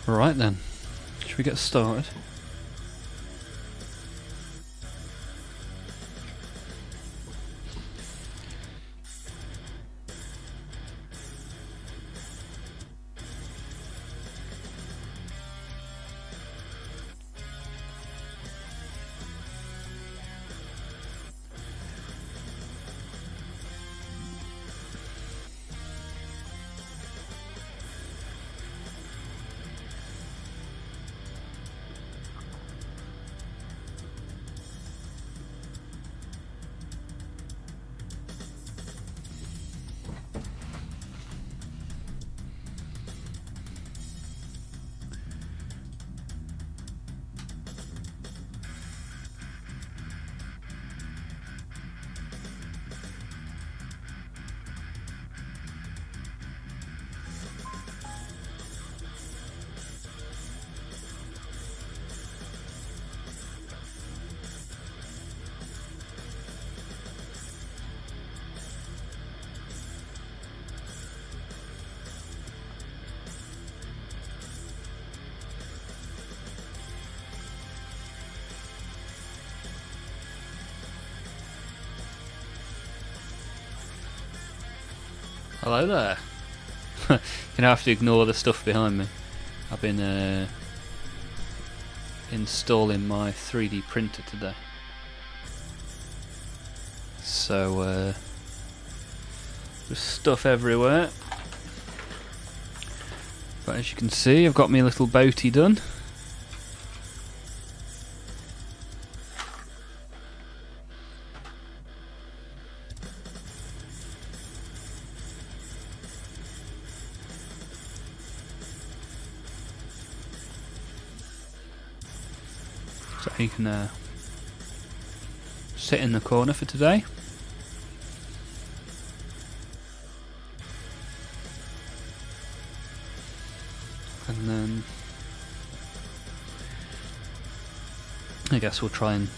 Right then, should we get started? Hello there. You're gonna have to ignore the stuff behind me. I've been installing my 3D printer today. So there's stuff everywhere. But as you can see, I've got my little boatie done. So you can sit in the corner for today. And then I guess we'll try and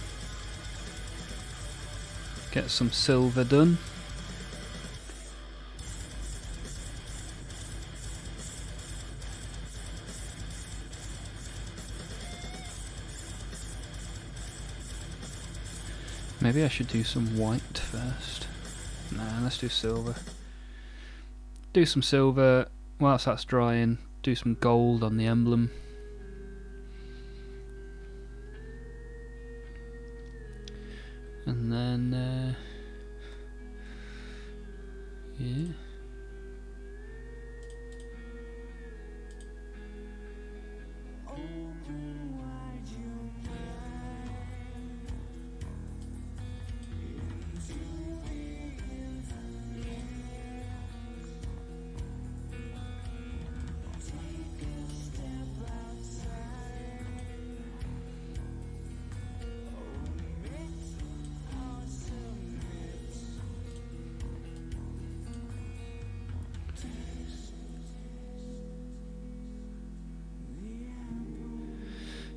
get some silver done. Maybe I should do some white first. Nah, let's do silver. Do some silver whilst that's drying. Do some gold on the emblem. And then, yeah.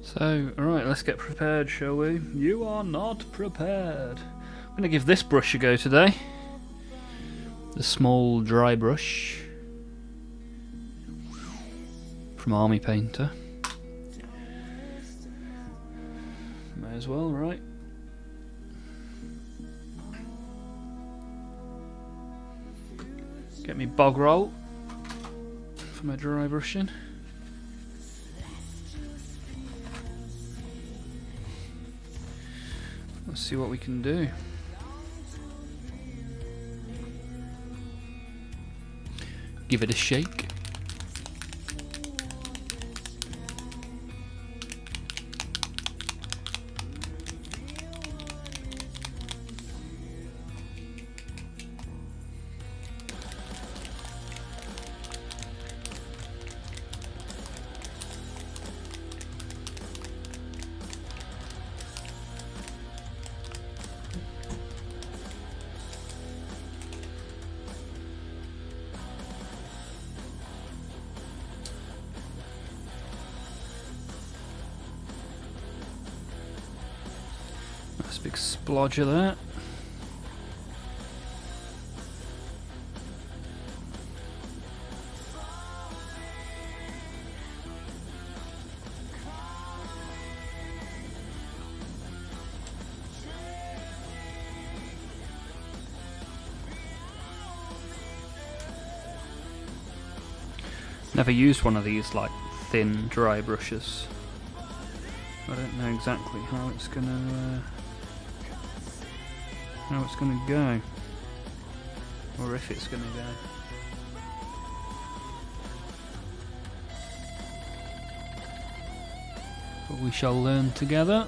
So, alright, let's get prepared, shall we? You are not prepared. I'm going to give this brush a go today. The small dry brush from Army Painter. May as well, right? Get me bog roll for my dry brushing. Let's see what we can do. Give it a shake. Nice big splodge of that. Never used one of these like thin dry brushes. I don't know exactly how it's gonna go, or if it's gonna go. But we shall learn together.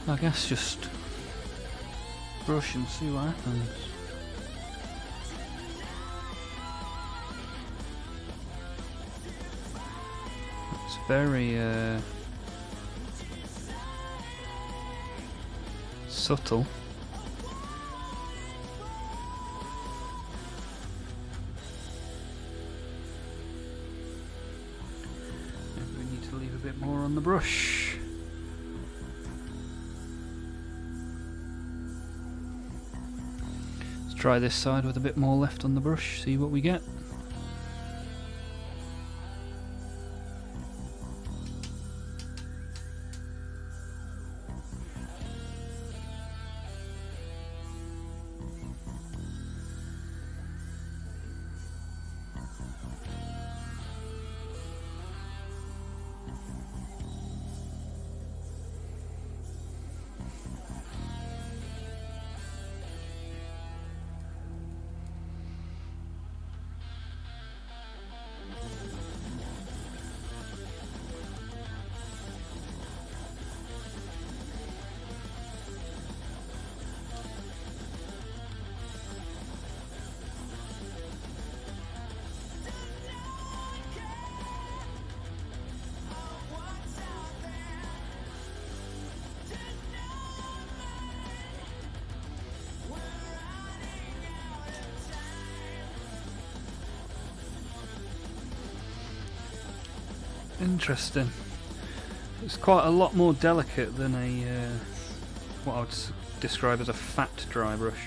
I guess just brush and see what happens. It's very subtle. And we need to leave a bit more on the brush. Try this side with a bit more left on the brush, see what we get. Interesting. It's quite a lot more delicate than a what I would describe as a fat dry brush.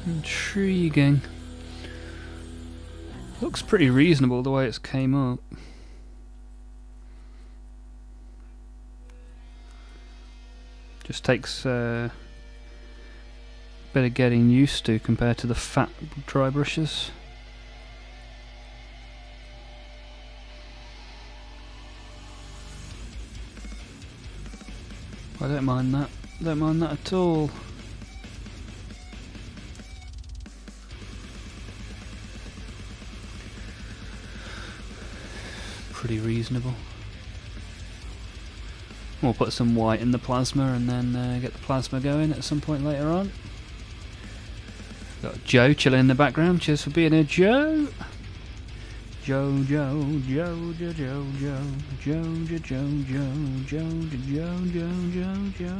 Intriguing. Looks pretty reasonable the way it's came up. Just takes a bit of getting used to compared to the fat dry brushes. I don't mind that. Don't mind that at all. Pretty reasonable. We'll put some white in the plasma and then get the plasma going at some point later on. Got Joe chilling in the background. Cheers for being here, Joe. Joe, Joe, Joe, Joe, Joe, Joe, Joe, Joe, Joe, Joe, Joe, Joe, Joe, Joe, Joe.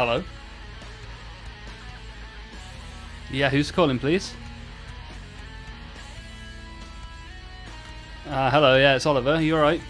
Hello? Yeah, who's calling, please? Hello, yeah, it's Oliver. You alright?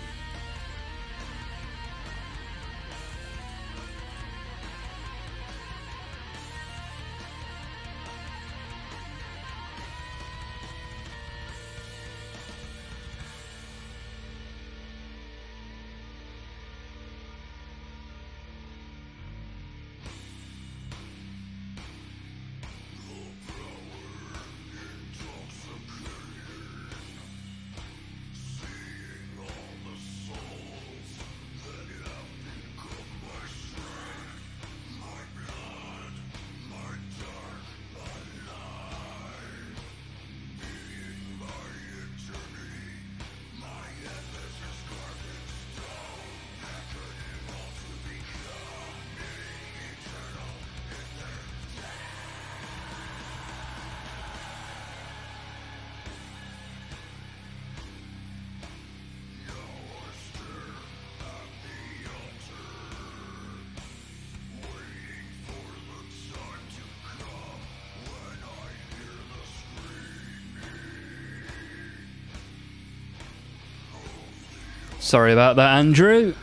Sorry about that, Andrew.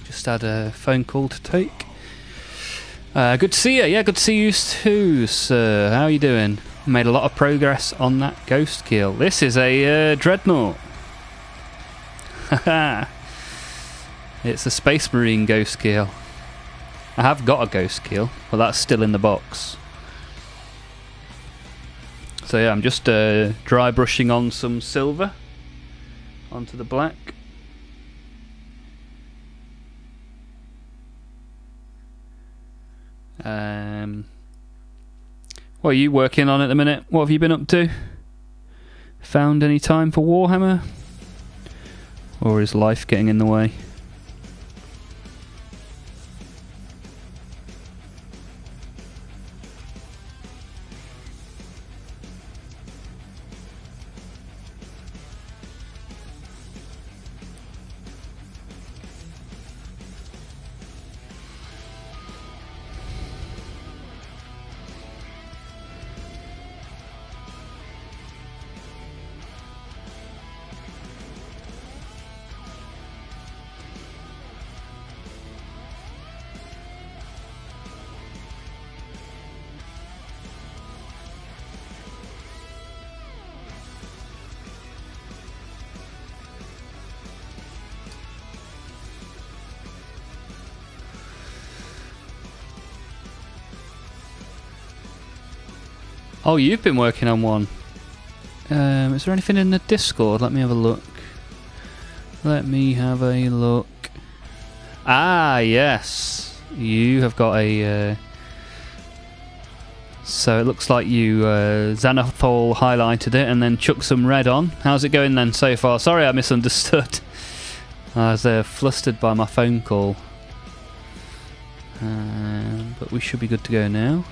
Just had a phone call to take. Good to see you. Yeah, good to see you too, sir. How are you doing? Made a lot of progress on that ghost kill. This is a dreadnought. Haha. It's a Space Marine ghost kill. I have got a ghost kill, but that's still in the box. So yeah, I'm just dry brushing on some silver onto the black. What are you working on at the minute? What have you been up to? Found any time for Warhammer? Or is life getting in the way? Oh, you've been working on one. Is there anything in the Discord? Let me have a look. Let me have a look. Ah, yes. You have got a... so it looks like you Xanathol highlighted it and then chucked some red on. How's it going then so far? Sorry I misunderstood. I was flustered by my phone call. But we should be good to go now.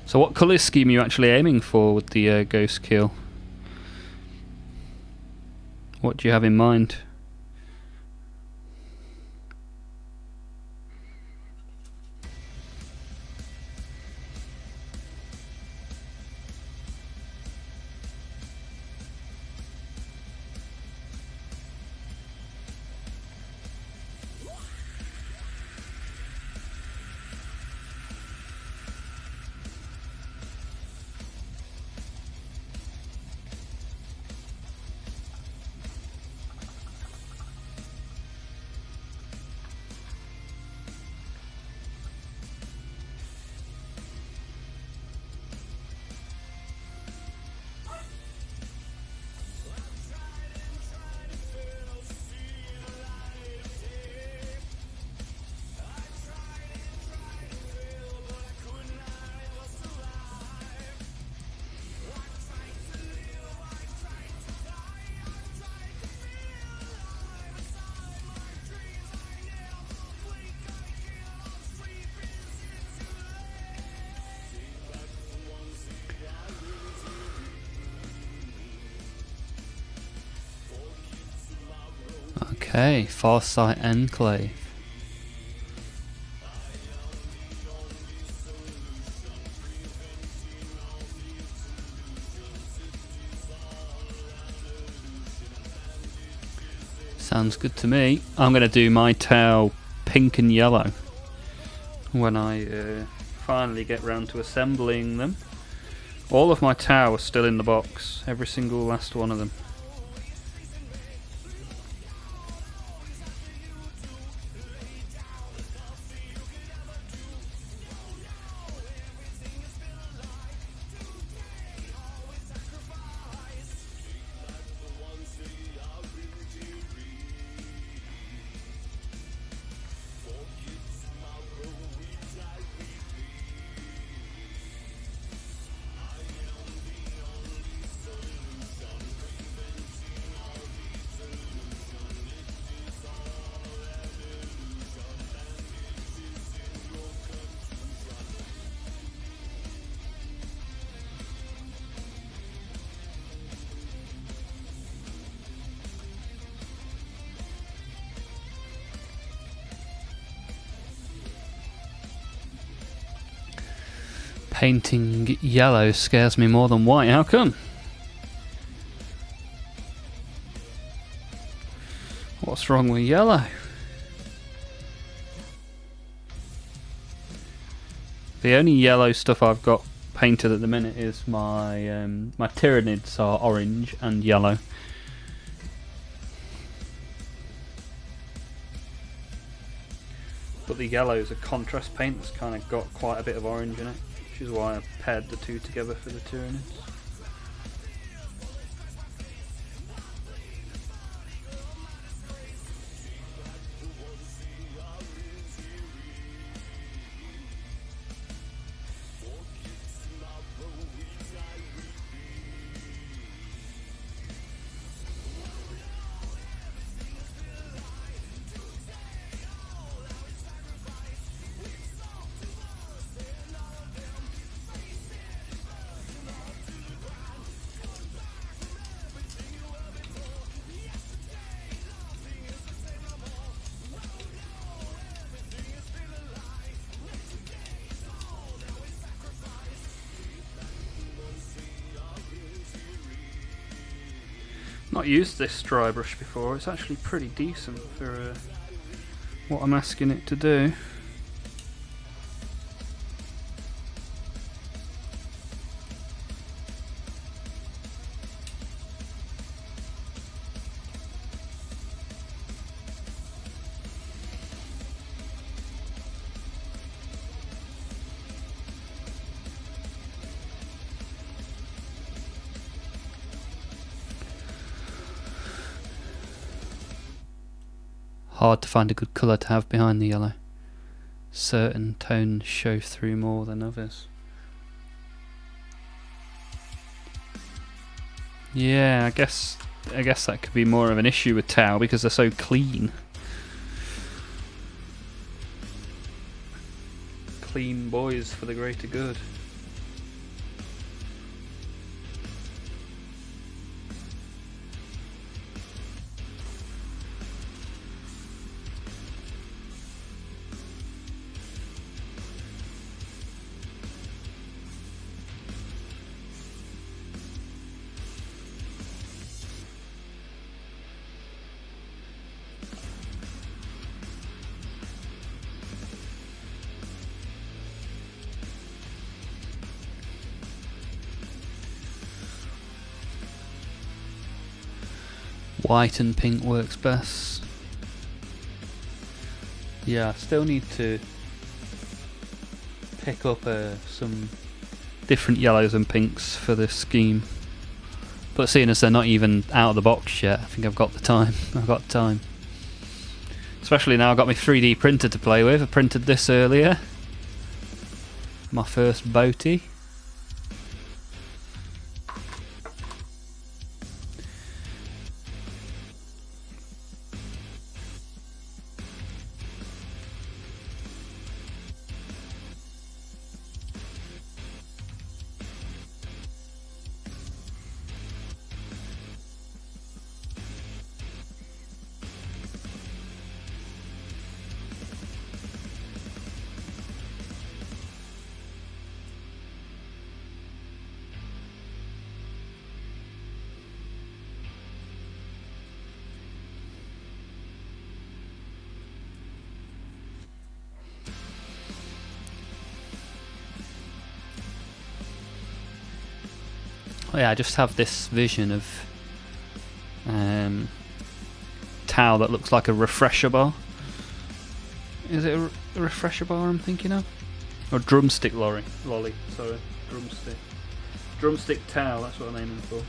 So what colour scheme are you actually aiming for with the ghost kill? What do you have in mind? Okay, Farsight Enclave. Sounds good to me. I'm going to do my towel pink and yellow when I finally get round to assembling them. All of my towel are still in the box, every single last one of them. Painting yellow scares me more than white. How come? What's wrong with yellow? The only yellow stuff I've got painted at the minute is my my Tyranids are orange and yellow. But the yellow is a contrast paint that's kind of got quite a bit of orange in it, which is why I've paired the two together for the Tyranids. Not used this dry brush before. It's actually pretty decent for what I'm asking it to do. Hard to find a good colour to have behind the yellow. Certain tones show through more than others. Yeah, I guess that could be more of an issue with Tau because they're so clean. Clean boys for the greater good. White and pink works best. Yeah, I still need to pick up some different yellows and pinks for this scheme. But seeing as they're not even out of the box yet, I think I've got the time. I've got time. Especially now I've got my 3D printer to play with. I printed this earlier. My first boatie. yeah, I just have this vision of towel that looks like a refresher bar. Is it a refresher bar I'm thinking of? Or drumstick lolly, sorry, drumstick. Drumstick towel, that's what I'm aiming for.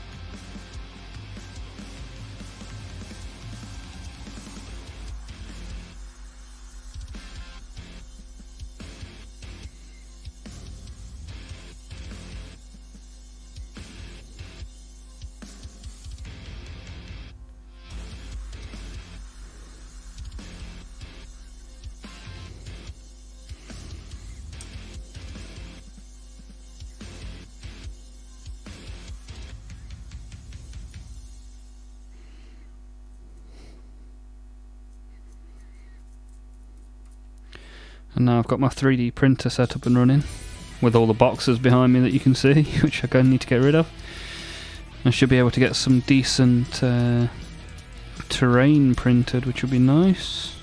And now I've got my 3D printer set up and running with all the boxes behind me that you can see, which I need to get rid of. I should be able to get some decent terrain printed, which would be nice.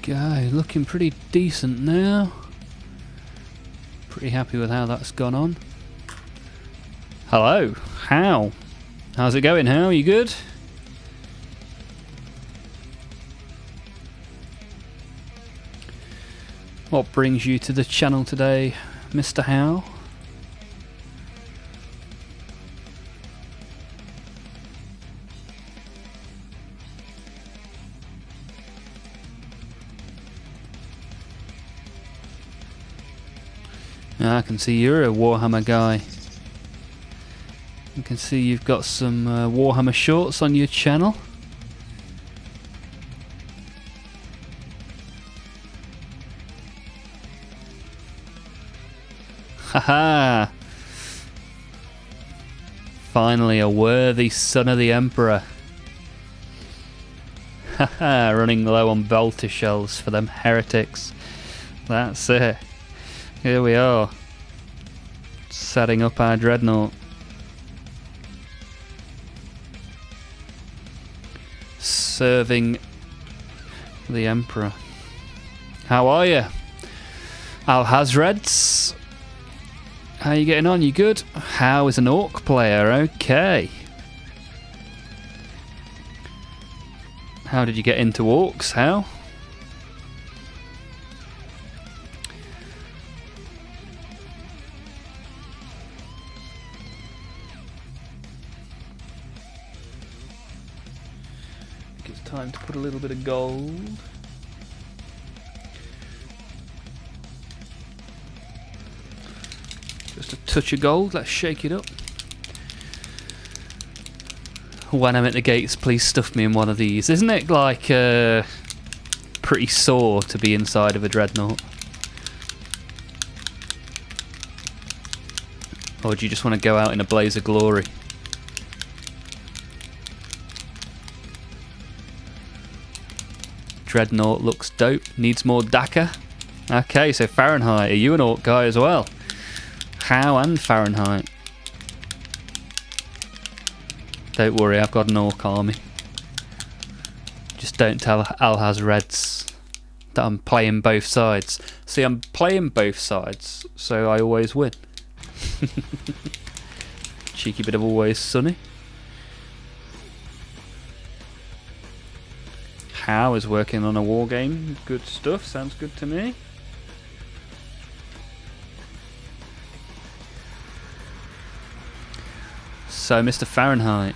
Okay, looking pretty decent now. Pretty happy with how that's gone on. Hello, How? How's it going, How? You good? What brings you to the channel today, Mr. How? I can see you're a Warhammer guy. I can see you've got some Warhammer shorts on your channel. Haha! Finally a worthy son of the Emperor. Haha, running low on bolter shells for them heretics. That's it. Here we are, setting up our dreadnought. Serving the Emperor. How are you? Alhazreds? How you getting on? You good? How is an orc player? Okay. How did you get into orcs? How? Time to put a little bit of gold. Just a touch of gold. Let's shake it up. When I'm at the gates, please stuff me in one of these. Isn't it like pretty sore to be inside of a dreadnought? Or do you just want to go out in a blaze of glory? Dreadnought looks dope. Needs more Dakar. Okay, so Fahrenheit. Are you an orc guy as well? How and Fahrenheit? Don't worry, I've got an orc army. Just don't tell Alhazreds that I'm playing both sides. See, I'm playing both sides, so I always win. Cheeky bit of Always Sunny. How is working on a war game? Good stuff, sounds good to me. So, Mr. Fahrenheit,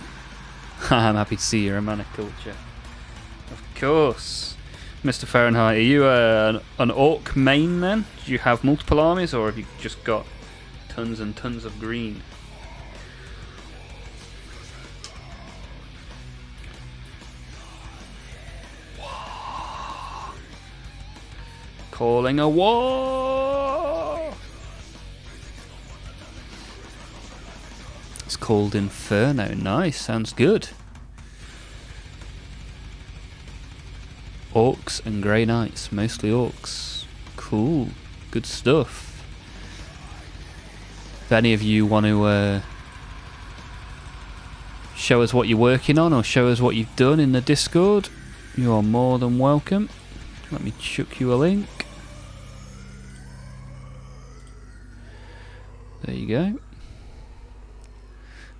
I'm happy to see you're a man of culture. Of course. Mr. Fahrenheit, are you an orc main then? Do you have multiple armies, or have you just got tons and tons of green? Calling a war! It's called Inferno. Nice, sounds good. Orcs and Grey Knights, mostly orcs. Cool, good stuff. If any of you want to show us what you're working on or show us what you've done in the Discord, you are more than welcome. Let me chuck you a link. There you go.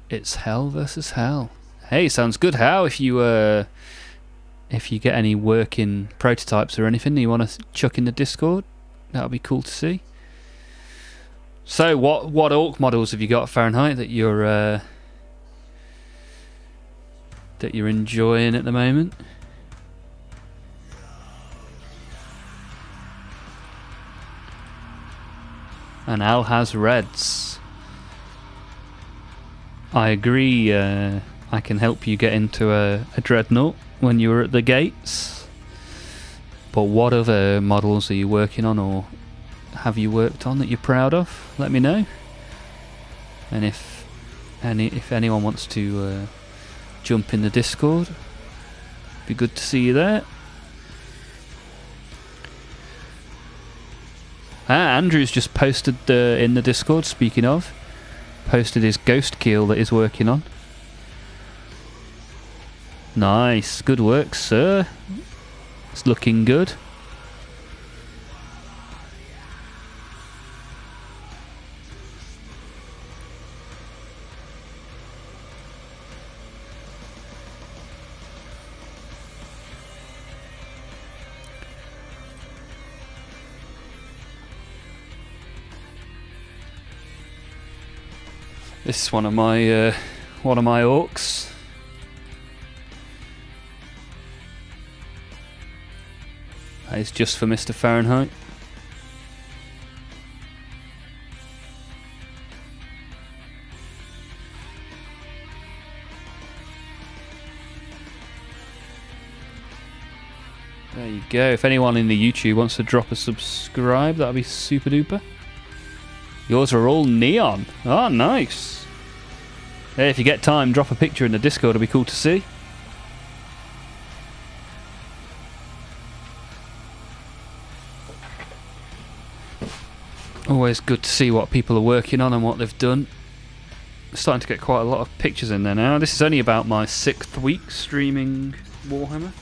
It's hell versus hell. Hey, sounds good. How if you get any working prototypes or anything you want to chuck in the Discord, that would be cool to see. So, what orc models have you got, Fahrenheit, that you're enjoying at the moment? And Al has reds. I agree. I can help you get into a dreadnought when you were at the gates. But what other models are you working on, or have you worked on that you're proud of? Let me know. And if anyone wants to jump in the Discord, be good to see you there. Andrew's just posted in the Discord, speaking of, posted his ghost keel that he's working on. Nice, good work, sir. It's looking good. This is one of my orcs. That is just for Mr. Fahrenheit. There you go. If anyone in the YouTube wants to drop a subscribe, that'll be super duper. Yours are all neon. Oh, nice. Hey, if you get time, drop a picture in the Discord. It'll be cool to see. Always good to see what people are working on and what they've done. Starting to get quite a lot of pictures in there now. This is only about my 6th week streaming Warhammer.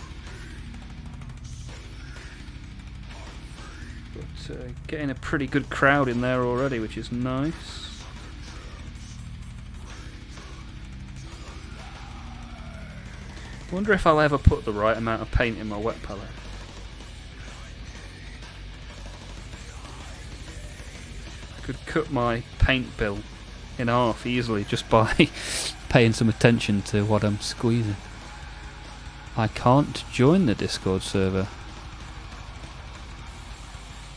But getting a pretty good crowd in there already, which is nice. I wonder if I'll ever put the right amount of paint in my wet palette. I could cut my paint bill in half easily just by paying some attention to what I'm squeezing. I can't join the Discord server.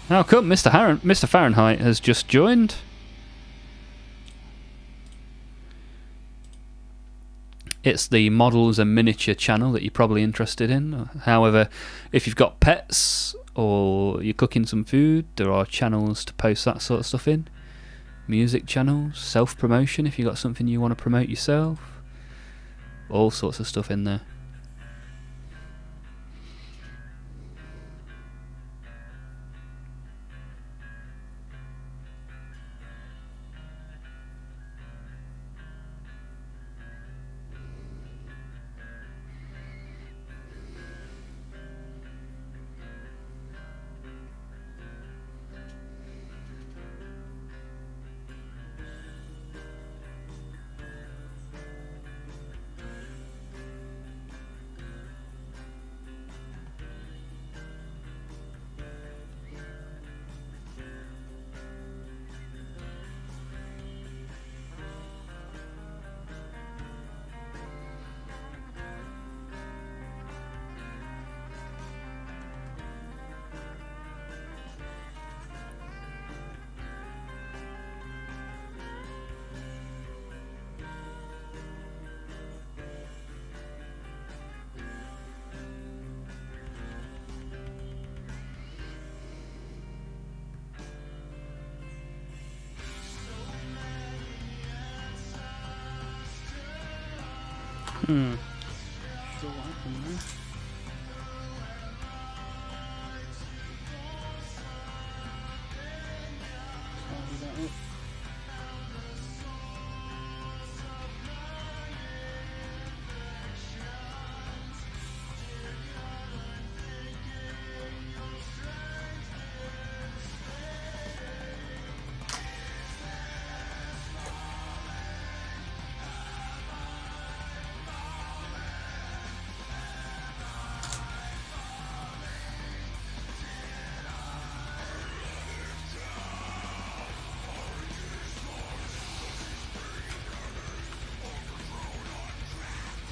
How come Mr. Fahrenheit has just joined? It's the models and miniature channel that you're probably interested in. However, if you've got pets or you're cooking some food, there are channels to post that sort of stuff in. Music channels, self-promotion if you've got something you want to promote yourself. All sorts of stuff in there. Hmm. Sure what happened there. Tidy that up.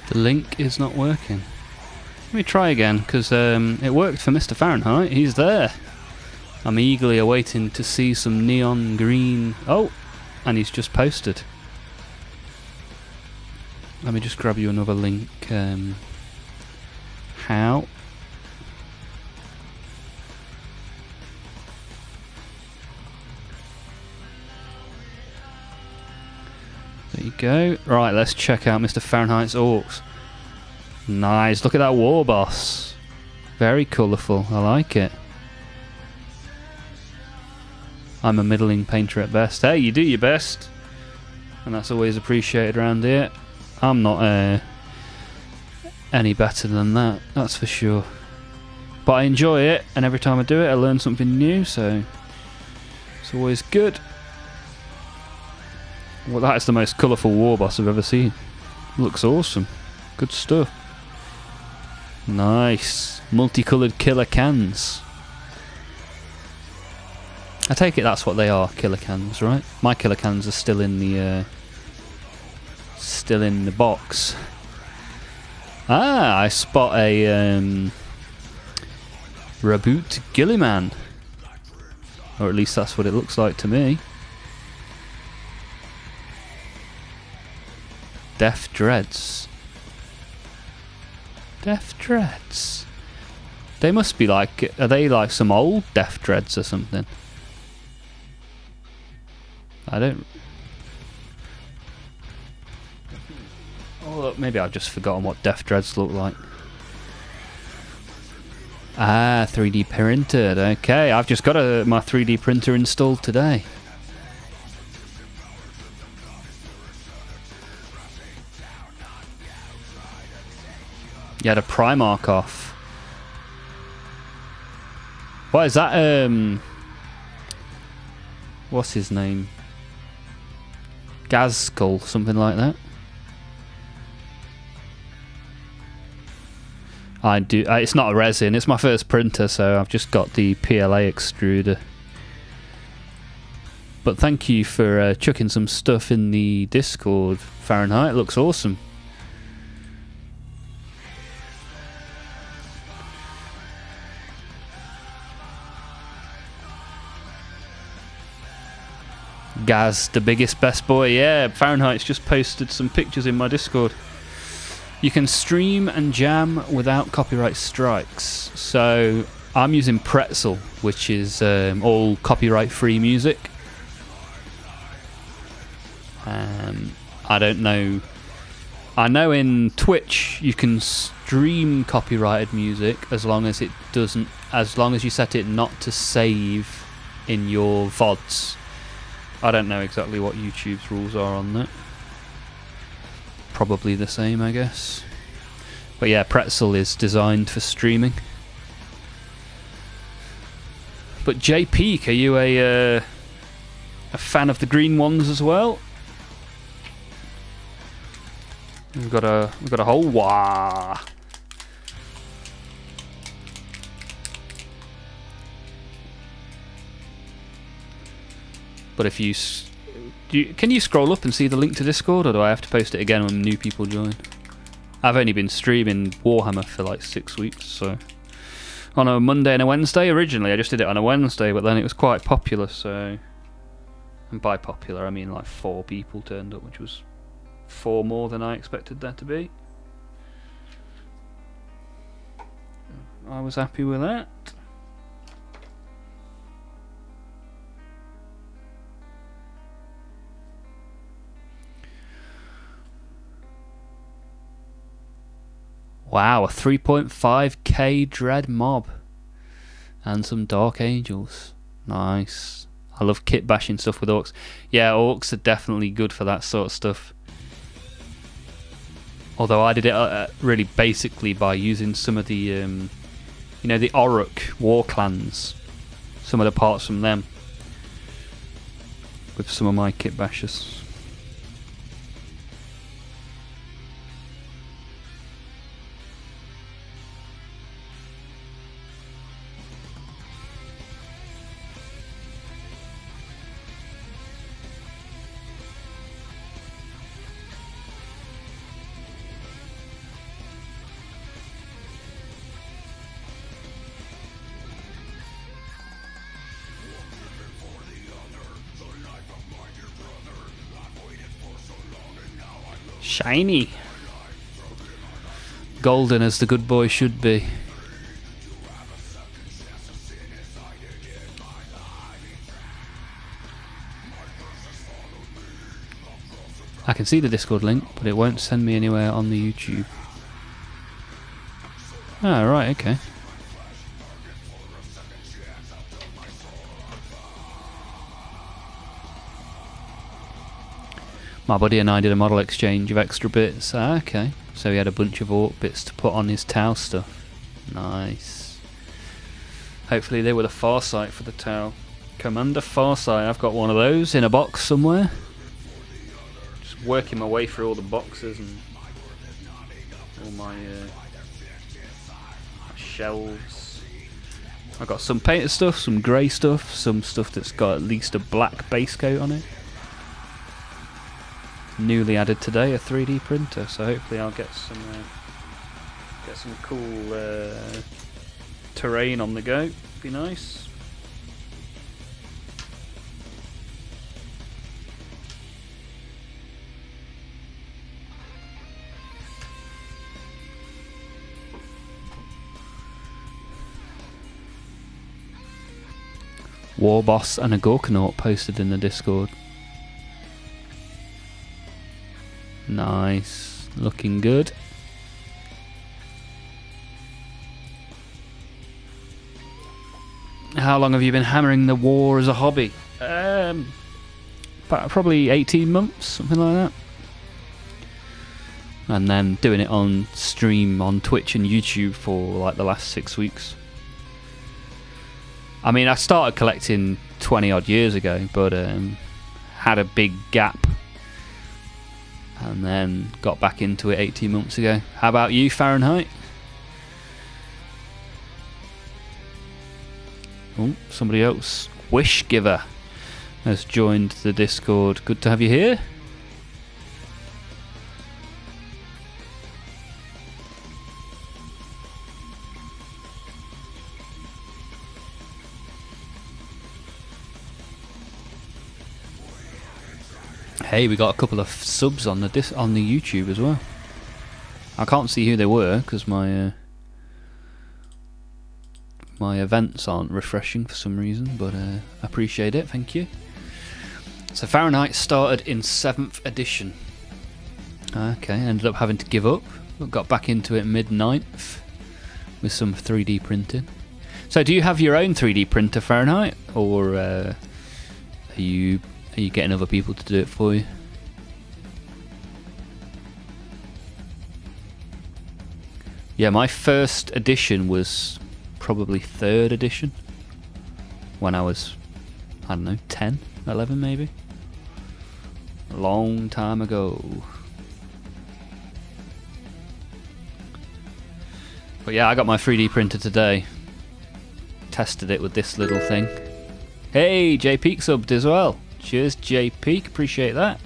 The link is not working. Let me try again, because it worked for Mr. Fahrenheit. He's there. I'm eagerly awaiting to see some neon green... Oh! And he's just posted. Let me just grab you another link. How? There you go. Right, let's check out Mr. Fahrenheit's orcs. Nice. Look at that war boss. Very colourful. I like it. I'm a middling painter at best. Hey, you do your best. And that's always appreciated around here. I'm not any better than that. That's for sure. But I enjoy it. And every time I do it, I learn something new. So it's always good. Well, that is the most colourful war boss I've ever seen. Looks awesome. Good stuff. Nice. Multicoloured killer cans. I take it that's what they are, killer cans, right? My killer cans are still in the box. Ah, I spot a Raboot Gilliman. Or at least that's what it looks like to me. Death Dreads. Death Dreads. They must be like... Are they like some old Death Dreads or something? I don't... Oh, look, maybe I've just forgotten what Death Dreads look like. Ah, 3D printed. Okay, I've just got my 3D printer installed today. You had a Primarch off. What is that? What's his name? Gazskull, something like that. I do. It's not a resin. It's my first printer, so I've just got the PLA extruder. But thank you for chucking some stuff in the Discord, Fahrenheit. It looks awesome. Gaz, the biggest best boy. Yeah, Fahrenheit's just posted some pictures in my Discord. You can stream and jam without copyright strikes. So I'm using Pretzel, which is all copyright-free music. I don't know. I know in Twitch you can stream copyrighted music as long as it doesn't, as long as you set it not to save in your VODs. I don't know exactly what YouTube's rules are on that. Probably the same, I guess. But yeah, Pretzel is designed for streaming. But JP, are you a fan of the green ones as well? We've got a whole wah. But if you can you scroll up and see the link to Discord, or do I have to post it again when new people join? I've only been streaming Warhammer for like 6 weeks, so on a Monday and a Wednesday. Originally I just did it on a Wednesday, but then it was quite popular, so, and by popular I mean like 4 people turned up, which was 4 more than I expected there to be. I was happy with that. Wow, a 3.5k Dread Mob. And some Dark Angels. Nice. I love kit bashing stuff with Orcs. Yeah, Orcs are definitely good for that sort of stuff. Although I did it really basically by using some of the, you know, the Orruk war clans. Some of the parts from them. With some of my kit bashers. Shiny. Golden as the good boy should be. I can see the Discord link, but it won't send me anywhere on the YouTube. Ah, right, okay. My buddy and I did a model exchange of extra bits. Ah, okay. So he had a bunch of Orc bits to put on his Tau stuff. Nice. Hopefully they were the Farsight for the Tau. Commander Farsight. I've got one of those in a box somewhere. Just working my way through all the boxes and all my shelves. I've got some painted stuff, some grey stuff, some stuff that's got at least a black base coat on it. Newly added today, a 3D printer, so hopefully I'll get some cool terrain on the go. Be nice. War Boss and a Gorkanaut posted in the Discord. Nice, looking good. How long have you been hammering the war as a hobby? Probably 18 months, something like that. And then doing it on stream on Twitch and YouTube for like the last 6 weeks. I mean, I started collecting 20 odd years ago, but had a big gap. And then got back into it 18 months ago. How about you, Fahrenheit? Oh, somebody else. Wish Giver has joined the Discord. Good to have you here. Hey, we got a couple of subs on the YouTube as well. I can't see who they were because my my events aren't refreshing for some reason, but I appreciate it. Thank you. So Fahrenheit started in 7th edition. Okay, ended up having to give up, but got back into it mid-9th with some 3D printing. So, do you have your own 3D printer, Fahrenheit, or are you getting other people to do it for you? Yeah, my first edition was probably 3rd edition when I was, I don't know, 10, 11 maybe. A long time ago. But yeah, I got my 3D printer today. Tested it with this little thing. Hey, J Peak subbed as well. Cheers, J Peak. Appreciate that.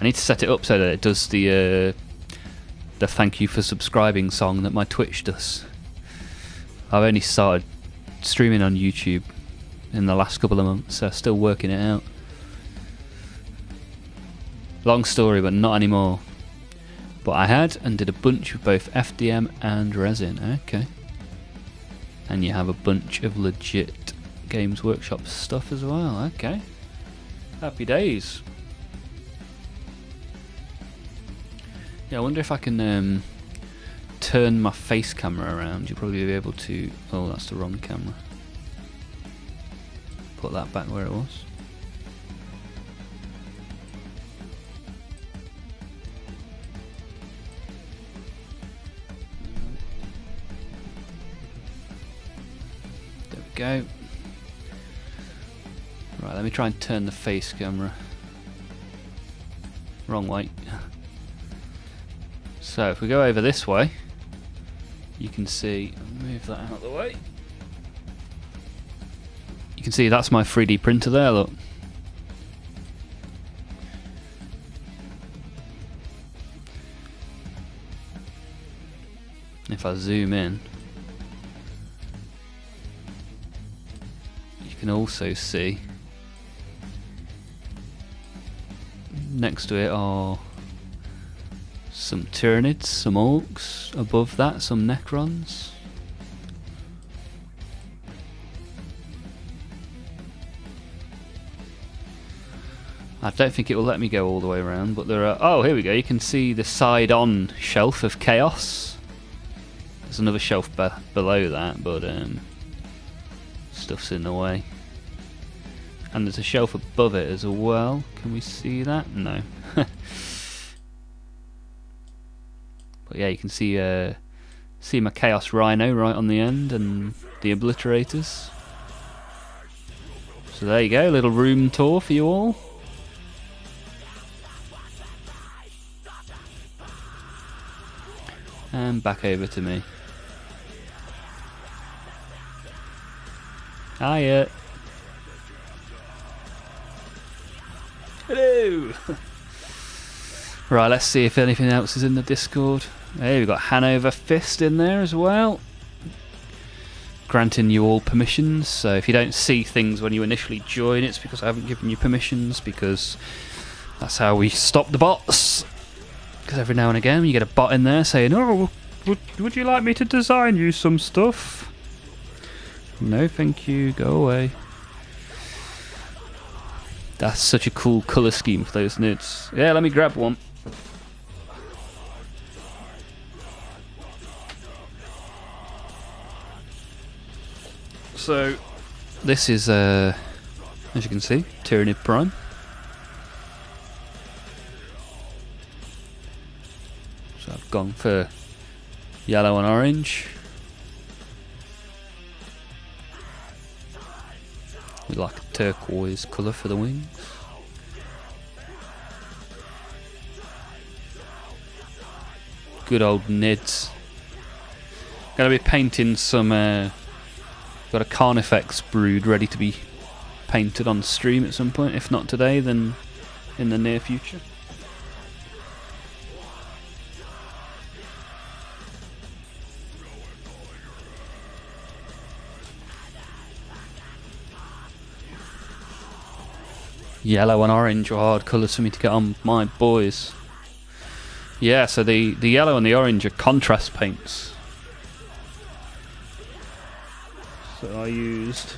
I need to set it up so that it does the thank you for subscribing song that my Twitch does. I've only started streaming on YouTube in the last couple of months, so still working it out. Long story, but not anymore. But I had and did a bunch of both FDM and resin. Okay. And you have a bunch of legit Games Workshop stuff as well. Okay. Happy days. Yeah, I wonder if I can turn my face camera around. You'll probably be able to... Oh, that's the wrong camera. Put that back where it was. There we go. Right, let me try and turn the face camera. Wrong way. So if we go over this way, you can see, move that out of the way. You can see that's my 3D printer there, look. If I zoom in, you can also see next to it are some Tyranids, some Orcs, above that some Necrons. I don't think it will let me go all the way around, but there are... Oh, here we go, you can see the side-on shelf of Chaos. There's another shelf below that, but stuff's in the way. And there's a shelf above it as well. Can we see that? No. But yeah, you can see my Chaos Rhino right on the end, and the Obliterators. So there you go, little room tour for you all. And back over to me. Hiya. Hello. Right, let's see if anything else is in the Discord. Hey, we've got Hanover Fist in there as well, granting you all permissions. So if you don't see things when you initially join, it's because I haven't given you permissions, because that's how we stop the bots. Because every now and again you get a bot in there saying, "Oh, would you like me to design you some stuff?" No, thank you. Go away. That's such a cool colour scheme for those nudes. Yeah, let me grab one. So, this is, as you can see, Tyranid Prime. So I've gone for yellow and orange. We like a turquoise colour for the wings. Good old Nids. Gonna be painting some, got a Carnifex brood ready to be painted on stream at some point. If not today, then in the near future. Yellow and orange are hard colours for me to get on my boys. Yeah, so the yellow and the orange are contrast paints. So I used...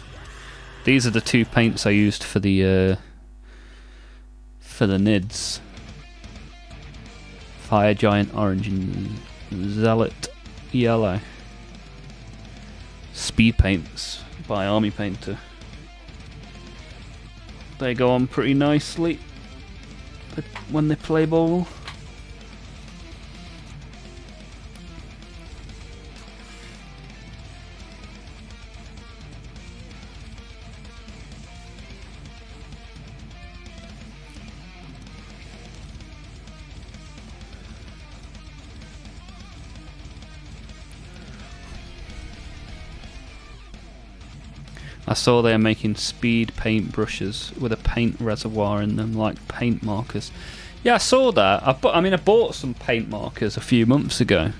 These are the two paints I used for the Nids. Fire Giant orange and Zealot yellow. Speed paints by Army Painter. They go on pretty nicely when they play ball. I saw they're making speed paint brushes with a paint reservoir in them, like paint markers. Yeah, I saw that. I bought some paint markers a few months ago.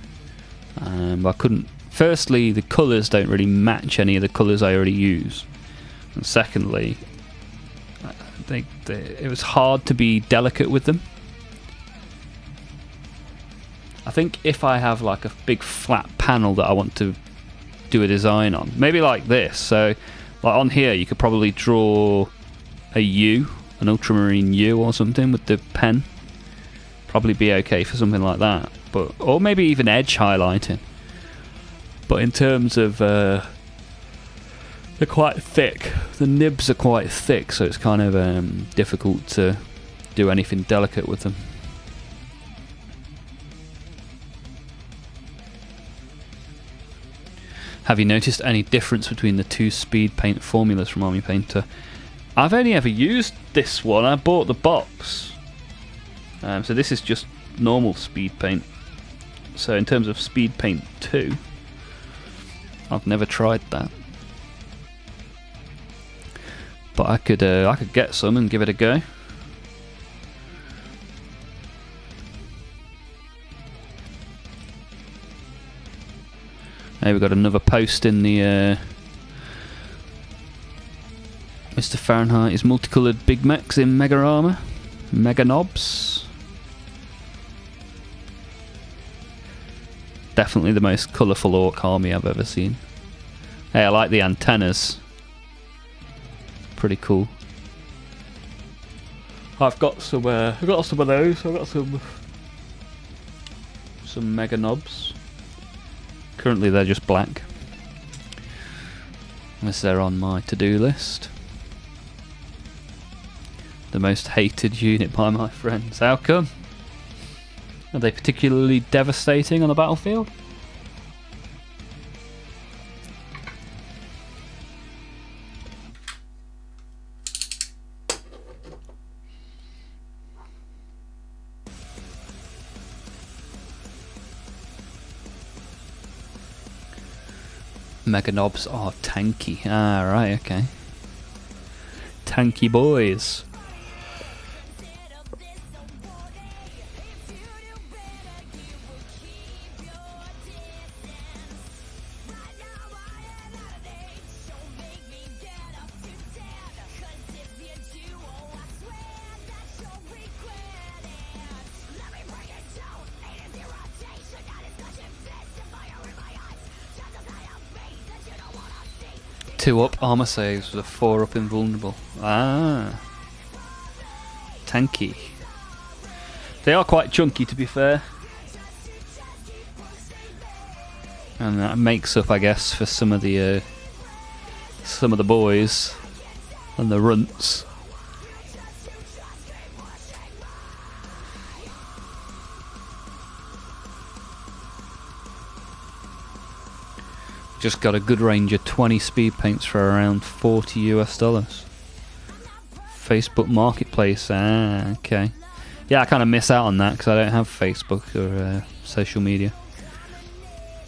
But I couldn't... Firstly, the colours don't really match any of the colours I already use. And secondly, it was hard to be delicate with them. I think if I have like a big flat panel that I want to do a design on, maybe like this, so Like on here, you could probably draw a U, an ultramarine U or something with the pen. Probably be okay for something like that. But or maybe even edge highlighting. But in terms of they're quite thick. The nibs are quite thick, so it's kind of difficult to do anything delicate with them. Have you noticed any difference between the two speed paint formulas from Army Painter? I've only ever used this one. I bought the box. So this is just normal speed paint. So in terms of speed paint 2, I've never tried that. But I could get some and give it a go. Hey, we've got another post in the Mr. Fahrenheit is multicoloured big mechs in mega armour. Mega knobs. Definitely the most colourful orc army I've ever seen. Hey, I like the antennas. Pretty cool. I've got some of those. I've got some mega knobs. Currently they're just black. Unless they're on my to-do list. The most hated unit by my friends. How come? Are they particularly devastating on the battlefield? Mega knobs are tanky. Ah, right, okay. Tanky boys. Two up armor saves with a 4 up invulnerable. Ah, tanky. They are quite chunky, to be fair, and that makes up, I guess, for some of the boys and the runts. Just got a good range of 20 speed paints for around $40 US. Facebook Marketplace, ah, okay. Yeah, I kind of miss out on that because I don't have Facebook or social media.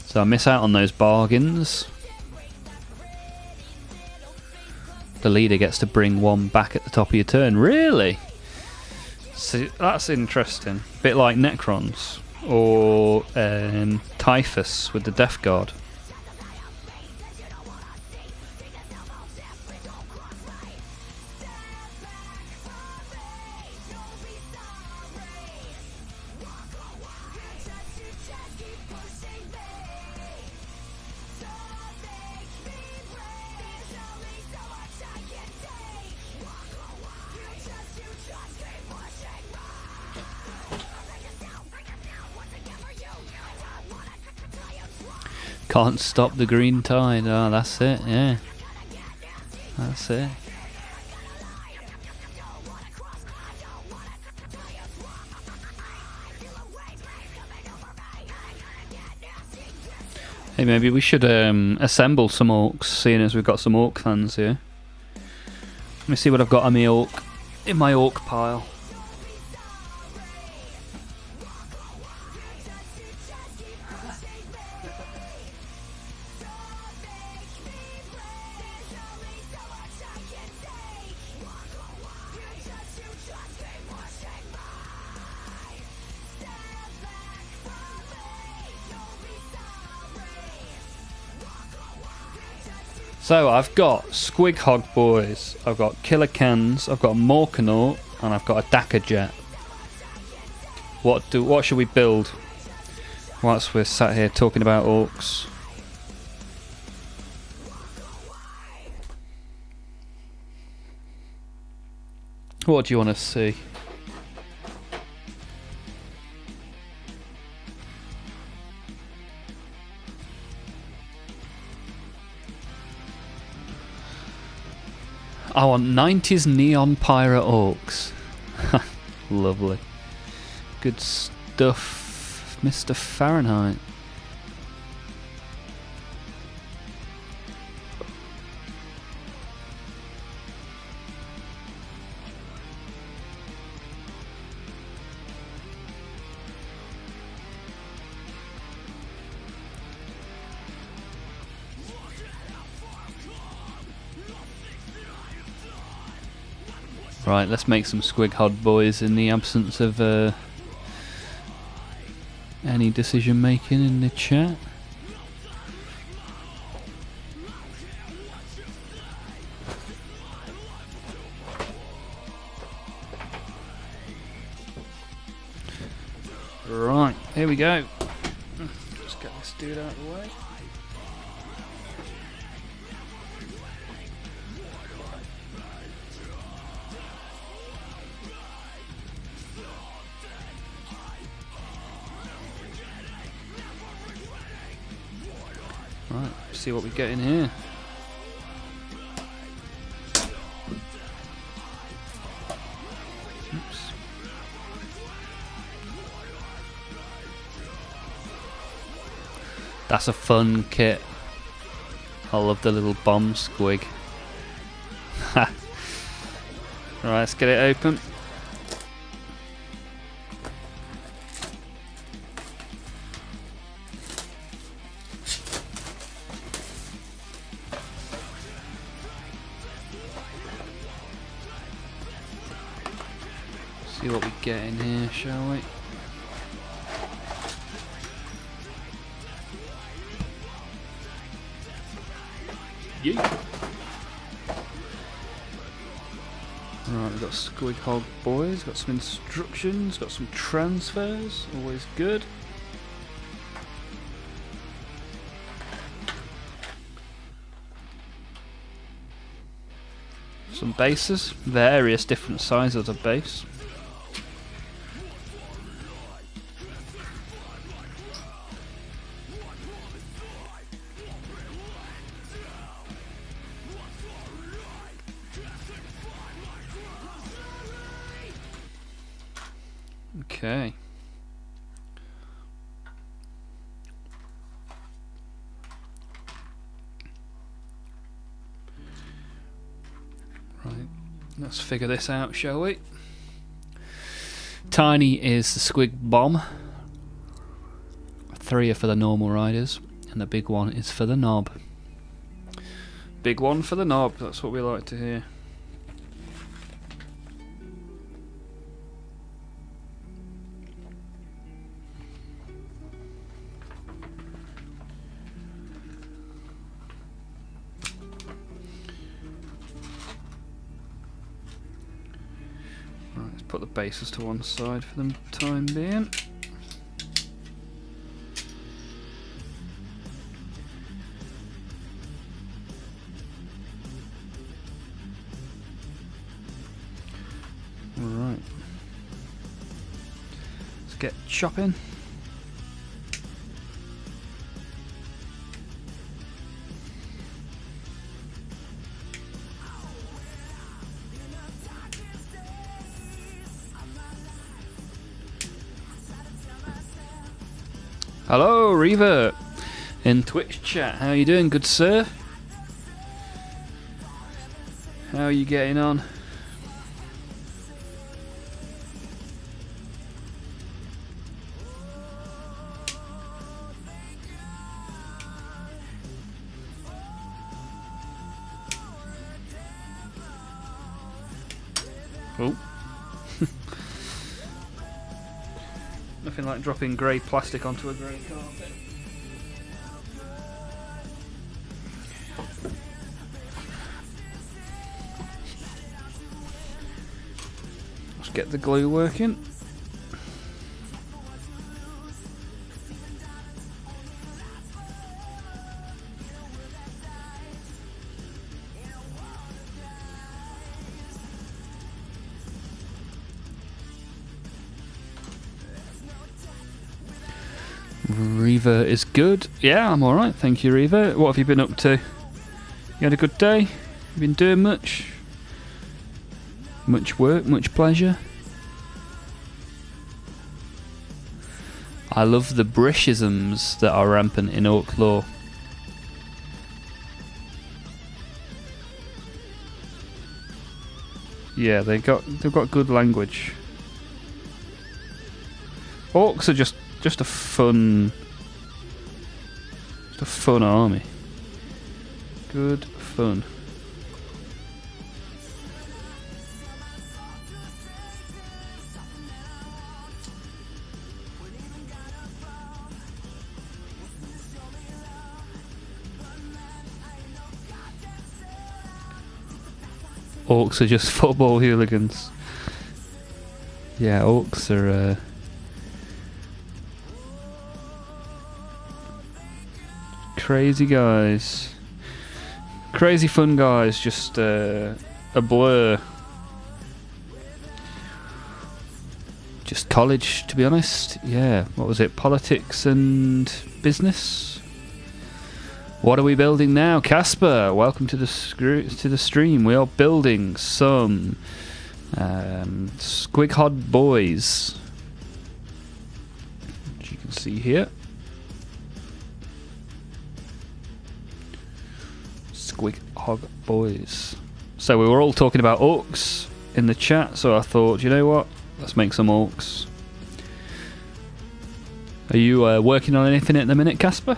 So I miss out on those bargains. The leader gets to bring one back at the top of your turn. Really? So that's interesting. Bit like Necrons or Typhus with the Death Guard. Can't stop the green tide. Oh, that's it, yeah. That's it. Hey, maybe we should assemble some orcs, seeing as we've got some orc fans here. Let me see what I've got on in my orc pile. So I've got Squig Hog Boys, I've got Killer Cans, I've got Morkanaut, and I've got a Dakka Jet. What should we build whilst we're sat here talking about orcs? What do you want to see? I want 90s neon pirate orcs. Lovely. Good stuff, Mr. Fahrenheit. Right, let's make some squig hod boys in the absence of any decision making in the chat. Right, here we go. Let's get this dude out of the way. Right, see what we get in here. Oops. That's a fun kit. I love the little bomb squig. Right, let's get it open. See what we get in here, shall we? Yeet. Right, we've got Squig Hog boys, got some instructions, got some transfers, always good. Some bases, various different sizes of base. Okay. Right, let's figure this out, shall we? Tiny is the squig bomb. 3 are for the normal riders, and the big one is for the knob. Big one for the knob, that's what we like to hear. Put the bases to one side for the time being. Alright. Let's get chopping. Hello, Revert, in Twitch chat. How are you doing, good sir? How are you getting on? Oh. Nothing like dropping grey plastic onto a grey carpet. Let's get the glue working. Reva is good. Yeah, I'm alright, thank you, Reva. What have you been up to? You had a good day? You been doing much? Much work, much pleasure? I love the Brishisms that are rampant in Orc lore. Yeah, they've got good language. Orcs are just a fun army. Good fun. Orcs are just football hooligans. Yeah, orcs are crazy guys. Crazy fun guys, just a blur. Just college, to be honest. Yeah, what was it? Politics and business? What are we building now? Casper, welcome to the stream. We are building some Squighod boys, which you can see here. Squighod boys. So we were all talking about orcs in the chat, so I thought, you know what? Let's make some orcs. Are you working on anything at the minute, Casper?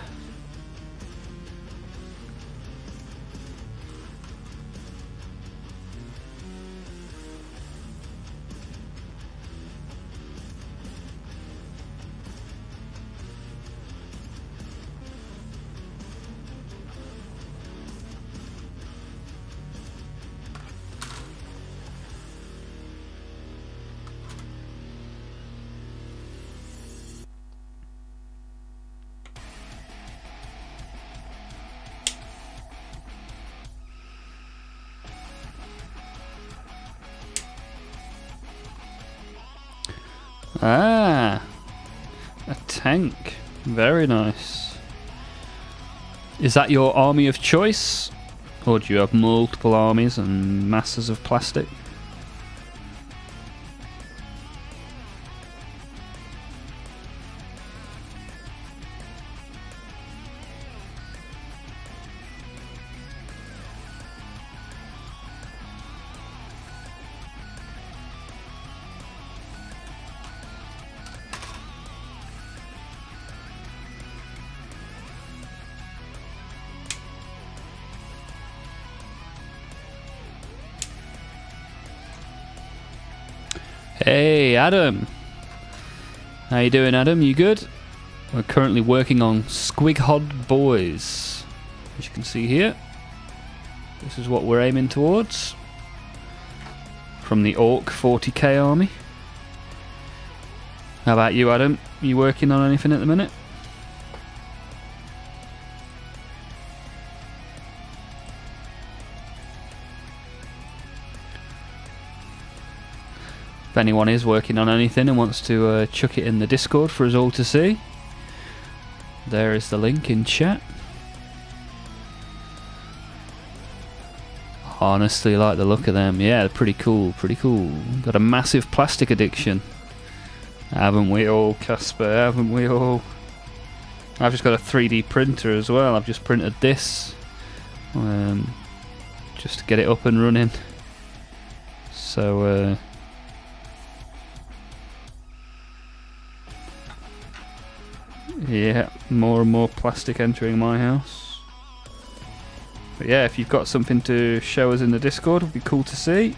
Ah, a tank. Very nice. Is that your army of choice? Or do you have multiple armies and masses of plastic? Hey, Adam. How you doing, Adam? You good? We're currently working on Squighod boys. As you can see here, this is what we're aiming towards from the Orc 40k army. How about you, Adam? You working on anything at the minute? If anyone is working on anything and wants to chuck it in the Discord for us all to see, there is the link in chat. Honestly, like the look of them. Yeah, they're pretty cool, pretty cool. Got a massive plastic addiction. Haven't we all, Casper? Haven't we all? I've just got a 3D printer as well. I've just printed this just to get it up and running. So yeah, more and more plastic entering my house. But yeah, if you've got something to show us in the Discord, it would be cool to see.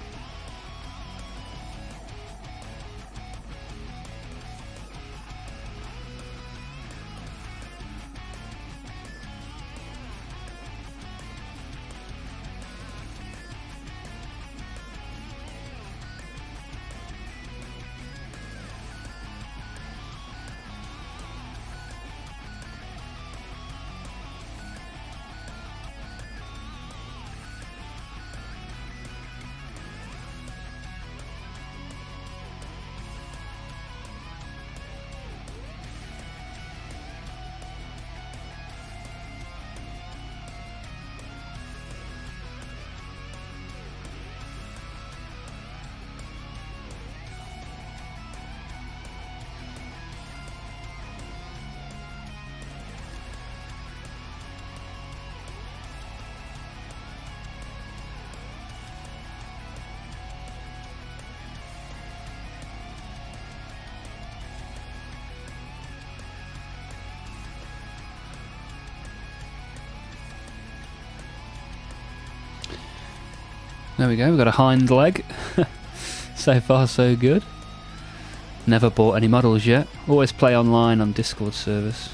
There we go, we've got a hind leg. So far so good. Never bought any models yet. Always play online on Discord servers.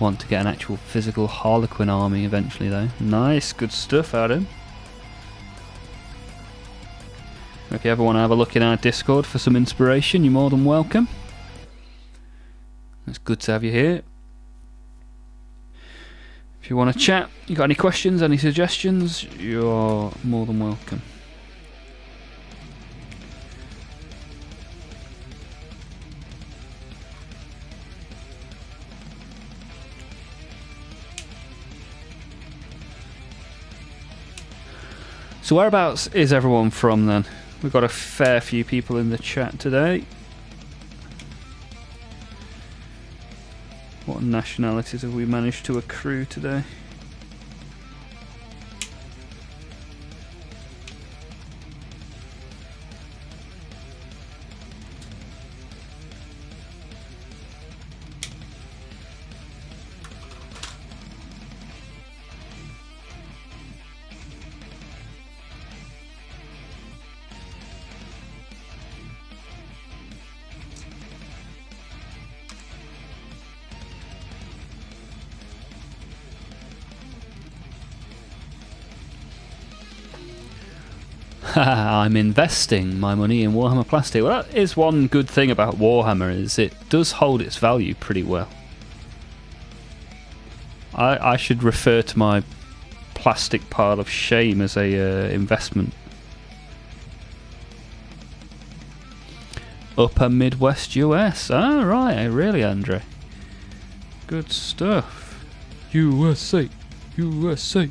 Want to get an actual physical Harlequin army eventually though. Nice, good stuff, Adam. If you ever want to have a look in our Discord for some inspiration, you're more than welcome. It's good to have you here. If you want to chat, you got any questions, any suggestions, you're more than welcome. So whereabouts is everyone from then? We've got a fair few people in the chat today. What nationalities have we managed to accrue today? I'm investing my money in Warhammer plastic. Well, that is one good thing about Warhammer, is it does hold its value pretty well. I should refer to my plastic pile of shame as a investment. Upper Midwest US. Ah, right, really, Andre. Good stuff. USA, USA.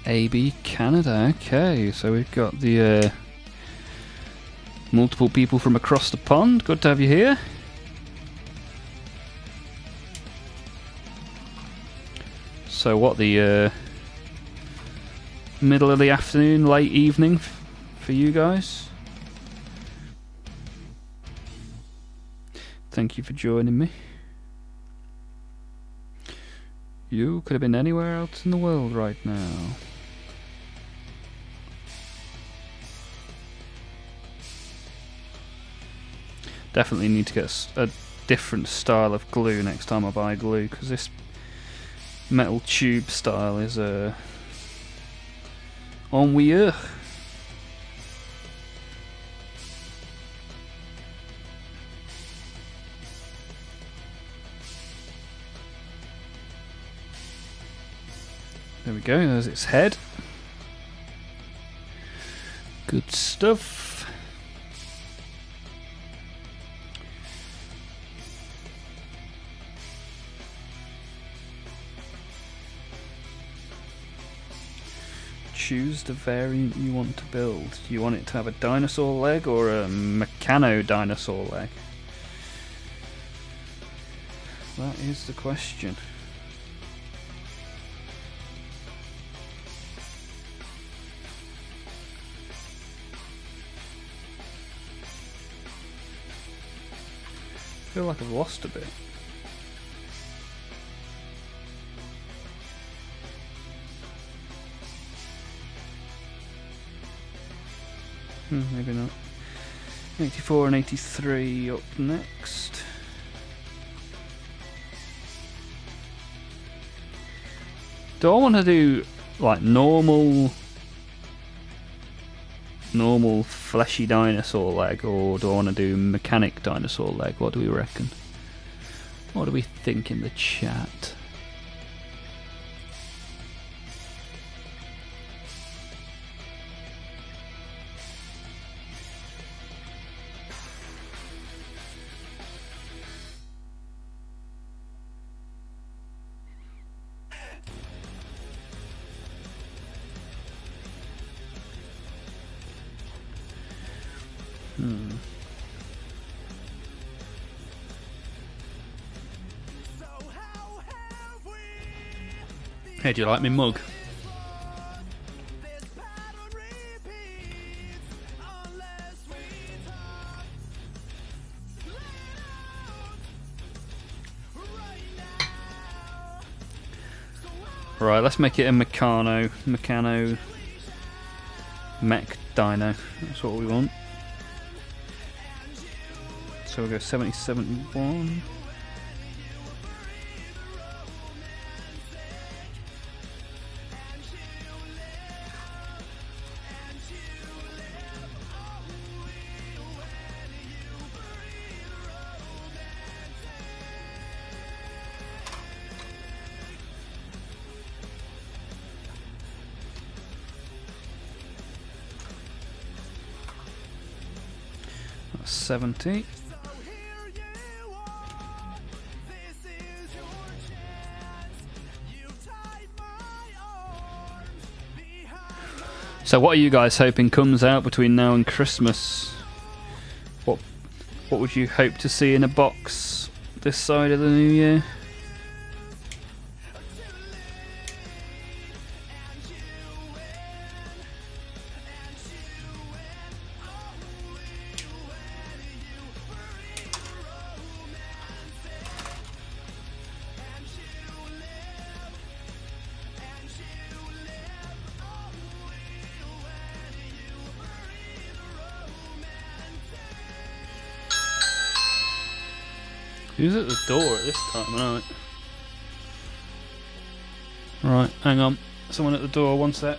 AB Canada, okay, so we've got the multiple people from across the pond. Good to have you here. So what, the middle of the afternoon, late evening for you guys? Thank you for joining me. You could have been anywhere else in the world right now. Definitely need to get a different style of glue next time I buy glue, because this metal tube style is ennuyeux. There we go, there's its head. Good stuff. Choose the variant you want to build. Do you want it to have a dinosaur leg or a mechano dinosaur leg? That is the question. I feel like I've lost a bit. Maybe not. 84 and 83 up next. Do I want to do like normal fleshy dinosaur leg, or do I want to do mechanic dinosaur leg? What do we reckon? What do we think in the chat? Hey, do you like me mug? Right, let's make it a Meccano mech dino. That's what we want. So we'll go 7071. That's 70. So what are you guys hoping comes out between now and Christmas? What would you hope to see in a box this side of the new year? Who's at the door at this time of night? Right, hang on. Someone at the door, one sec.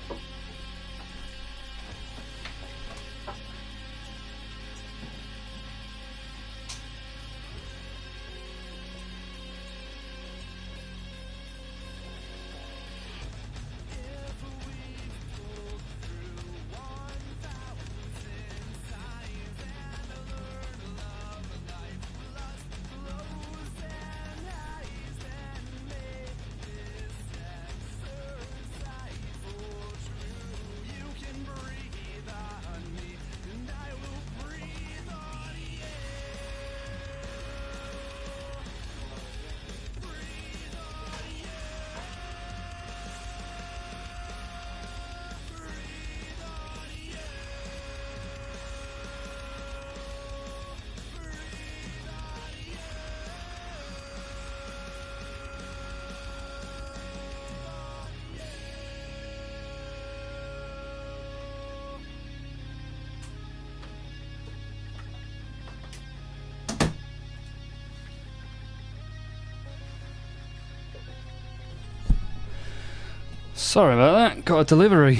Sorry about that, got a delivery.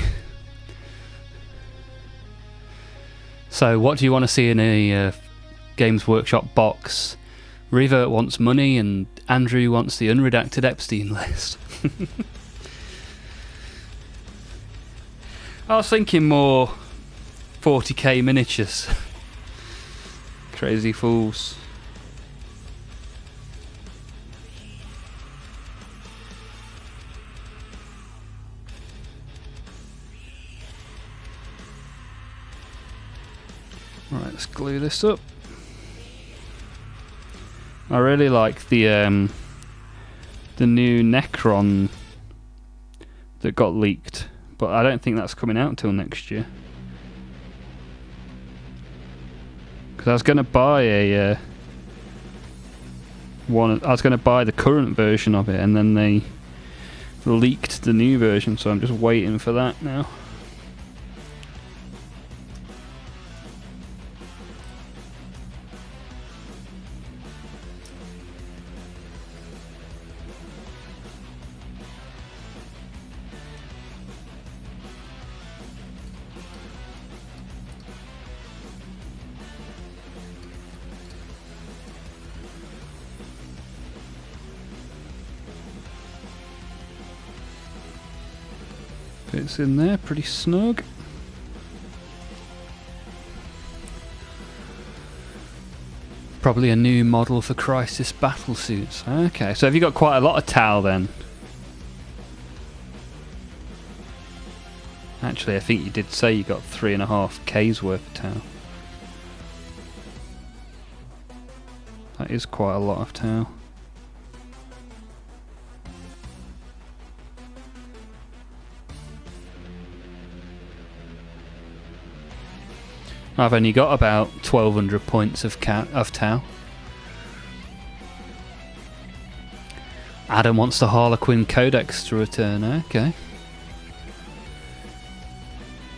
So what do you want to see in a Games Workshop box? Revert wants money and Andrew wants the unredacted Epstein list. I was thinking more 40k miniatures. Crazy fools. Right, let's glue this up. I really like the new Necron that got leaked, but I don't think that's coming out until next year. Because I was going to buy I was going to buy the current version of it, and then they leaked the new version, so I'm just waiting for that now. Fits in there pretty snug. Probably a new model for Crisis battle suits. Okay, so have you got quite a lot of towel then? Actually, I think you did say you got 3.5K's worth of towel. That is quite a lot of towel. I've only got about 1,200 points of towel. Adam wants the Harlequin Codex to return. Okay.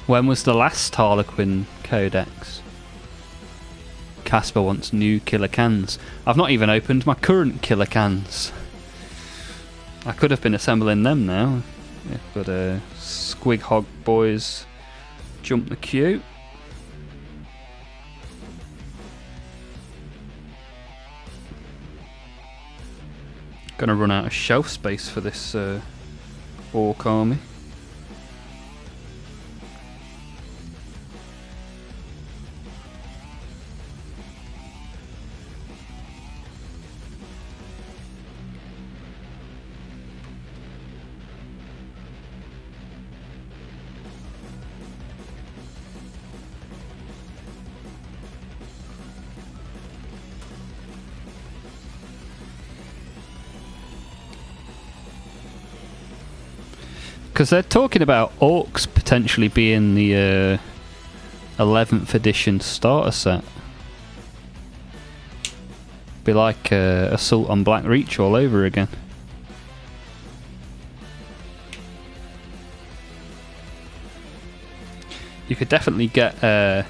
When was the last Harlequin Codex? Casper wants new killer cans. I've not even opened my current killer cans. I could have been assembling them now. But Squig Hog boys jump the queue. Gonna run out of shelf space for this orc army. Because they're talking about orcs potentially being the 11th edition starter set. Be like Assault on Black Reach all over again. You could definitely get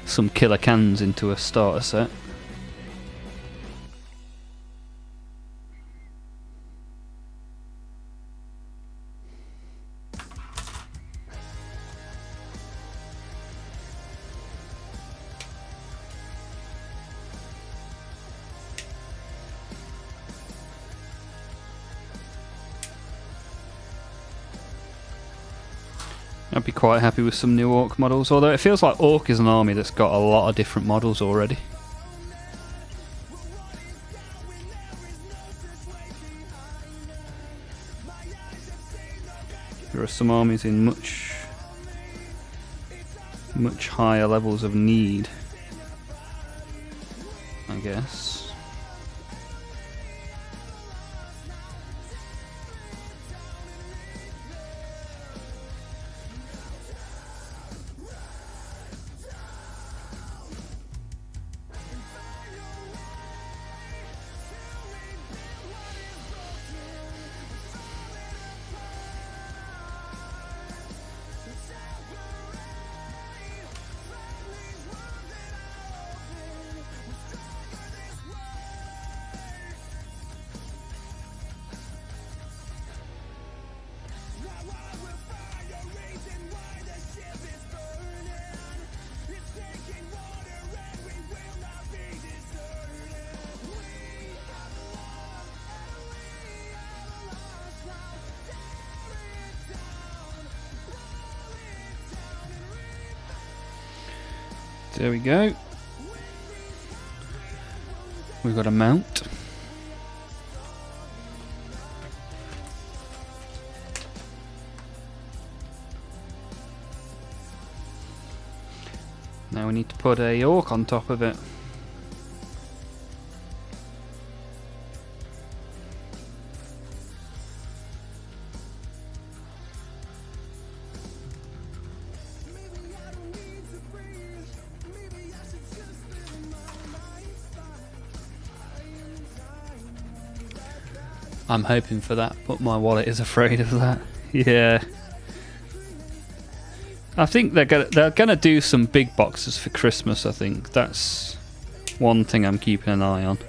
some killer cans into a starter set. I'd be quite happy with some new Orc models, although it feels like Orc is an army that's got a lot of different models already. There are some armies in much higher levels of need, I guess. There we go. We've got a mount. Now we need to put a orc on top of it. I'm hoping for that, but my wallet is afraid of that. Yeah. I think they're gonna do some big boxes for Christmas. I think that's one thing I'm keeping an eye on.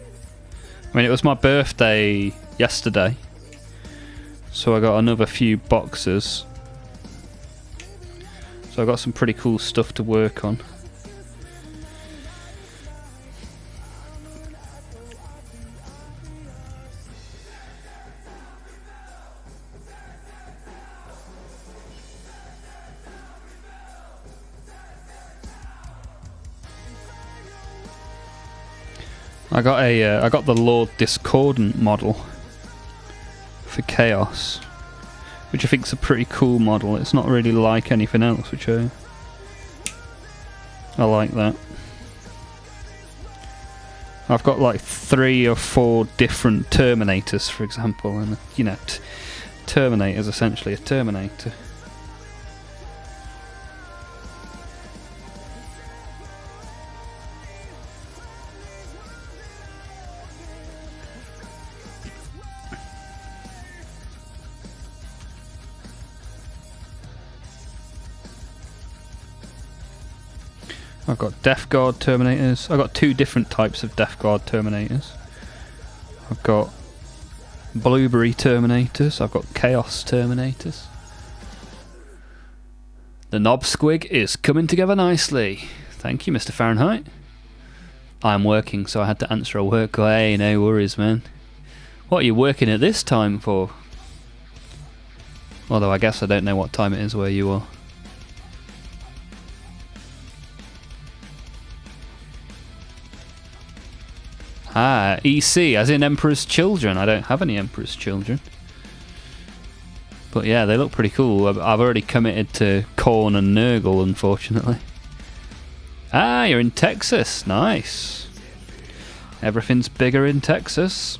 I mean, it was my birthday yesterday, so I got another few boxes. So I got some pretty cool stuff to work on. I got the Lord Discordant model for Chaos, which I think is a pretty cool model. It's not really like anything else, which I like that. I've got like 3 or 4 different Terminators, for example, and you know, Terminator's essentially a Terminator. I've got Death Guard Terminators. I've got 2 different types of Death Guard Terminators. I've got Blueberry Terminators. I've got Chaos Terminators. The knob squig is coming together nicely. Thank you, Mr. Fahrenheit. I'm working, so I had to answer a work call. Hey, no worries, man. What are you working at this time for? Although I guess I don't know what time it is where you are. Ah, EC, as in Emperor's Children. I don't have any Emperor's Children. But yeah, they look pretty cool. I've already committed to Korn and Nurgle, unfortunately. Ah, you're in Texas. Nice. Everything's bigger in Texas.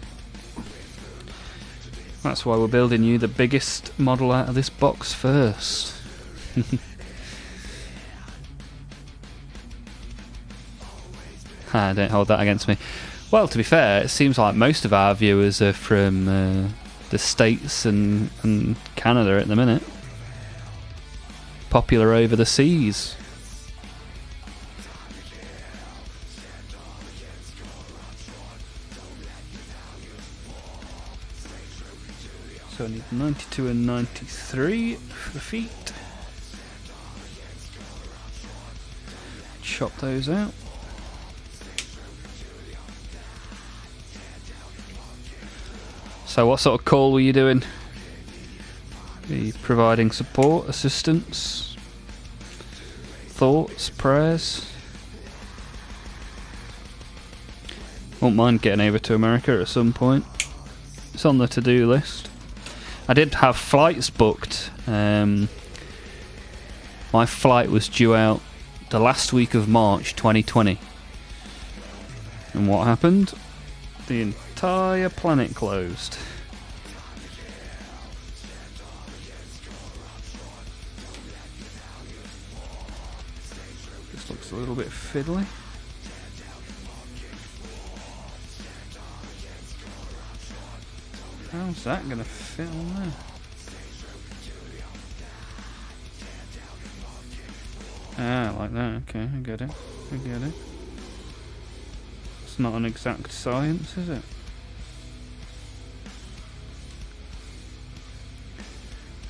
That's why we're building you the biggest model out of this box first. Ah, don't hold that against me. Well, to be fair, it seems like most of our viewers are from the States and Canada at the minute. Popular over the seas. So I need 92 and 93 for the feet. Chop those out. So what sort of call were you doing? Are you providing support, assistance, thoughts, prayers? Won't mind getting over to America at some point. It's on the to-do list. I did have flights booked. My flight was due out the last week of March 2020. And what happened? The entire planet closed. This looks a little bit fiddly. How's that going to fit on there? Ah, like that. Okay, I get it. I get it. It's not an exact science, is it?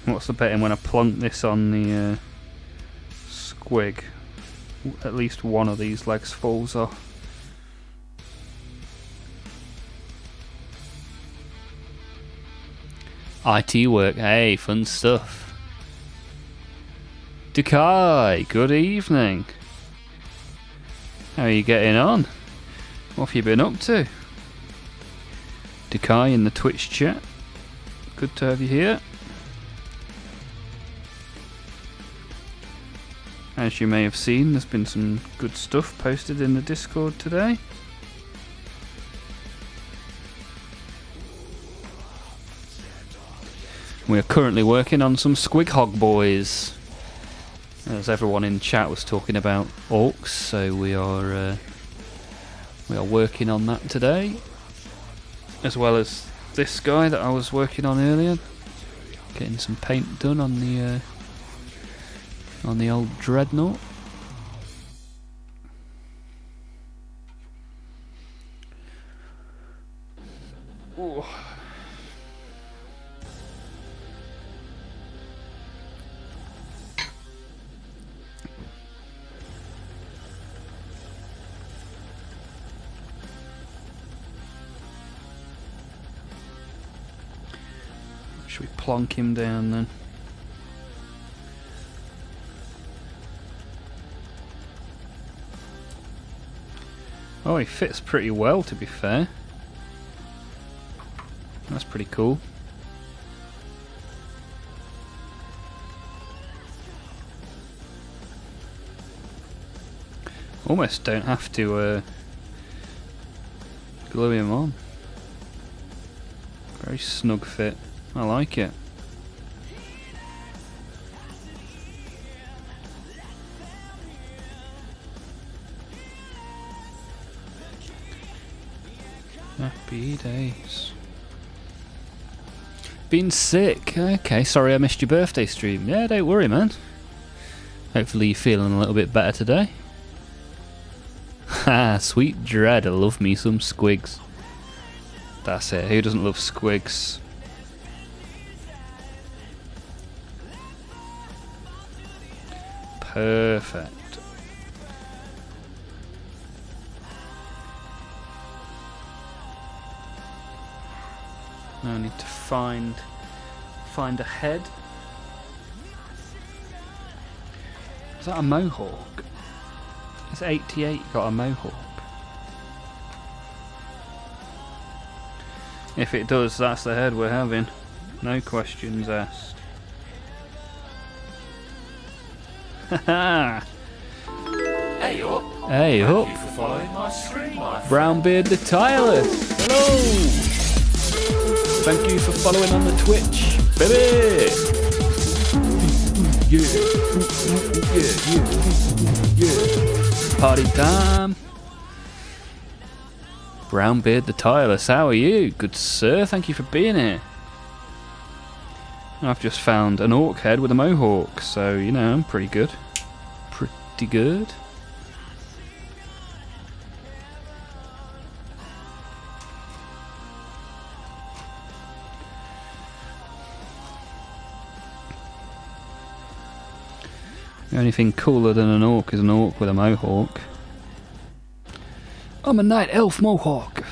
What's the betting when I plunk this on the squig? At least one of these legs falls off. IT work, hey, fun stuff. Dukai, good evening. How are you getting on? What have you been up to? Dukai in the Twitch chat. Good to have you here. As you may have seen, there's been some good stuff posted in the Discord today. We are currently working on some Squig Hog boys. As everyone in chat was talking about orcs, so we are working on that today. As well as this guy that I was working on earlier. Getting some paint done on the old dreadnought. Ooh. Should we plonk him down then? Oh, he fits pretty well, to be fair. That's pretty cool. Almost don't have to glue him on. Very snug fit. I like it. Happy days. Been sick. Okay, sorry I missed your birthday stream. Yeah, don't worry, man. Hopefully you're feeling a little bit better today. Ha, sweet dread. I love me some squigs. That's it. Who doesn't love squigs? Perfect. Now I need to find a head. Is that a mohawk? It's 88 got a mohawk. If it does, that's the head we're having. No questions asked. Haha! Hey up! Hey up! Thank you for following my stream, my friend. Brownbeard the Tireless! Hello! Thank you for following on the Twitch, baby! Yeah. Party time! Brownbeard the Tireless, how are you? Good sir, thank you for being here. I've just found an orc head with a mohawk, so you know, I'm pretty good. Pretty good. The only thing cooler than an orc is an orc with a mohawk. I'm a night elf mohawk.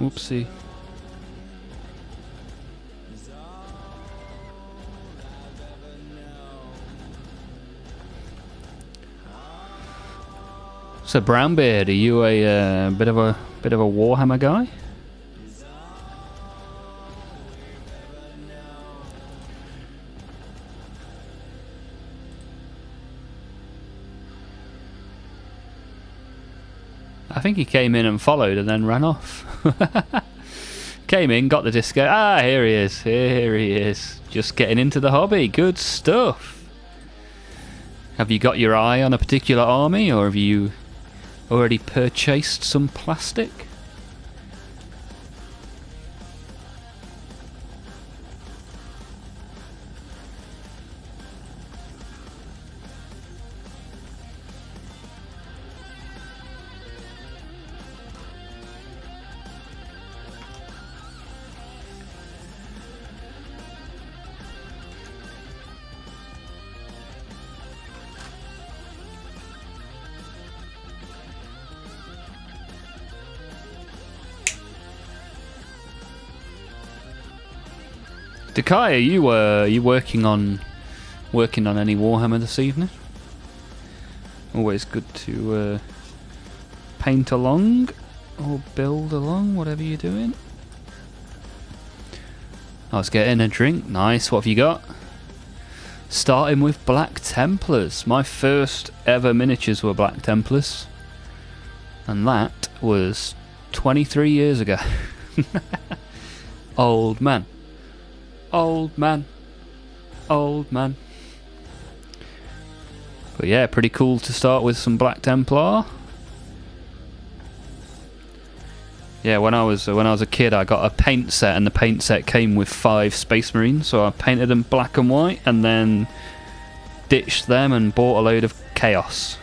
Whoopsie. So Brownbeard, are you a bit of a Warhammer guy? I think he came in and followed and then ran off. Came in, got the disco. Ah, here he is. Here he is. Just getting into the hobby. Good stuff. Have you got your eye on a particular army, or have you already purchased some plastic? Dakai, are you working on any Warhammer this evening? Always good to paint along or build along, whatever you're doing. I was getting a drink. Nice. What have you got? Starting with Black Templars. My first ever miniatures were Black Templars, and that was 23 years ago. Old man. Old man. Old man. But yeah, pretty cool to start with some Black Templar. Yeah, when I was a kid, I got a paint set, and the paint set came with 5 Space Marines, so I painted them black and white, and then ditched them and bought a load of Chaos.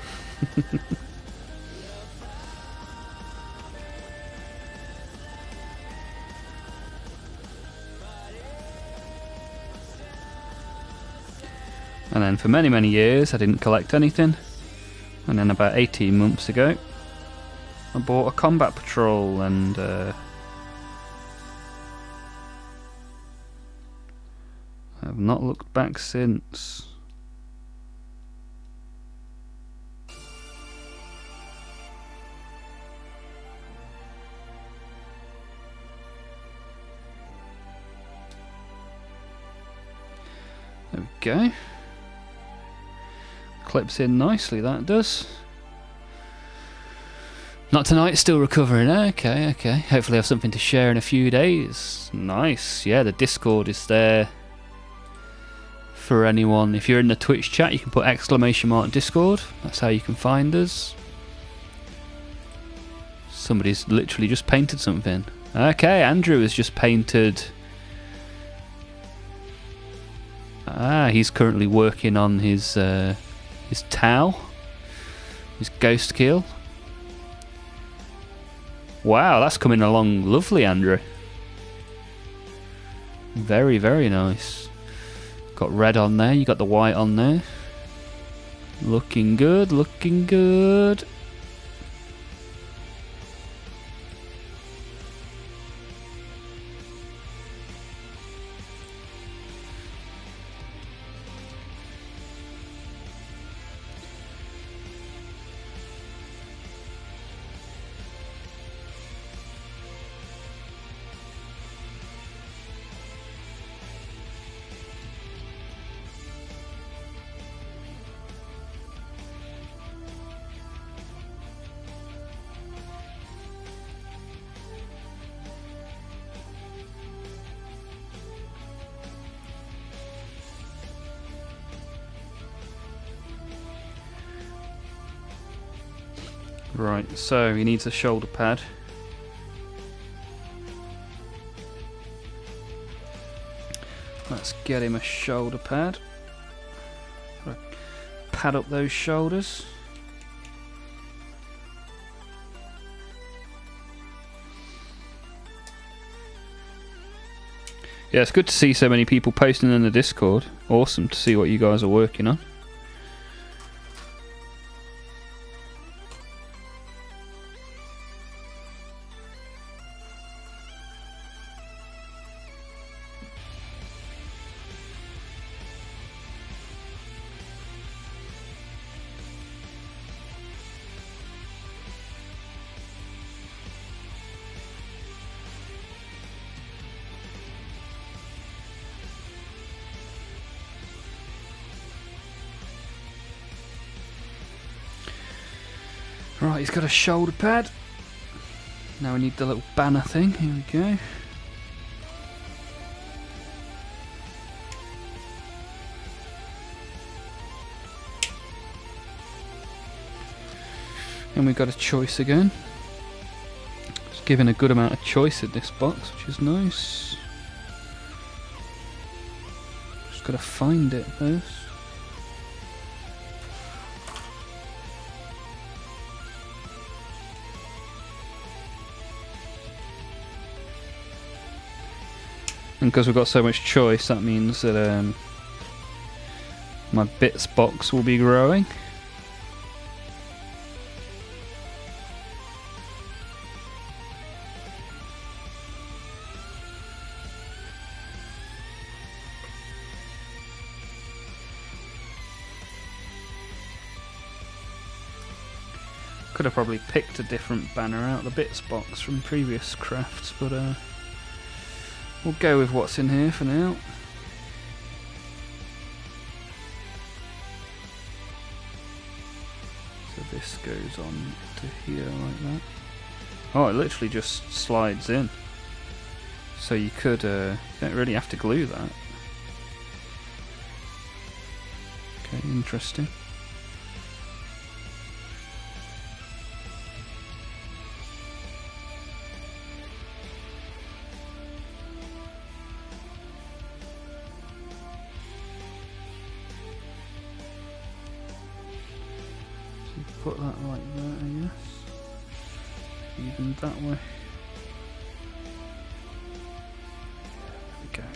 And then for many, many years I didn't collect anything. And then about 18 months ago I bought a combat patrol, and not looked back since. There we go. Clips in nicely, that does. Not tonight, still recovering. Okay, okay. Hopefully have something to share in a few days. Nice. Yeah, the Discord is there for anyone. If you're in the Twitch chat, you can put !Discord. That's how you can find us. Somebody's literally just painted something. Okay, Andrew has just painted... he's currently working on his Tau, his Ghost Kill. Wow, that's coming along lovely, Andrew. Very, very nice. Got red on there, you got the white on there. Looking good, looking good. Right, so he needs a shoulder pad. Let's get him a shoulder pad. Pad up those shoulders. Yeah, it's good to see so many people posting in the Discord. Awesome to see what you guys are working on. Right, he's got a shoulder pad. Now we need the little banner thing. Here we go. And we've got a choice again. It's given a good amount of choice in this box, which is nice. Just got to find it first. And because we've got so much choice, that means that my bits box will be growing. Could have probably picked a different banner out of the bits box from previous crafts, but we'll go with what's in here for now. So this goes on to here like that. Oh, it literally just slides in. So you could, you don't really have to glue that. Okay, interesting. Put that like that, I guess. Even that way. Okay.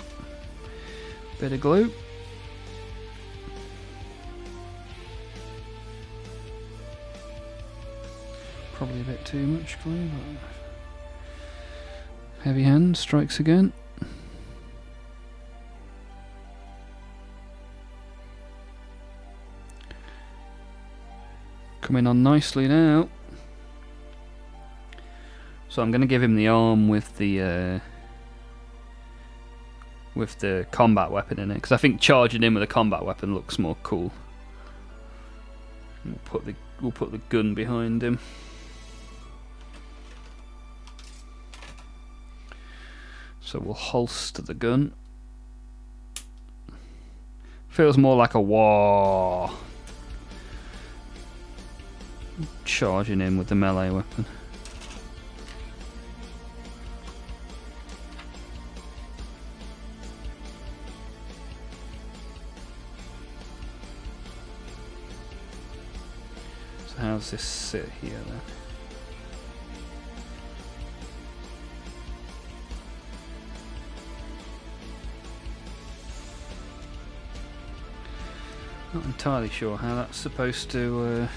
Bit of glue. Probably a bit too much glue, but heavy hand strikes again. Coming on nicely now. So I'm going to give him the arm with the combat weapon in it, because I think charging in with a combat weapon looks more cool. We'll put the gun behind him. So we'll holster the gun. Feels more like a war. Charging in with the melee weapon. So how does this sit here then? Not entirely sure how that's supposed to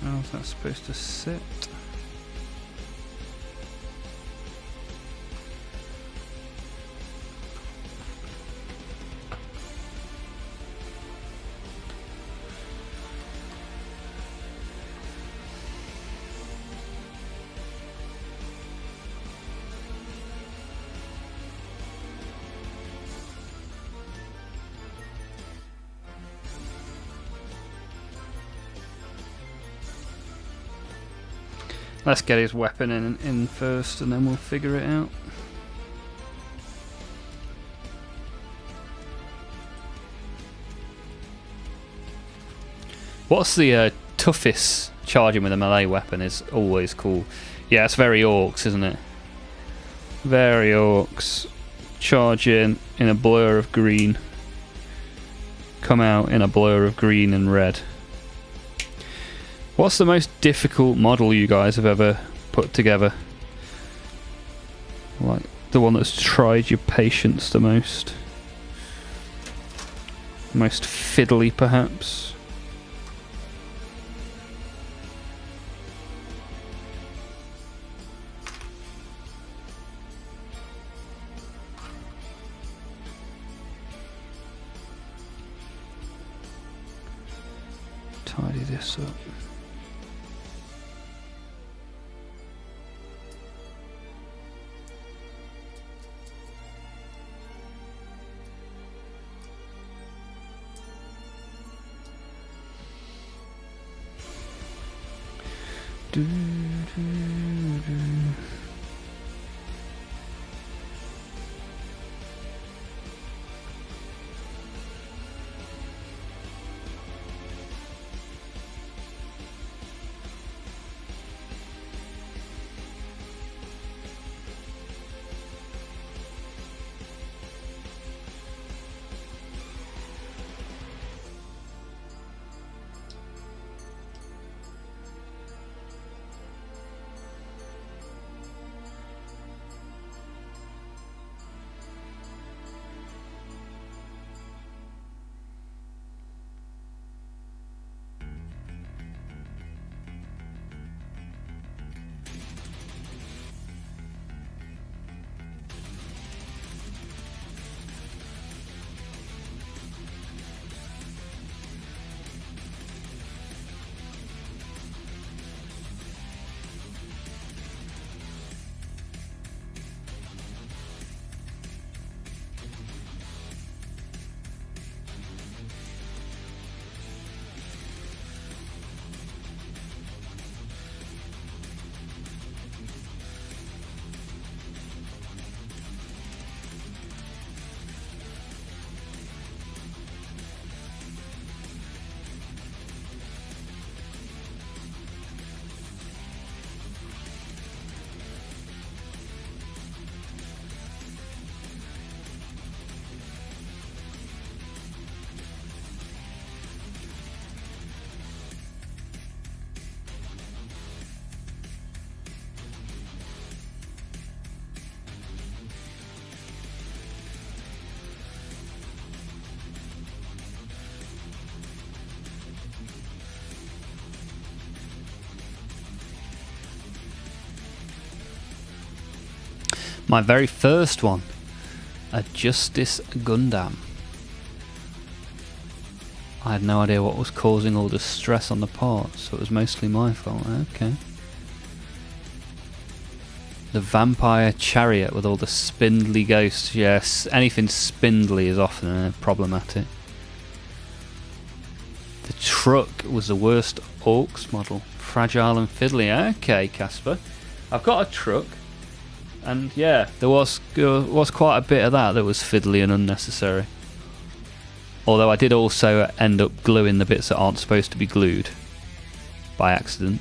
how's that supposed to sit? Let's get his weapon in first, and then we'll figure it out. What's the toughest charging with a melee weapon is always cool. Yeah, it's very orcs, isn't it? Very orcs. Charge in a blur of green. Come out in a blur of green and red. What's the most difficult model you guys have ever put together? Like the one that's tried your patience the most? Most fiddly, perhaps? Tidy this up. My very first one. A Justice Gundam. I had no idea what was causing all the stress on the parts, so it was mostly my fault. Okay. The Vampire Chariot with all the spindly ghosts. Yes, anything spindly is often problematic. The truck was the worst Orcs model. Fragile and fiddly. Okay, Casper. I've got a truck. And yeah, there was quite a bit of that was fiddly and unnecessary. Although I did also end up gluing the bits that aren't supposed to be glued. By accident.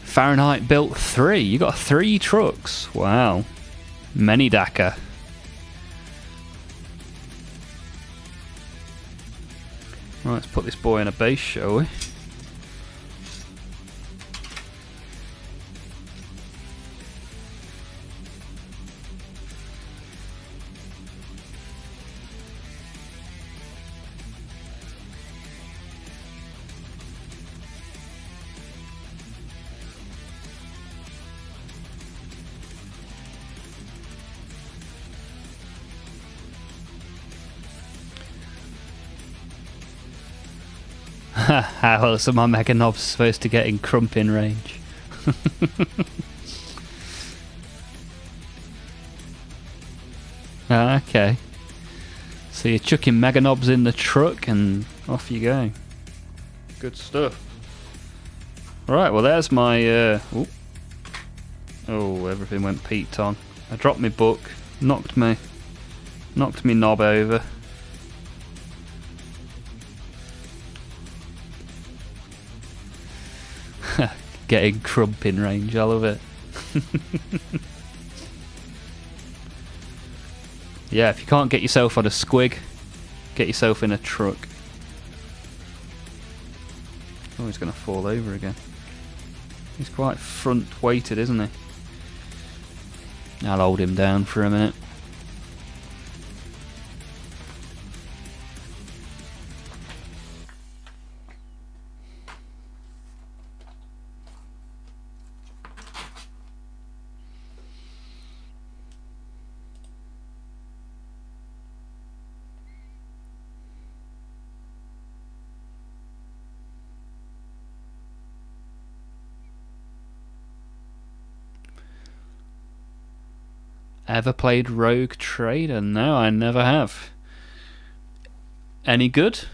Fahrenheit built 3. You got 3 trucks. Wow. Many Dakar. Right, let's put this boy in a base, shall we? How else are my Mega Knobs supposed to get in crumping range? Okay. So you're chucking Mega Knobs in the truck and off you go. Good stuff. Right, well there's my... Oh, everything went peaked on. I dropped my book, knocked me knob over. Getting crumping range, I love it. Yeah, if you can't get yourself on a squig, get yourself in a truck. Oh, he's going to fall over again. He's quite front weighted, isn't he? I'll hold him down for a minute. Ever played Rogue Trader? No, I never have. Any good?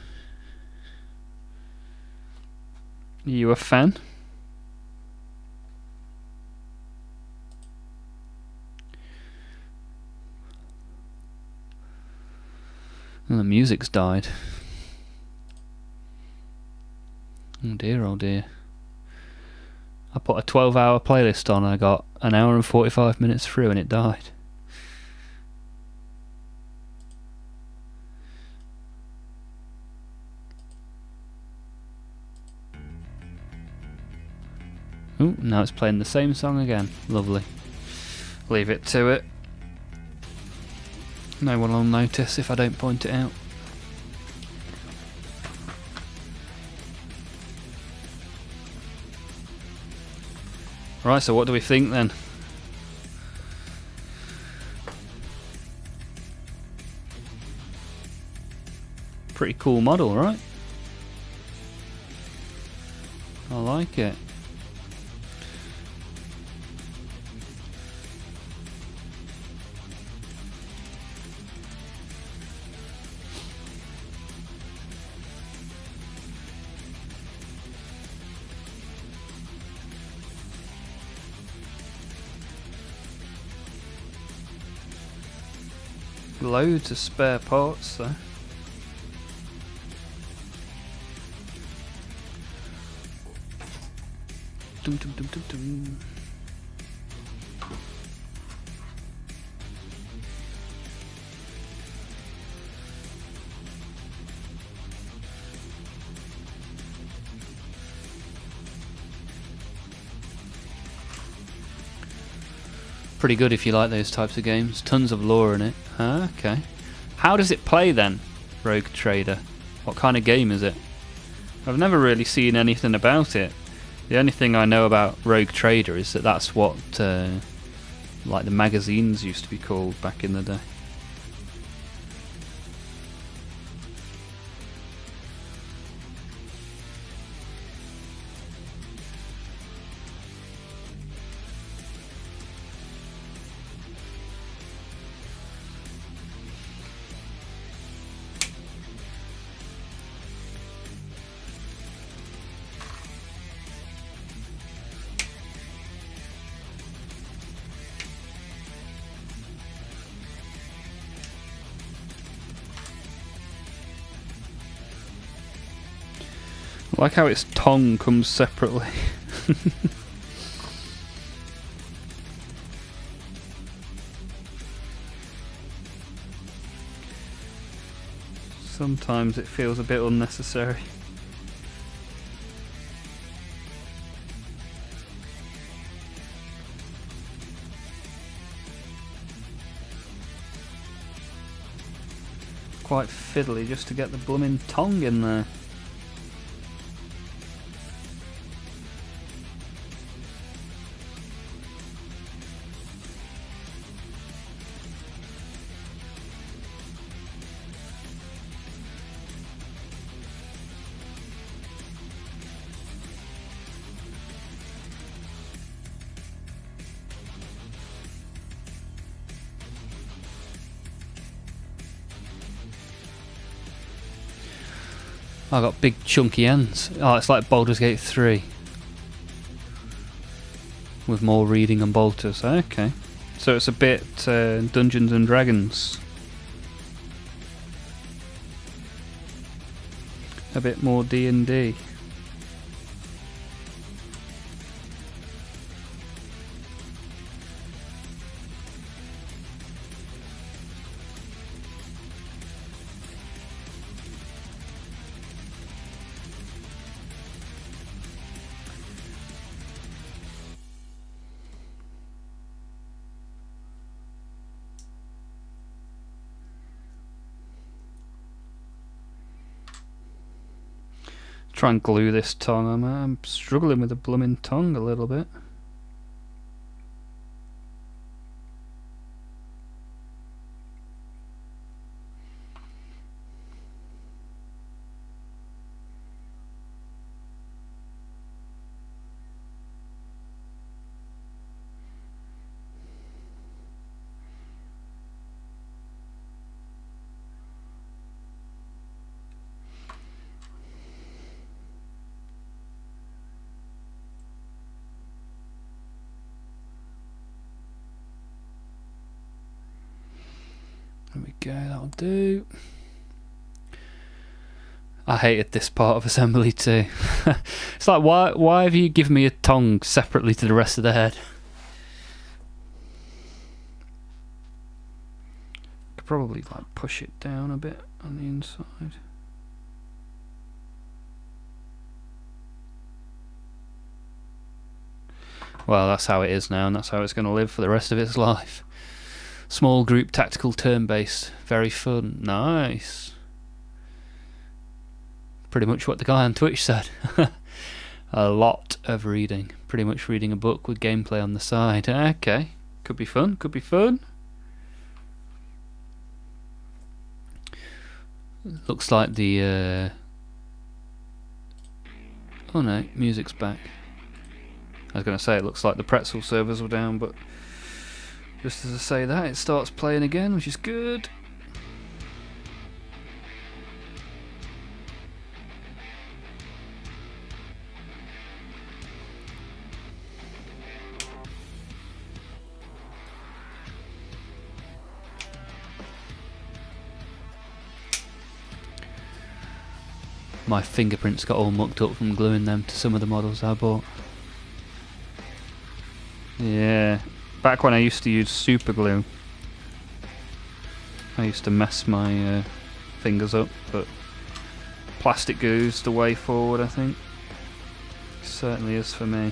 Are you a fan? Oh, the music's died. Oh dear, oh dear. I put a 12-hour playlist on and I got an hour and 45 minutes through and it died. Oh, now it's playing the same song again. Lovely. Leave it to it. No one will notice if I don't point it out. Right, so what do we think then? Pretty cool model, right? I like it. Loads of spare parts though. Dum, dum, dum, dum, dum. Pretty good if you like those types of games. Tons of lore in it. Ah, okay. How does it play then, Rogue Trader? What kind of game is it? I've never really seen anything about it. The only thing I know about Rogue Trader is that that's what like the magazines used to be called back in the day. I like how its tongue comes separately. Sometimes it feels a bit unnecessary. Quite fiddly just to get the blooming tongue in there. I got big chunky ends. Oh, it's like Baldur's Gate 3 with more reading and bolters. Okay, so it's a bit Dungeons and Dragons, a bit more D&D. Try and glue this tongue. I'm struggling with the blooming tongue a little bit. There we go, that'll do. I hated this part of assembly too. It's like, why have you given me a tongue separately to the rest of the head? Could probably like push it down a bit on the inside. Well, that's how it is now, and that's how it's going to live for the rest of its life. Small group tactical turn-based, very fun, nice. Pretty much what the guy on Twitch said. A lot of reading, pretty much reading a book with gameplay on the side. Okay, could be fun, could be fun. Looks like the oh no, music's back. I was going to say it looks like the pretzel servers were down, but just as I say that, it starts playing again, which is good. My fingerprints got all mucked up from gluing them to some of the models I bought. Yeah, back when I used to use super glue, I used to mess my fingers up, but plastic glue's the way forward, I think. It certainly is for me.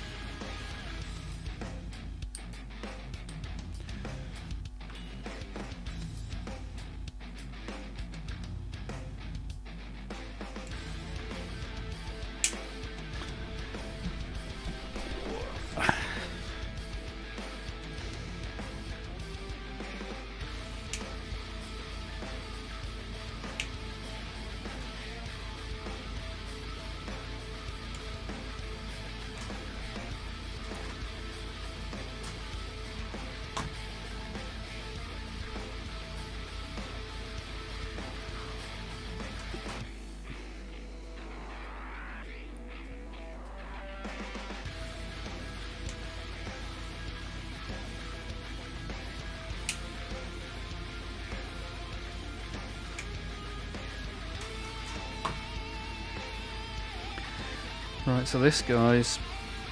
Right, so this guy's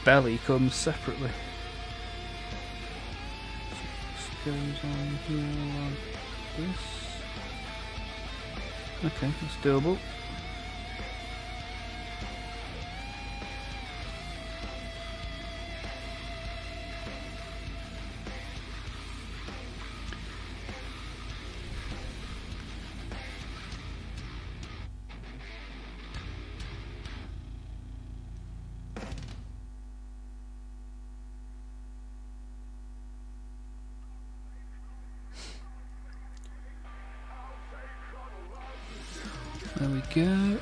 belly comes separately. So this goes on here like this. Okay, that's doable. There we go.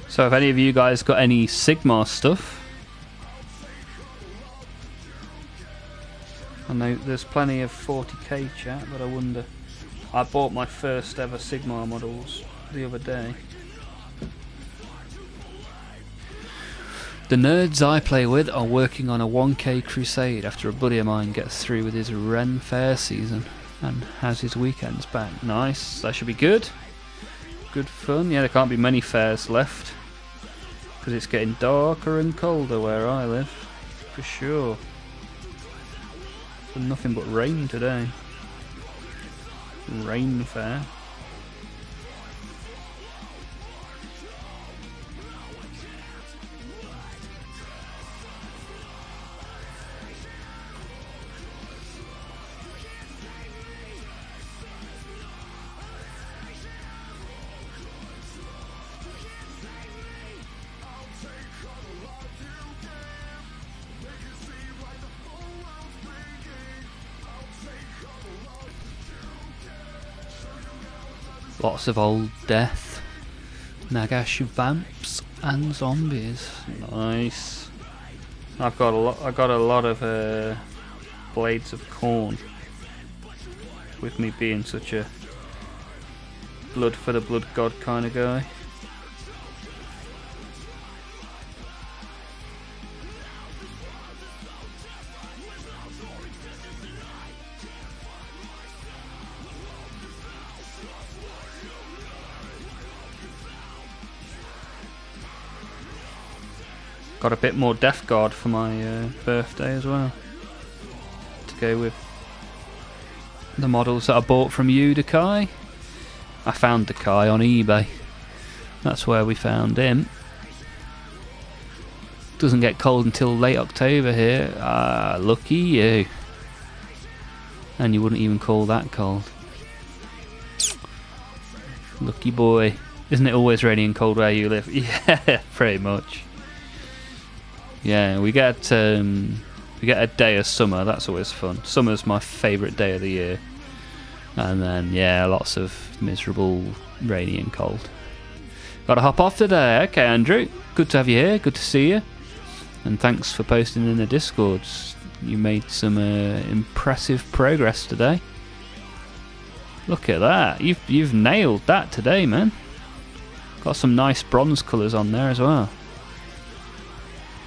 So if any of you guys got any Sigmar stuff, I know there's plenty of 40k chat, but I wonder. I bought my first ever Sigmar models the other day. The nerds I play with are working on a 1k crusade after a buddy of mine gets through with his Ren Fair season and has his weekends back. Nice, that should be good. Good fun. Yeah, there can't be many fairs left because it's getting darker and colder where I live, for sure. So nothing but rain today. Rain fair. Lots of old death, Nagash vamps and zombies. Nice. I got a lot of blades of corn. With me being such a blood for the blood god kind of guy. Got a bit more Death Guard for my birthday as well, to go with the models that I bought from you, Dakai. I found Dakai on eBay. That's where we found him. Doesn't get cold until late October here. Ah, lucky you. And you wouldn't even call that cold. Lucky boy. Isn't it always rainy and cold where you live? Yeah, pretty much. Yeah, we get a day of summer. That's always fun. Summer's my favourite day of the year. And then, yeah, lots of miserable, rainy and cold. Got to hop off today. Okay, Andrew. Good to have you here. Good to see you. And thanks for posting in the Discords. You made some impressive progress today. Look at that. You've nailed that today, man. Got some nice bronze colours on there as well.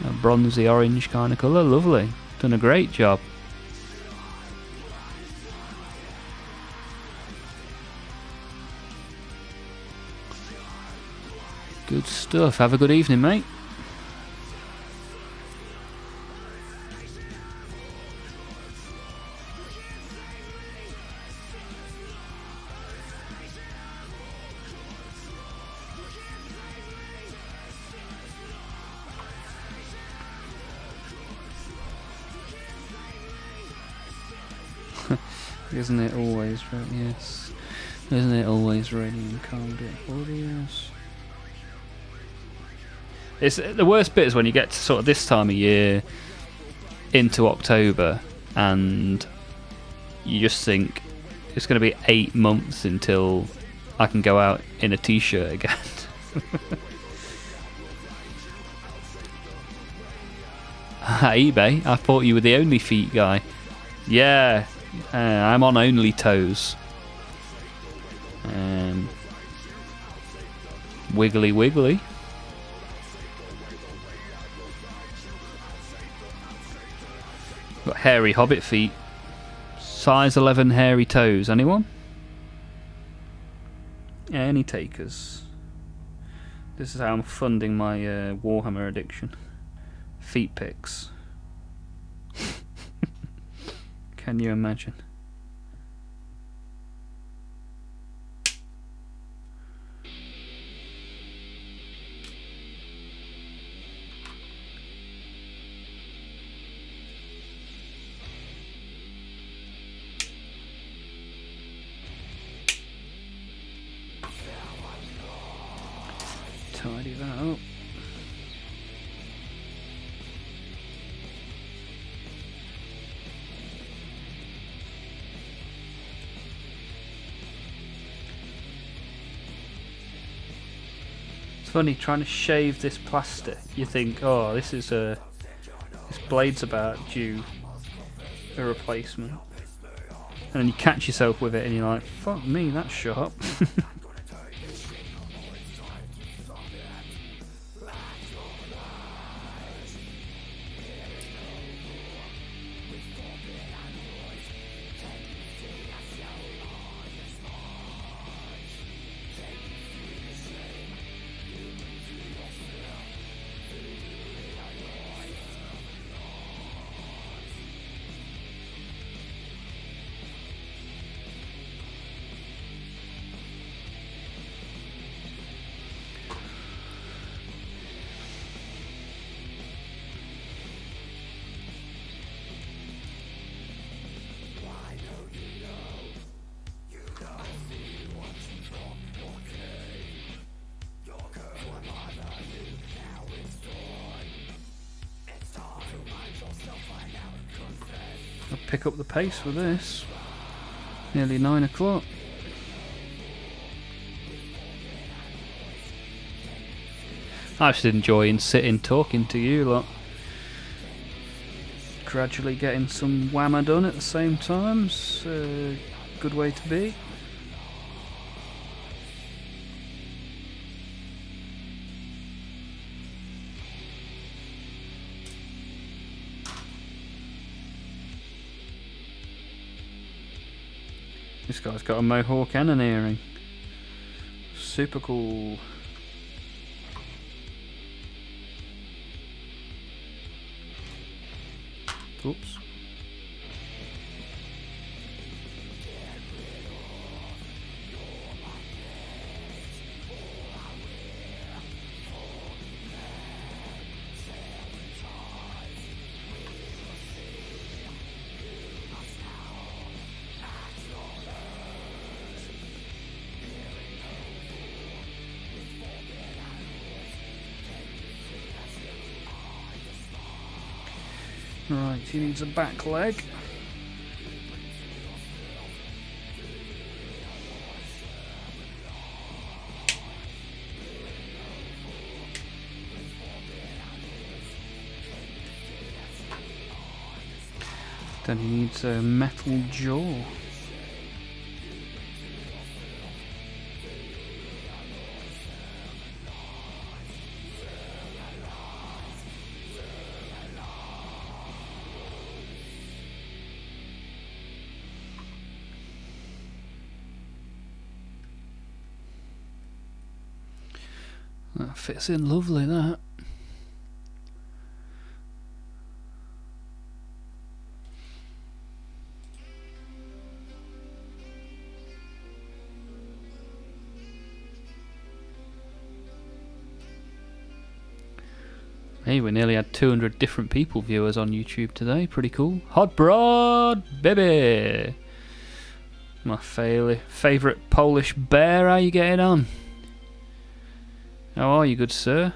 A bronzy orange kind of colour, lovely. Done a great job. Good stuff. Have a good evening, mate. Isn't it always right? Yes. Isn't it always raining and cold? Yes. It's the worst bit is when you get to sort of this time of year into October and you just think it's going to be 8 months until I can go out in a t-shirt again. eBay? I thought you were the only feet guy. Yeah. I'm on only toes. Wiggly wiggly. Got hairy hobbit feet. Size 11 hairy toes. Anyone? Any takers? This is how I'm funding my Warhammer addiction. Feet pics. Can you imagine? Tidy that up. It's funny trying to shave this plastic. You think, oh, this blade's about due a replacement, and then you catch yourself with it, and you're like, fuck me, that's sharp. I'll pick up the pace with this. Nearly 9 o'clock. I'm just enjoying sitting talking to you lot. Gradually getting some whammer done at the same time. It's a good way to be. This guy's got a mohawk and an earring. Super cool. Oops. Right, he needs a back leg. Then he needs a metal jaw. That fits in lovely, that. Hey, we nearly had 200 different people viewers on YouTube today. Pretty cool. Hot Broad, baby! My favourite Polish bear, how you getting on? How are you, good sir?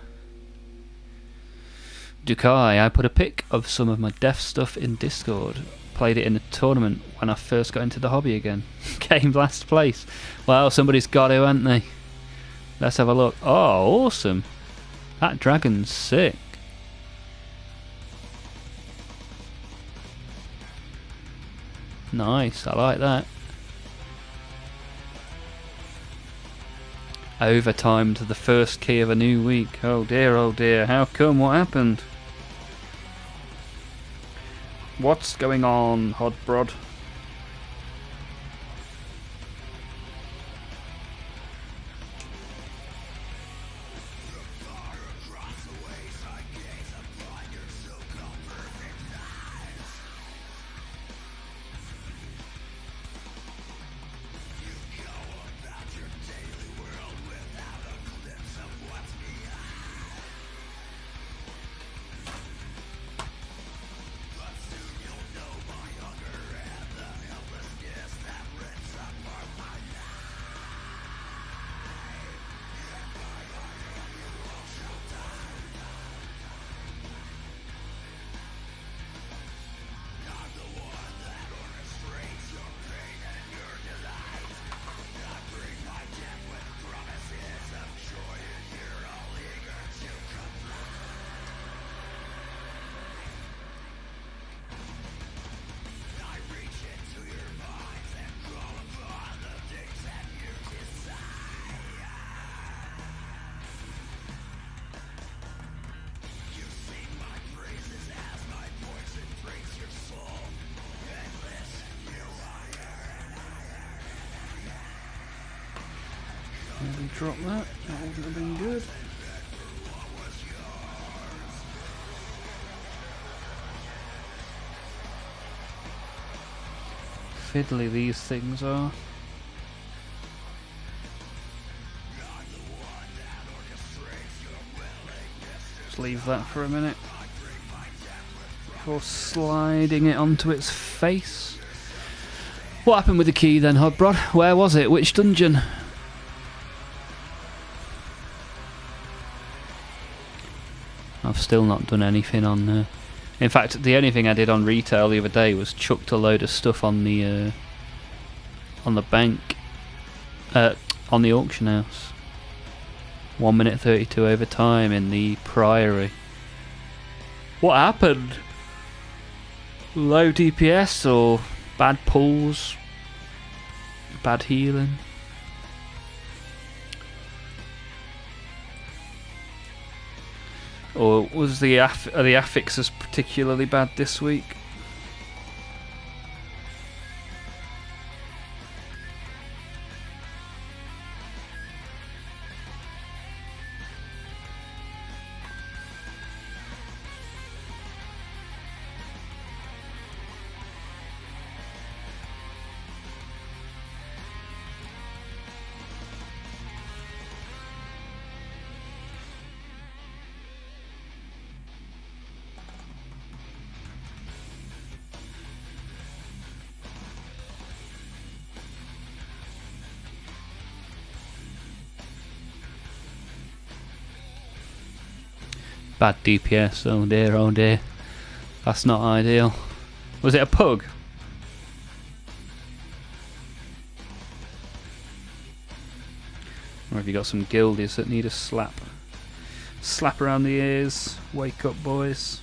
Dukai, I put a pic of some of my deaf stuff in Discord. Played it in a tournament when I first got into the hobby again. Came last place. Well, somebody's got to, haven't they? Let's have a look. Oh, awesome. That dragon's sick. Nice, I like that. Overtime to the first key of a new week. Oh dear, how come? What happened? What's going on, Hodbrod? Maybe drop that. That wouldn't have been good. Fiddly these things are. Just leave that for a minute before sliding it onto its face. What happened with the key then, Hobbrod? Where was it? Which dungeon? I've still not done anything on in fact, the only thing I did on retail the other day was chucked a load of stuff on the bank, on the auction house. 1 minute 32 over time in the Priory. What happened? Low DPS or bad pulls? Bad healing? Or was the are the affixes particularly bad this week? Bad DPS, oh dear, oh dear. That's not ideal. Was it a pug? Or have you got some guildies that need a slap? Slap around the ears. Wake up, boys.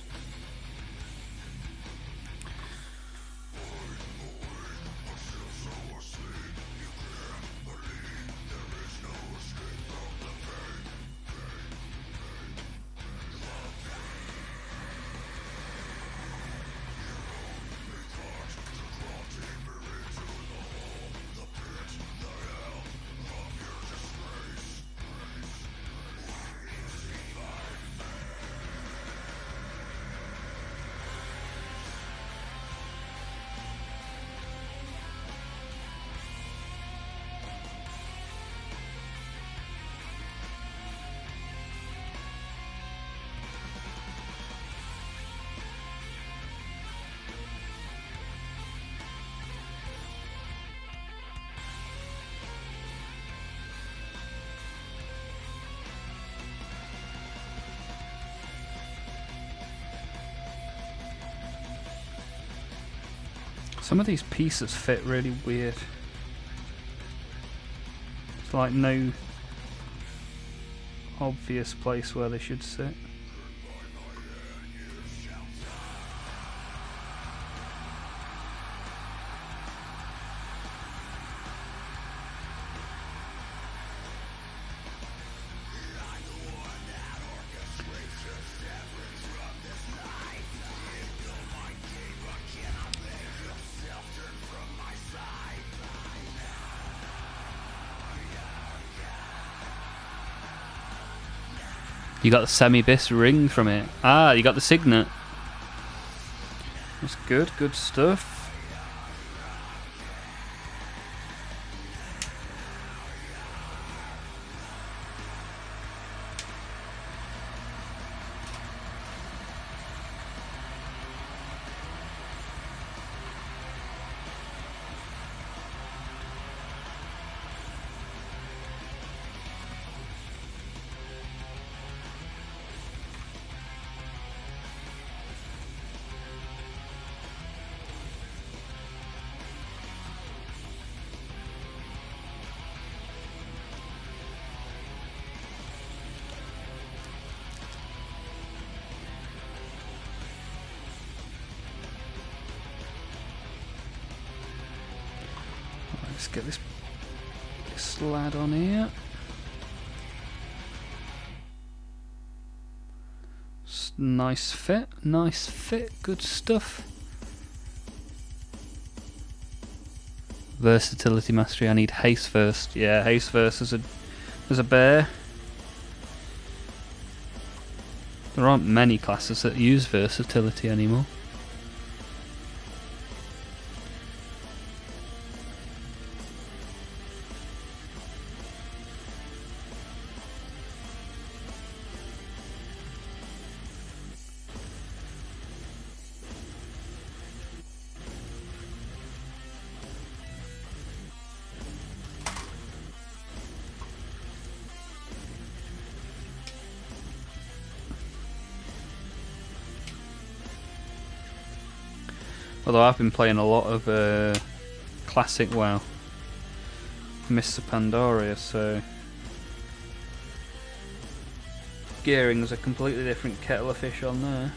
Some of these pieces fit really weird. It's like no obvious place where they should sit. You got the semi-bis ring from it. Ah, you got the signet. That's good, good stuff. Let's get this lad on here. Nice fit, good stuff. Versatility mastery, I need haste first. Yeah, haste first is There's a bear. There aren't many classes that use versatility anymore. Although I've been playing a lot of classic WoW, Mr. Pandaria, so gearing's a completely different kettle of fish on there.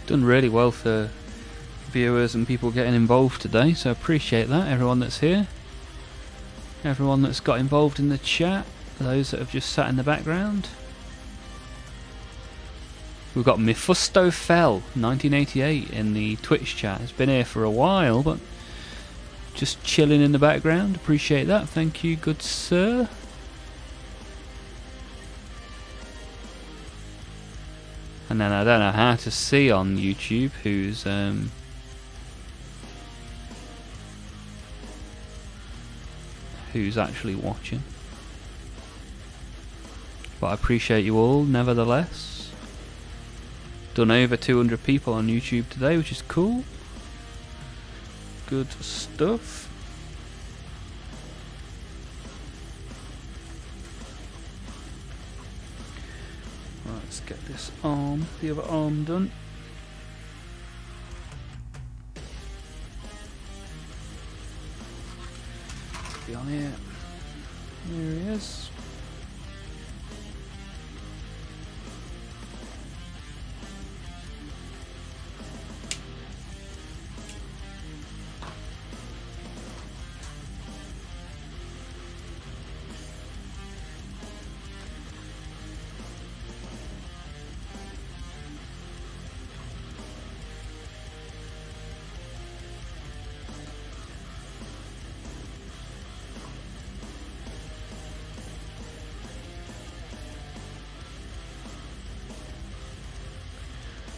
Done really well for viewers and people getting involved today, so appreciate that, everyone that's here, everyone that's got involved in the chat, those that have just sat in the background. We've got Mephisto Fell 1988 in the Twitch chat. It's been here for a while, but just chilling in the background. Appreciate that, thank you, good sir. And then I don't know how to see on YouTube who's actually watching. But I appreciate you all nevertheless. Done over 200 people on YouTube today, which is cool. Good stuff. Right, let's get this arm, the other arm done. Be on here. There he is.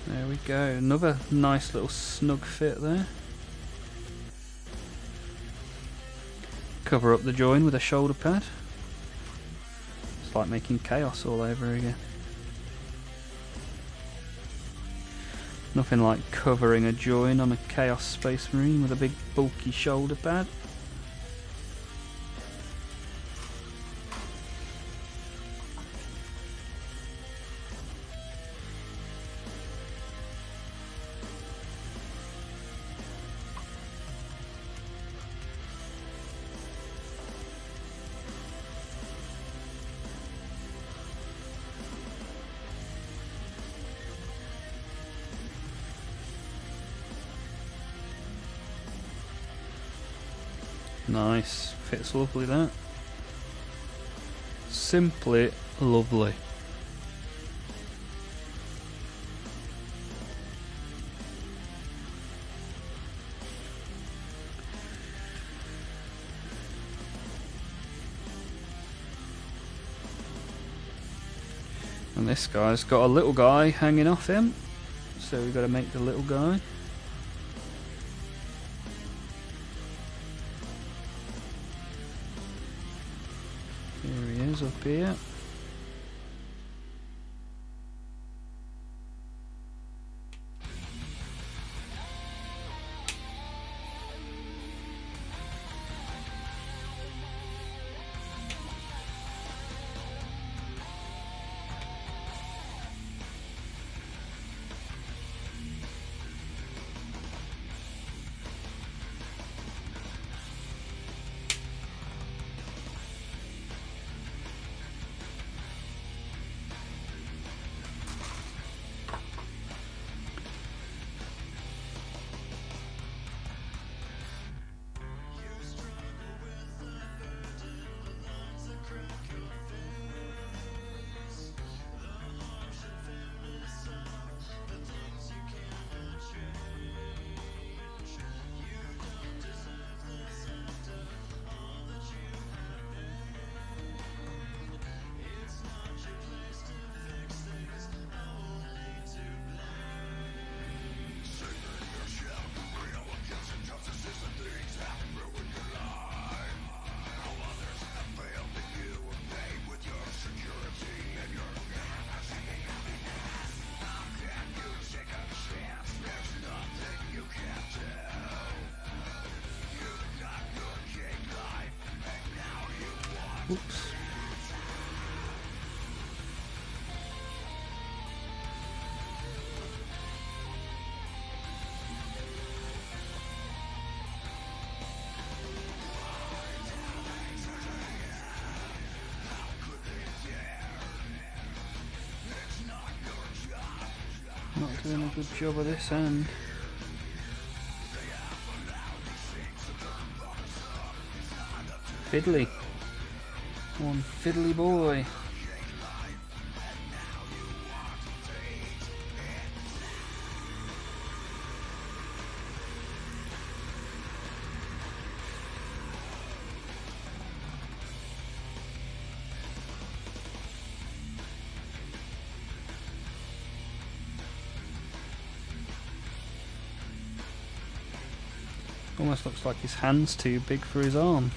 There we go, another nice little snug fit there. Cover up the join with a shoulder pad. It's like making chaos all over again. Nothing like covering a join on a Chaos Space Marine with a big bulky shoulder pad. Nice, fits lovely that. Simply lovely. And this guy's got a little guy hanging off him, so we've got to make the little guy. Up here. Not doing a good job of this end. Fiddly. One fiddly boy. Almost looks like his hand's too big for his arm.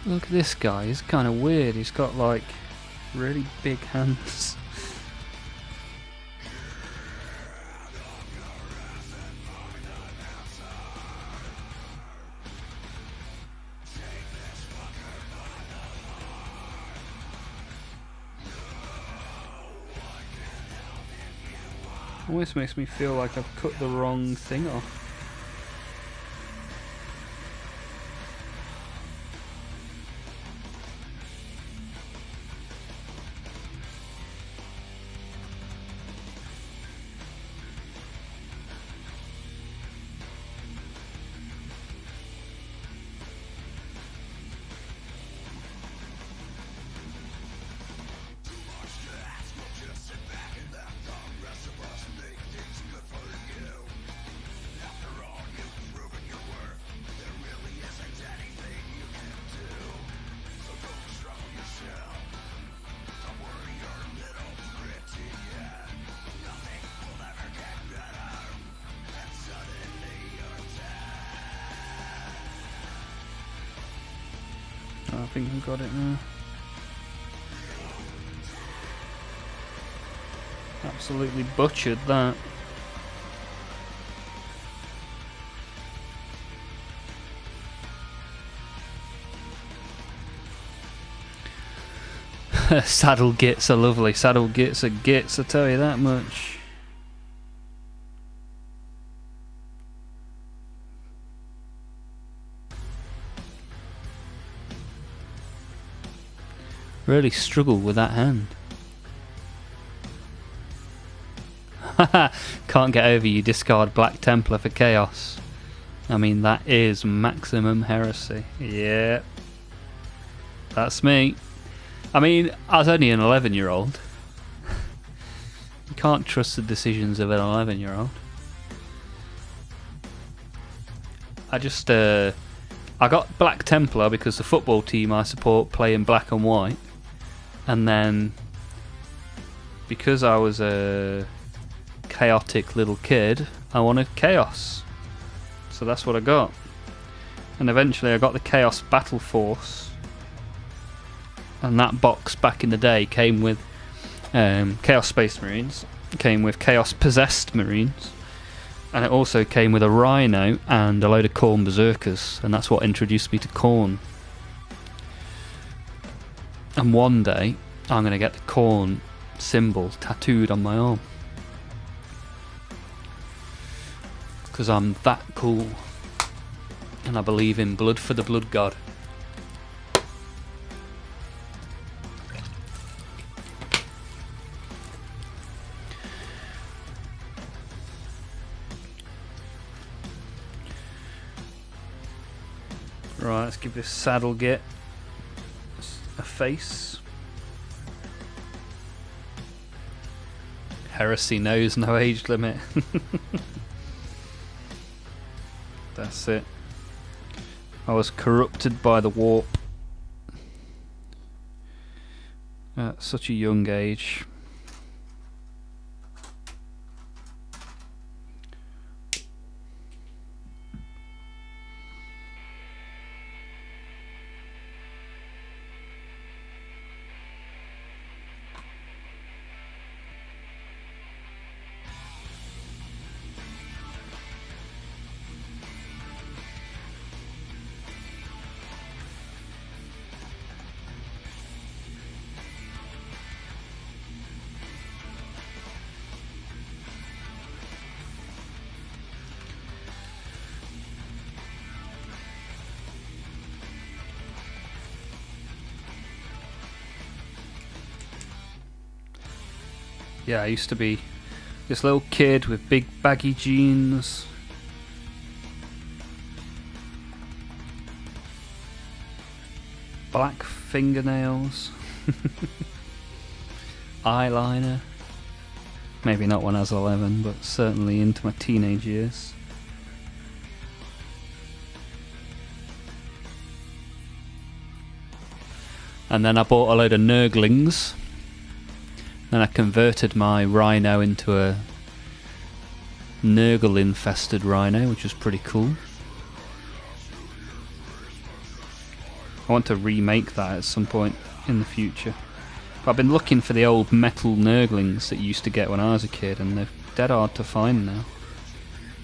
Look at this guy, he's kind of weird. He's got like really big hands. Almost makes me feel like I've cut the wrong thing off. I think I've got it now. Absolutely butchered that. Saddle gits are lovely. Saddle gits are gits, I tell you that much. Really struggled with that hand. Can't get over you discard Black Templar for Chaos. I mean, that is maximum heresy. Yeah. That's me. I mean, I was only an 11-year-old. You can't trust the decisions of an 11-year-old. I got Black Templar because the football team I support play in black and white. And then, because I was a chaotic little kid, I wanted Chaos. So that's what I got. And eventually I got the Chaos Battle Force. And that box back in the day came with Chaos Space Marines, came with Chaos Possessed Marines, and it also came with a Rhino and a load of Khorne Berserkers, and that's what introduced me to Khorne. And one day, I'm going to get the Khorne symbol tattooed on my arm. Because I'm that cool. And I believe in blood for the blood god. Right, let's give this saddle git a face. Heresy knows no age limit. That's it. I was corrupted by the warp at such a young age. Yeah, I used to be this little kid with big baggy jeans. Black fingernails. Eyeliner. Maybe not when I was 11, but certainly into my teenage years. And then I bought a load of Nurglings. Then I converted my rhino into a Nurgle infested rhino, which was pretty cool. I want to remake that at some point in the future. But I've been looking for the old metal Nurglings that you used to get when I was a kid, and they're dead hard to find now.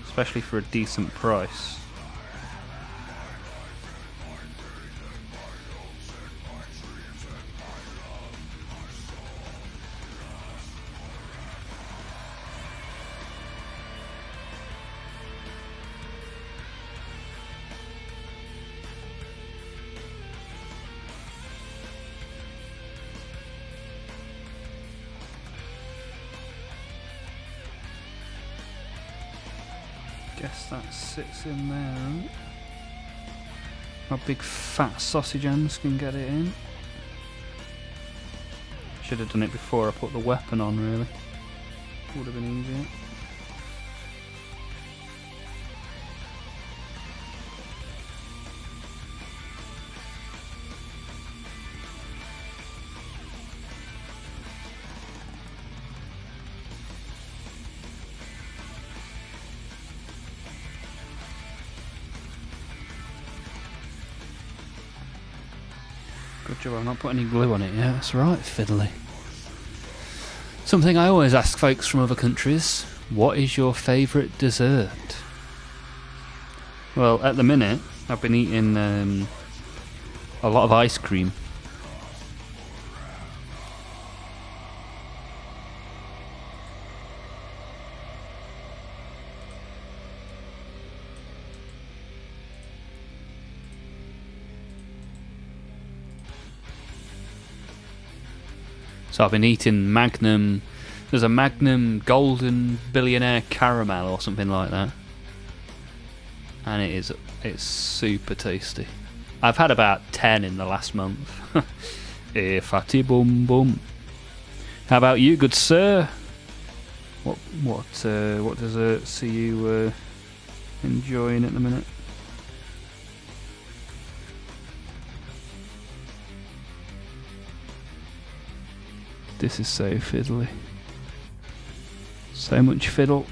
Especially for a decent price. Guess that sits in there, right? My big fat sausage hands can get it in. Should have done it before I put the weapon on, really. Would have been easier. Good job I've not put any glue on it yet. That's right, fiddly. Something I always ask folks from other countries: what is your favourite dessert? Well, at the minute, I've been eating a lot of ice cream. So I've been eating Magnum. There's a Magnum Golden Billionaire Caramel or something like that, and it's super tasty. I've had about 10 in the last month. Fatty bum bum. How about you, good sir? What desserts are you enjoying at the minute? This is so fiddly. So much fiddle.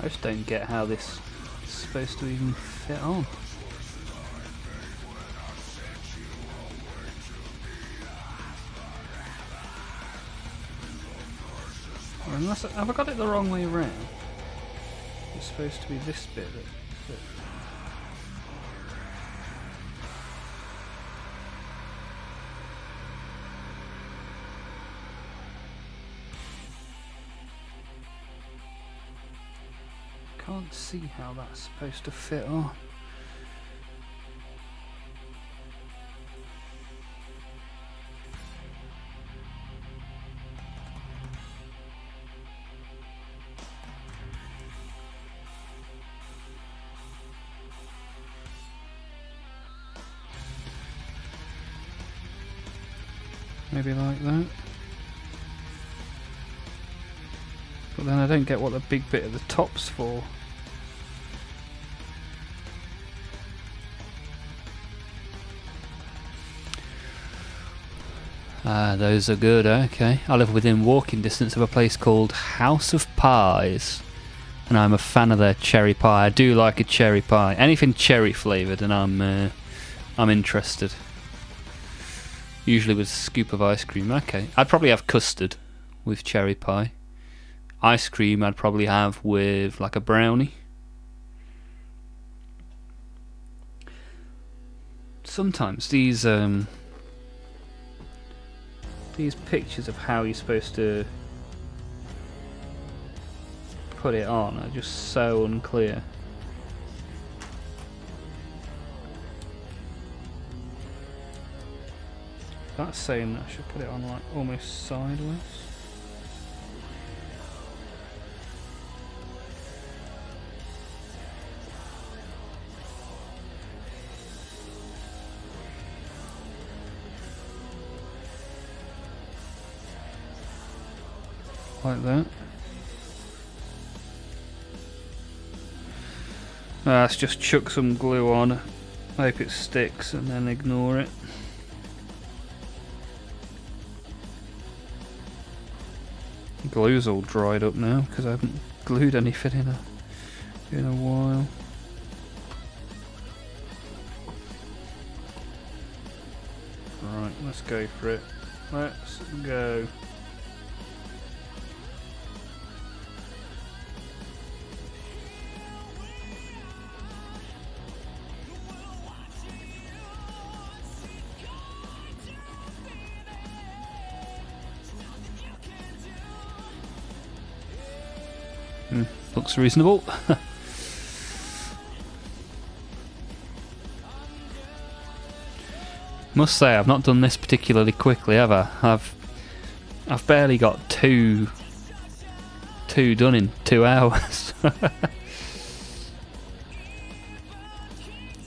I just don't get how this is supposed to even fit on. Or unless have I got it the wrong way around? It's supposed to be this bit that can't see how that's supposed to fit on. Maybe like that. But then I don't get what the big bit at the top's for. Ah, those are good, okay. I live within walking distance of a place called House of Pies, and I'm a fan of their cherry pie. I do like a cherry pie. Anything cherry flavoured and I'm interested. Usually with a scoop of ice cream. Okay. I'd probably have custard with cherry pie. Ice cream I'd probably have with like a brownie. Sometimes these pictures of how you're supposed to put it on are just so unclear. That's saying that I should put it on like almost sideways. Like that. Let's just chuck some glue on, hope it sticks, and then ignore it. The glue's all dried up now because I haven't glued anything in a while. Right, let's go for it. Let's go. Looks reasonable. Must say I've not done this particularly quickly, have I? I've barely got two done in 2 hours.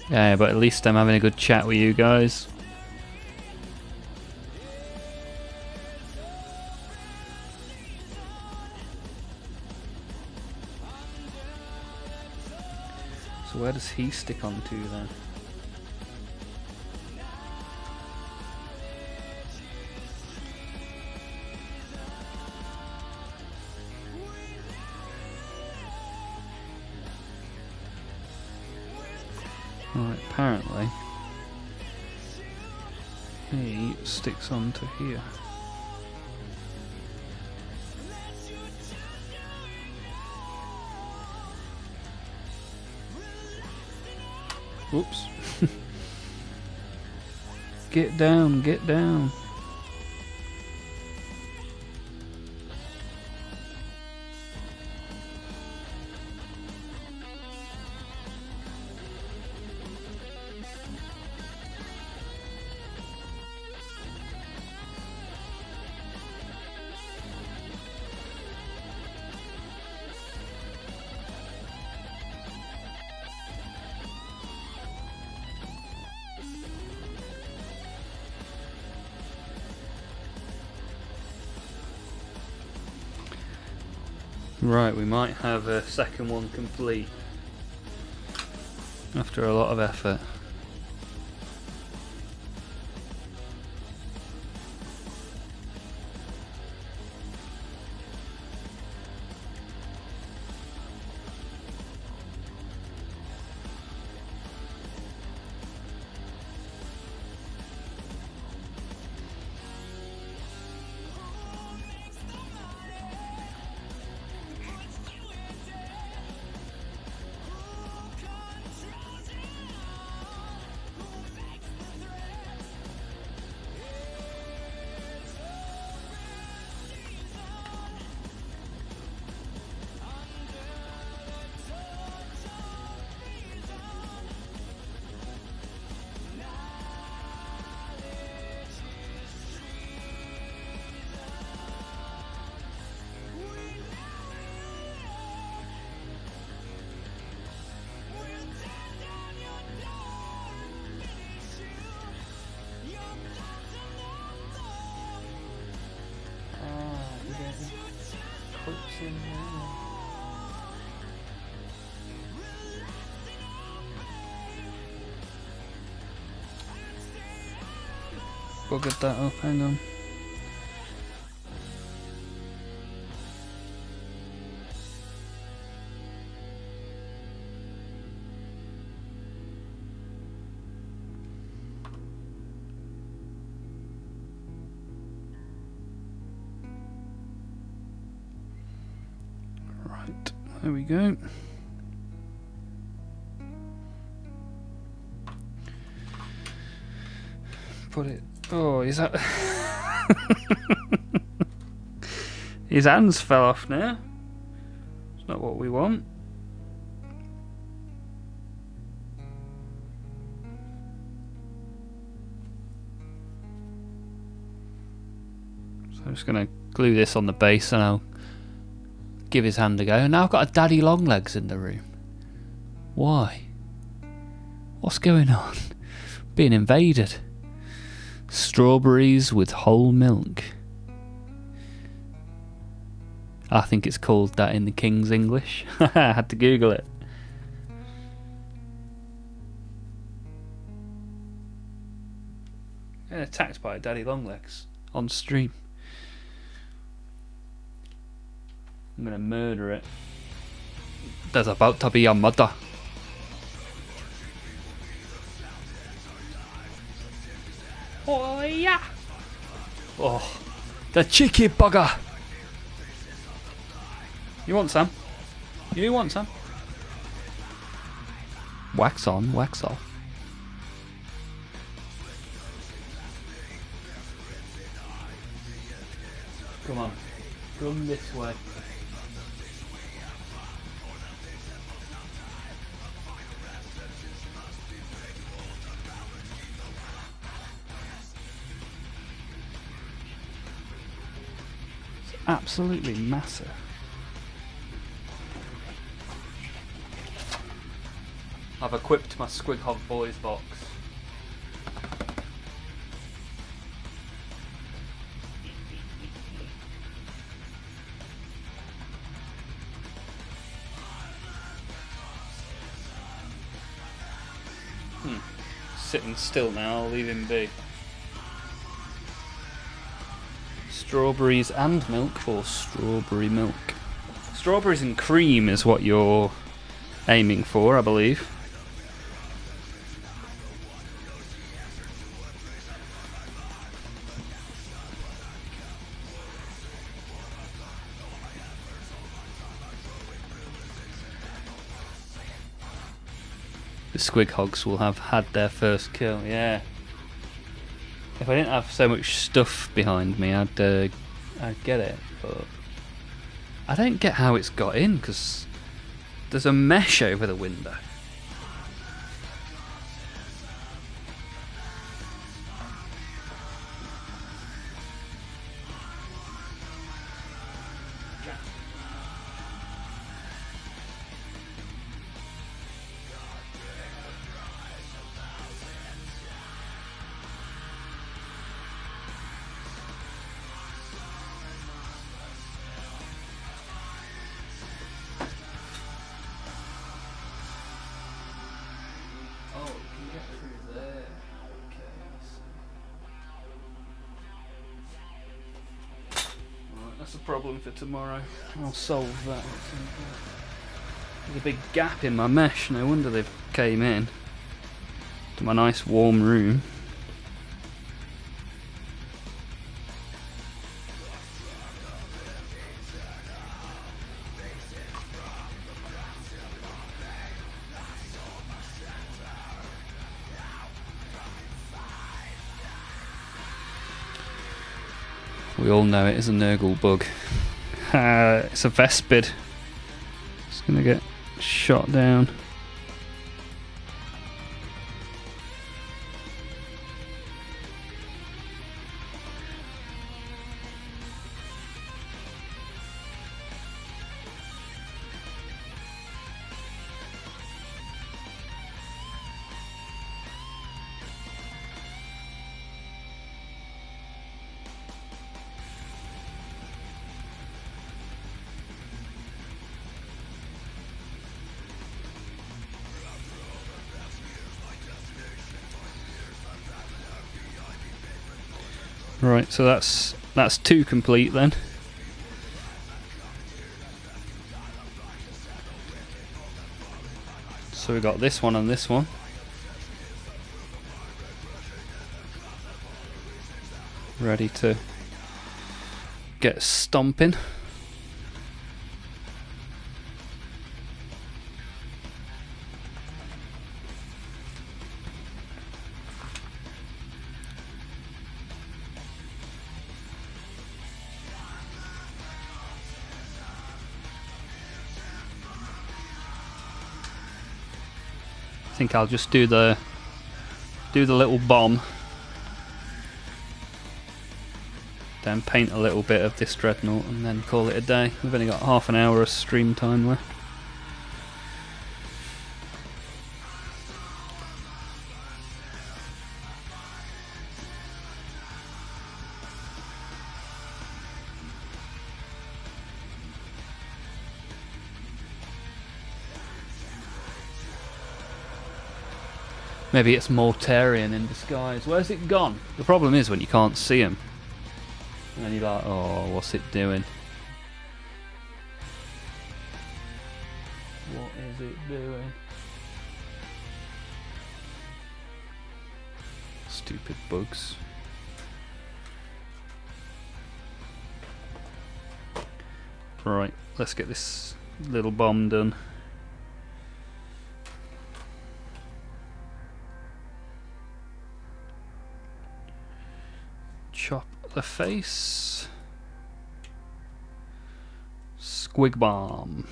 Yeah, but at least I'm having a good chat with you guys. So where does he stick onto then? Right, apparently he sticks onto here. Whoops. Get down, get down. Right, we might have a second one complete after a lot of effort. Buggered that up, hang on. There we go. Put it. Oh, is that? His hands fell off now. It's not what we want. So I'm just going to glue this on the base and I'll give his hand a go. And now I've got a Daddy Longlegs in the room. Why? What's going on? Being invaded. Strawberries with whole milk. I think it's called that in the King's English. I had to Google it. Getting attacked by a Daddy Longlegs on stream. I'm gonna murder it. There's about to be a murder. Oh yeah! Oh, the cheeky bugger! You want some? You do want some? Wax on, wax off. Come on, come this way. It's absolutely massive. I've equipped my Squig Hog Boys box. Sitting still now, I'll leave him be. Strawberries and milk, or strawberry milk? Strawberries and cream is what you're aiming for, I believe. The Squig Hogs will have had their first kill, yeah. If I didn't have so much stuff behind me, I'd get it, but I don't get how it's got in, because there's a mesh over the window. That's a problem for tomorrow. I'll solve that. There's a big gap in my mesh. No wonder they've came in to my nice warm room. We all know it is a Nurgle bug. It's a Vespid. It's gonna get shot down. Right, so that's two complete then. So we got this one and this one. Ready to get stomping. think I'll just do the little bomb, then paint a little bit of this dreadnought, and then call it a day. We've only got half an hour of stream time left. Maybe it's Mortarian in disguise. Where's it gone? The problem is when you can't see him. And then you're like, oh, what's it doing? What is it doing? Stupid bugs. Right, let's get this little bomb done. Chop the face. Squig bomb.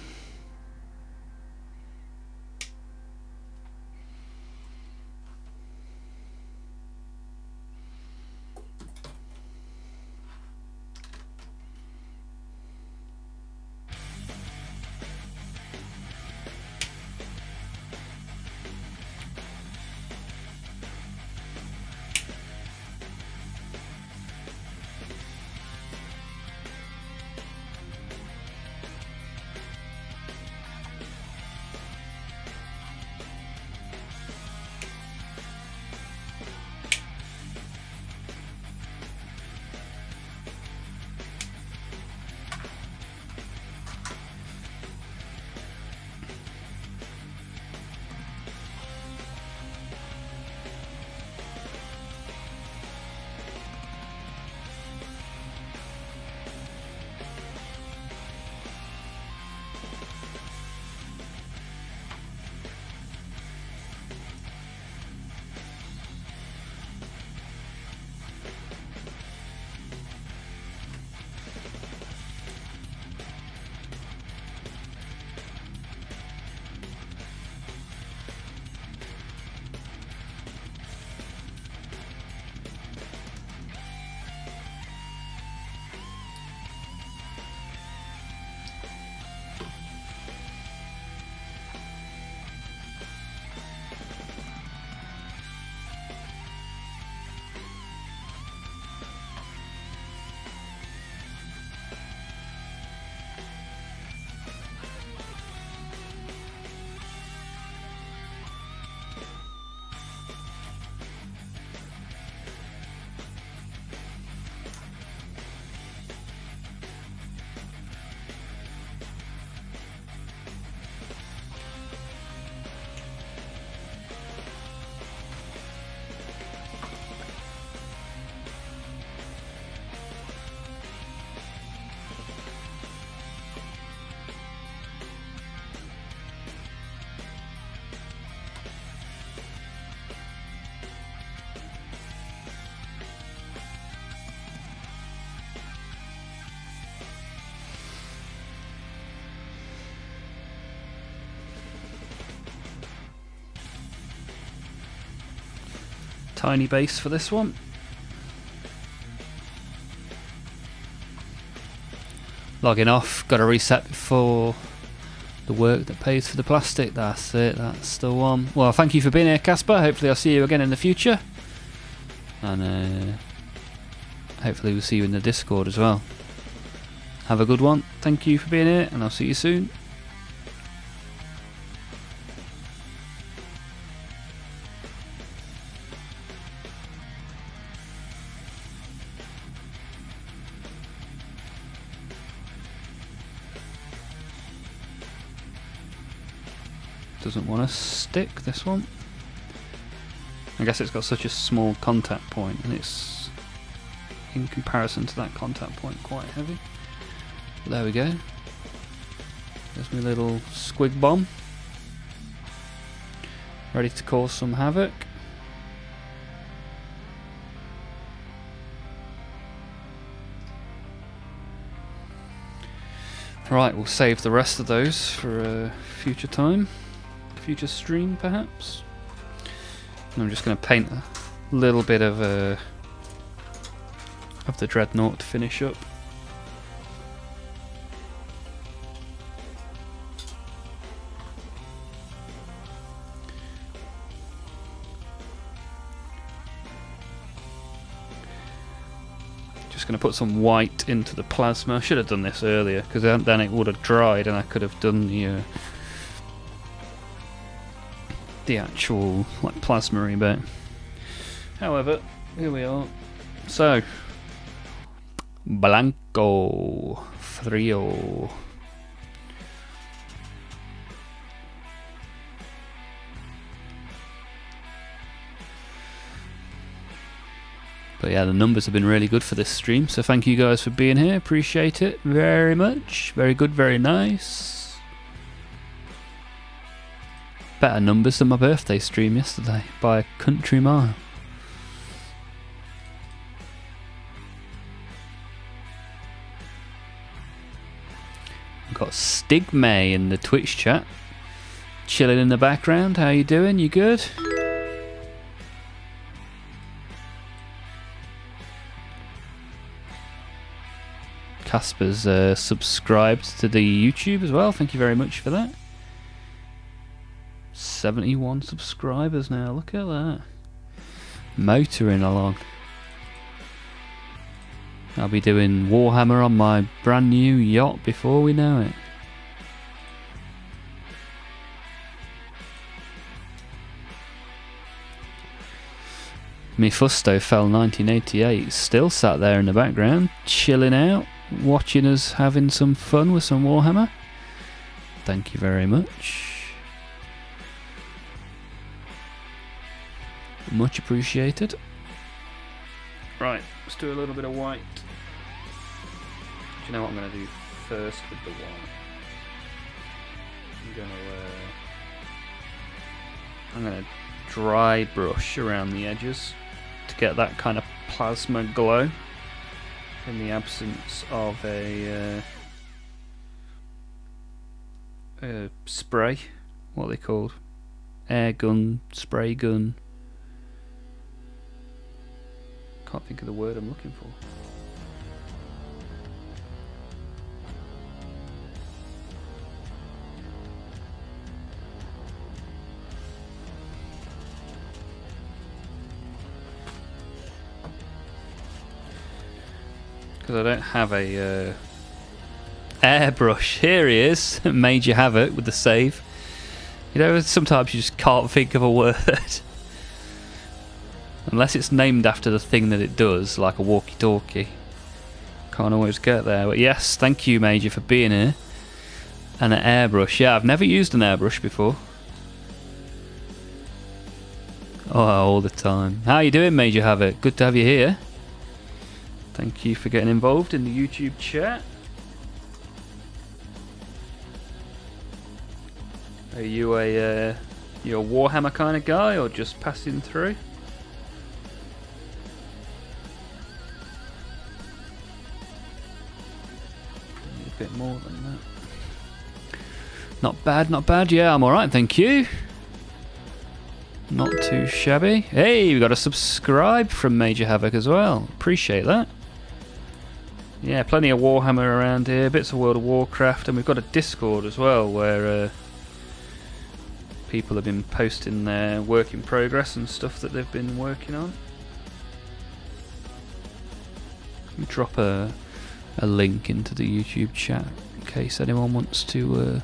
Tiny base for this one. Logging off, got to reset before the work that pays for the plastic. That's it, that's the one. Well, thank you for being here, Casper. Hopefully I'll see you again in the future. And hopefully we'll see you in the Discord as well. Have a good one. Thank you for being here, and I'll see you soon. Doesn't want to stick, this one. I guess it's got such a small contact point, and it's, in comparison to that contact point, quite heavy. But there we go. There's my little squig bomb. Ready to cause some havoc. Right, we'll save the rest of those for a future time. Future stream, perhaps. I'm just going to paint a little bit of the dreadnought to finish up. Just going to put some white into the plasma. I should have done this earlier because then it would have dried and I could have done the actual like plasma-y bit. However, here we are. So, Blanco Frio. But yeah, the numbers have been really good for this stream, so thank you guys for being here. Appreciate it very much. Very good, very nice. Better numbers than my birthday stream yesterday by a country mile. We've got Stigma in the Twitch chat. Chilling in the background. How you doing? You good? Casper's subscribed to the YouTube as well. Thank you very much for that. 71 subscribers now. Look at that. Motoring along. I'll be doing Warhammer on my brand new yacht before we know it. Mephisto fell 1988. Still sat there in the background, chilling out, watching us having some fun with some Warhammer. Thank you very much. Much appreciated. Right, let's do a little bit of white. Do you know what I'm going to do first with the white? I'm going to dry brush around the edges to get that kind of plasma glow in the absence of a spray. What are they called? Air gun, spray gun. Can't think of the word I'm looking for. Because I don't have a airbrush. Here he is. Major Havoc with the save. You know, sometimes you just can't think of a word. Unless it's named after the thing that it does, like a walkie-talkie. Can't always get there. But yes, thank you, Major, for being here. And an airbrush. Yeah, I've never used an airbrush before. Oh, all the time. How you doing, Major Havoc? Good to have you here. Thank you for getting involved in the YouTube chat. Are you a Warhammer kind of guy, or just passing through? A bit more than that. Not bad, not bad. Yeah, I'm alright, thank you. Not too shabby. Hey, we got a subscribe from Major Havoc as well. Appreciate that. Yeah, plenty of Warhammer around here, bits of World of Warcraft, and we've got a Discord as well where people have been posting their work in progress and stuff that they've been working on. Let me drop a link into the YouTube chat in case anyone wants to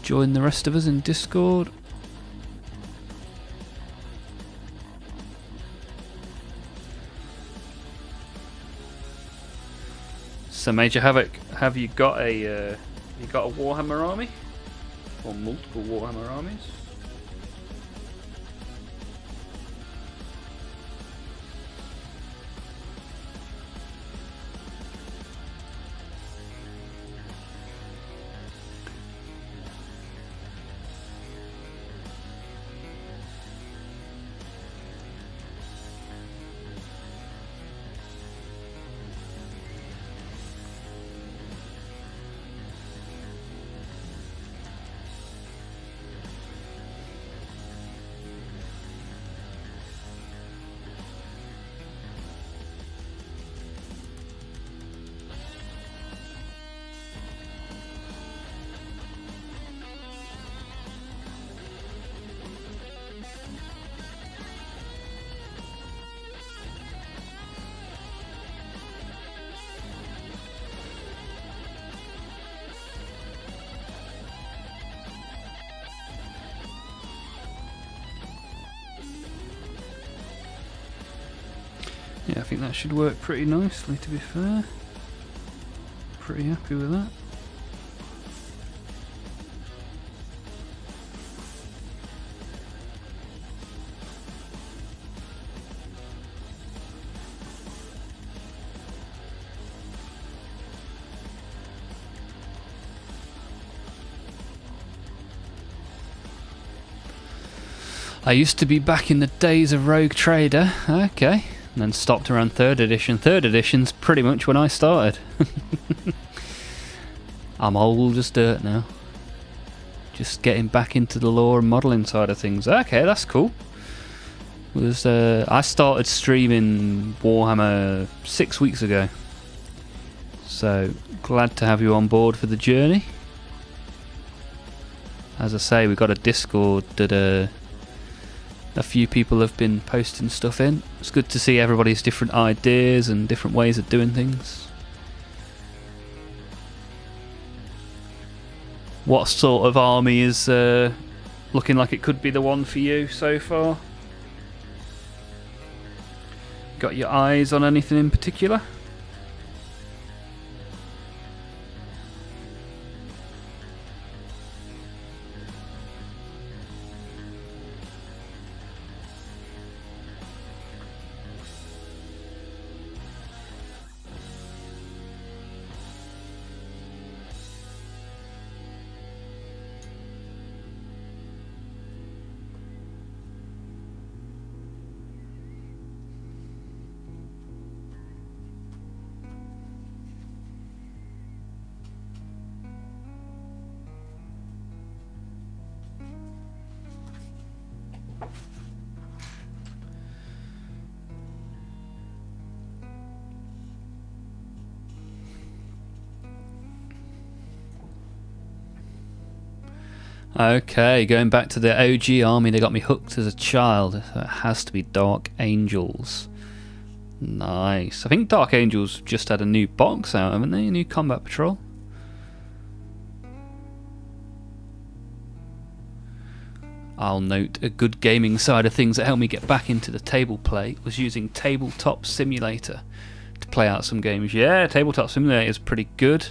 join the rest of us in Discord. So Major Havoc, have you got a Warhammer army? Or multiple Warhammer armies? Yeah, I think that should work pretty nicely, to be fair. Pretty happy with that. I used to be back in the days of Rogue Trader, okay, and then stopped around 3rd edition. 3rd edition's pretty much when I started. I'm old as dirt now. Just getting back into the lore and modelling side of things. Okay, that's cool. I started streaming Warhammer 6 weeks ago. So, glad to have you on board for the journey. As I say, we've got a Discord that a few people have been posting stuff in. It's good to see everybody's different ideas and different ways of doing things. What sort of army is looking like it could be the one for you so far? Got your eyes on anything in particular? Okay, going back to the OG army, they got me hooked as a child. So it has to be Dark Angels. Nice. I think Dark Angels just had a new box out, haven't they? A new Combat Patrol. I'll note a good gaming side of things that helped me get back into the table play was using Tabletop Simulator to play out some games. Yeah, Tabletop Simulator is pretty good.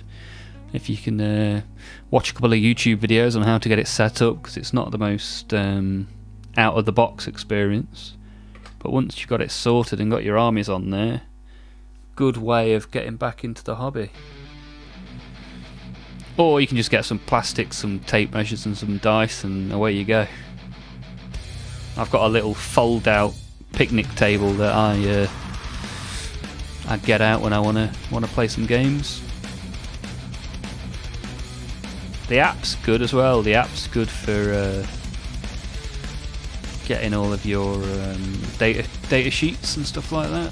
If you can watch a couple of YouTube videos on how to get it set up, because it's not the most out of the box experience, but once you've got it sorted and got your armies on there, good way of getting back into the hobby. Or you can just get some plastic, some tape measures and some dice, and away you go. I've got a little fold out picnic table that I get out when I want to play some games. The app's good as well. The app's good for getting all of your data sheets and stuff like that.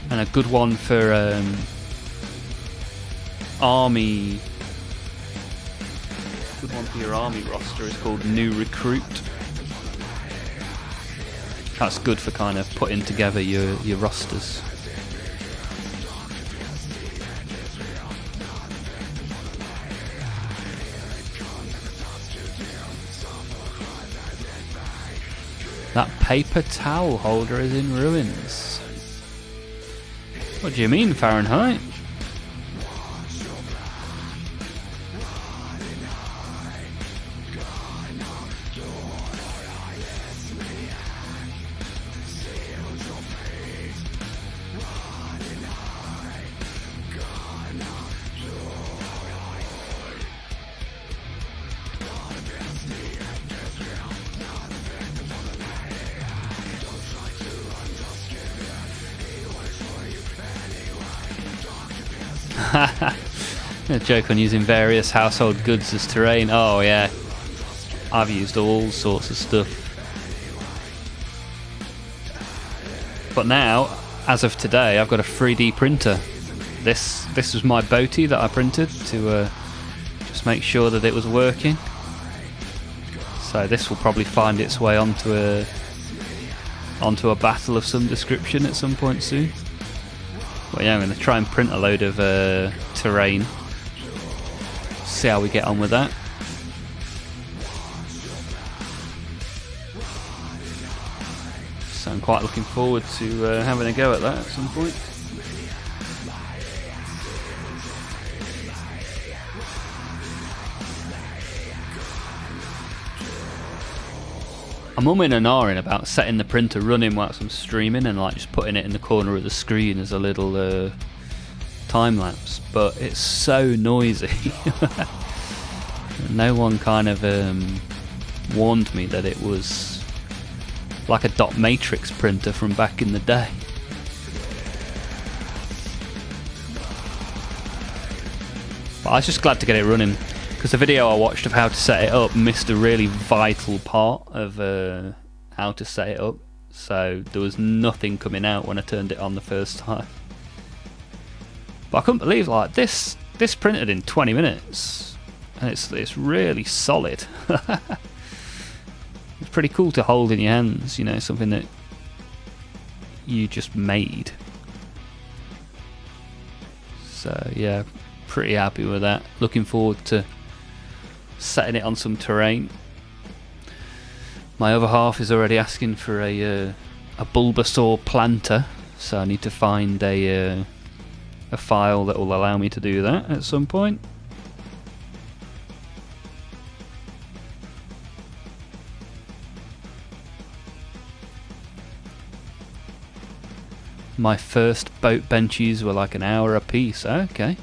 And a good one for army. Good one for your army roster is called New Recruit. That's good for kind of putting together your rosters. That paper towel holder is in ruins. What do you mean, Fahrenheit? A joke on using various household goods as terrain. Oh yeah, I've used all sorts of stuff. But now, as of today, I've got a 3D printer. This was my boatie that I printed to just make sure that it was working. So this will probably find its way onto a battle of some description at some point soon. But yeah, I'm going to try and print a load of terrain. See how we get on with that. So I'm quite looking forward to having a go at that at some point. I'm umming and ahhing about setting the printer running whilst I'm streaming and like just putting it in the corner of the screen as a little time lapse, but it's so noisy. No one kind of warned me that it was like a dot matrix printer from back in the day. But I was just glad to get it running, because the video I watched of how to set it up missed a really vital part of how to set it up, so there was nothing coming out when I turned it on the first time. But I couldn't believe, like, this printed in 20 minutes, and it's really solid. It's pretty cool to hold in your hands, you know, something that you just made. So yeah, pretty happy with that. Looking forward to setting it on some terrain. My other half is already asking for a Bulbasaur planter, so I need to find a file that will allow me to do that at some point. My first boat benches were like an hour a piece. Okay.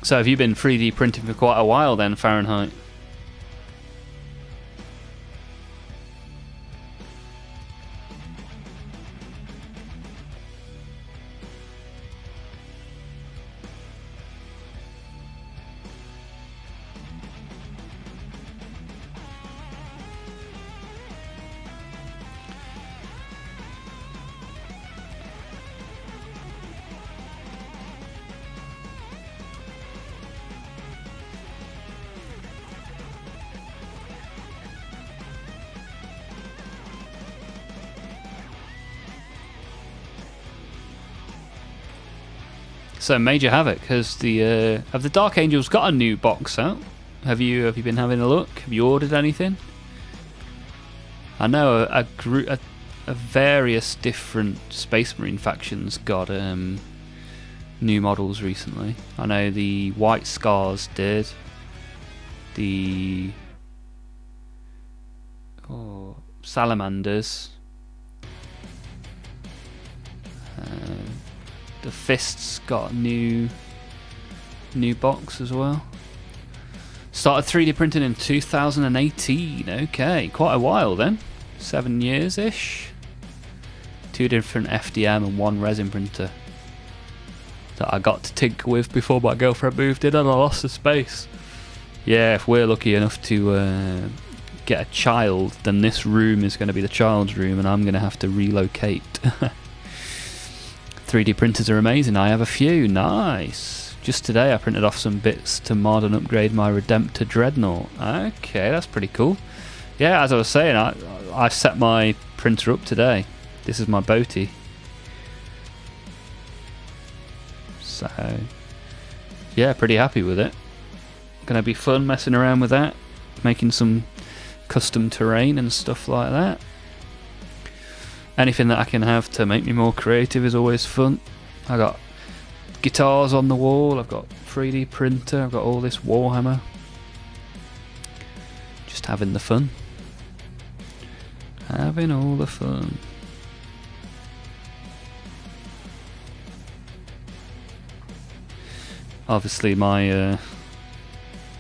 So have you been 3D printing for quite a while then, Fahrenheit? So Major Havoc, have the Dark Angels got a new box out? Have you been having a look? Have you ordered anything? I know a various different Space Marine factions got new models recently. I know the White Scars did. The Salamanders. The Fists got a new box as well. Started 3D printing in 2018. Okay, quite a while then. 7 years-ish. 2 different FDM and 1 resin printer that I got to tinker with before my girlfriend moved in and I lost the space. Yeah, if we're lucky enough to get a child, then this room is going to be the child's room and I'm going to have to relocate. 3D printers are amazing. I have a few. Nice. Just today I printed off some bits to mod and upgrade my Redemptor Dreadnought. Okay, that's pretty cool. Yeah, as I was saying, I set my printer up today. This is my boatie. So, yeah, pretty happy with it. Gonna be fun messing around with that, making some custom terrain and stuff like that. Anything that I can have to make me more creative is always fun. I got guitars on the wall, I've got 3D printer, I've got all this Warhammer. Just having the fun. Having all the fun. Obviously my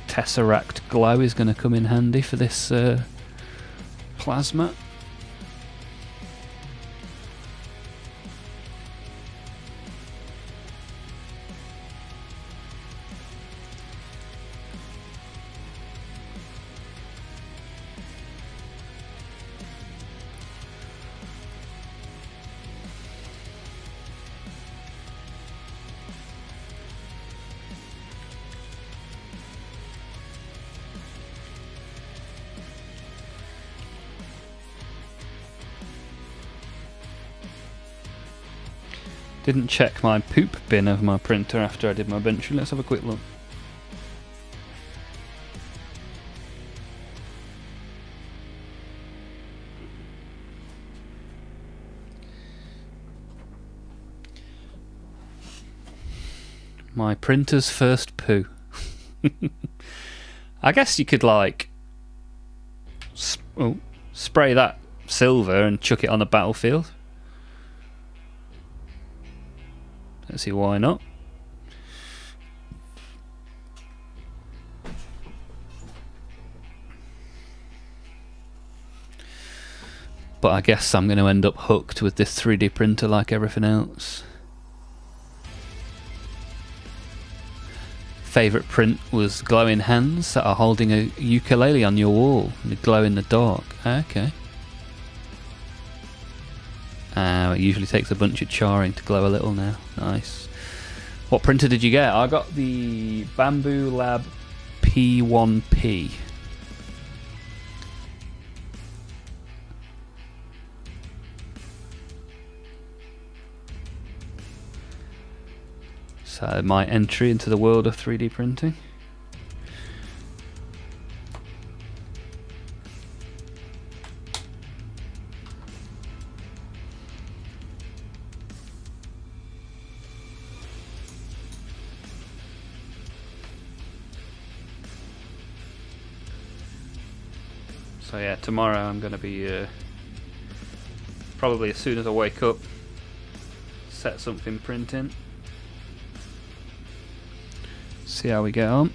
Tesseract glow is going to come in handy for this plasma. Didn't check my poop bin of my printer after I did my bench. Let's have a quick look. My printer's first poo. I guess you could like spray that silver and chuck it on the battlefield. Let's see why not. But I guess I'm going to end up hooked with this 3D printer like everything else. Favourite print was glowing hands that are holding a ukulele on your wall. They glow in the dark. Okay. It usually takes a bunch of charring to glow a little now. Nice. What printer did you get? I got the Bamboo Lab P1P. So my entry into the world of 3D printing. So yeah, tomorrow I'm going to be probably as soon as I wake up, set something printing. See how we get on.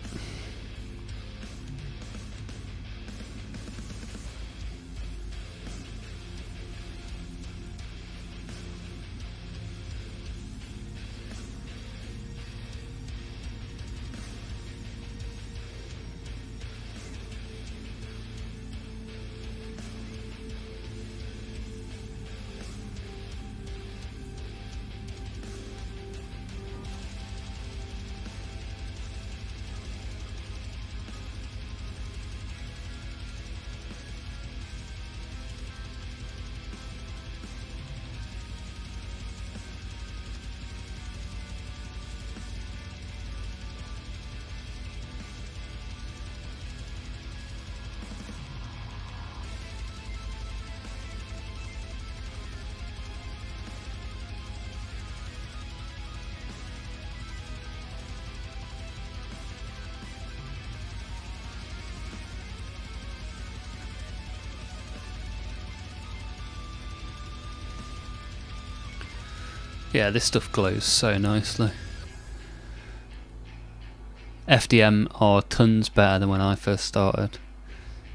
Yeah, this stuff glows so nicely. FDM are tons better than when I first started.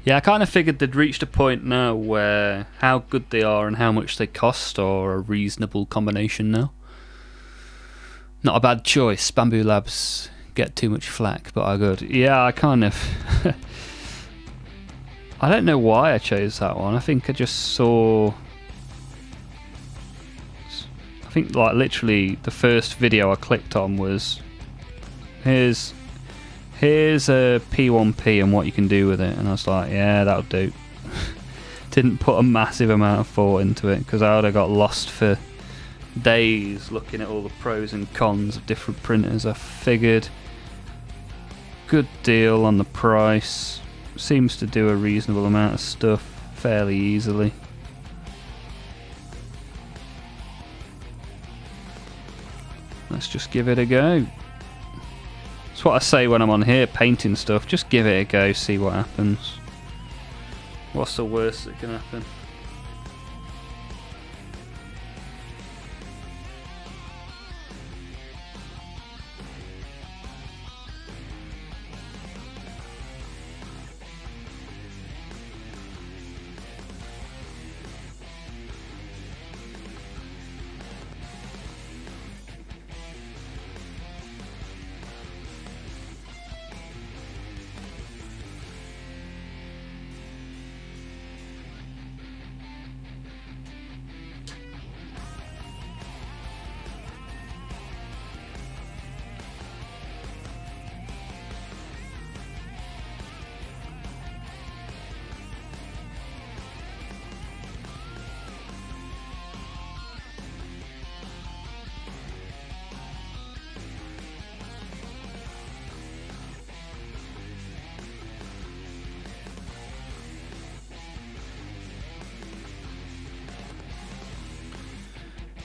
Yeah, I kind of figured they'd reached a point now where how good they are and how much they cost are a reasonable combination now. Not a bad choice. Bamboo Labs get too much flack, but are good. Yeah, I kind of... I don't know why I chose that one. I think I just saw... I think like literally the first video I clicked on was here's a P1P and what you can do with it, and I was like, yeah, that'll do. Didn't put a massive amount of thought into it because I would have got lost for days looking at all the pros and cons of different printers. I figured good deal on the price, seems to do a reasonable amount of stuff fairly easily. Let's just give it a go. That's what I say when I'm on here painting stuff. Just give it a go, see what happens. What's the worst that can happen?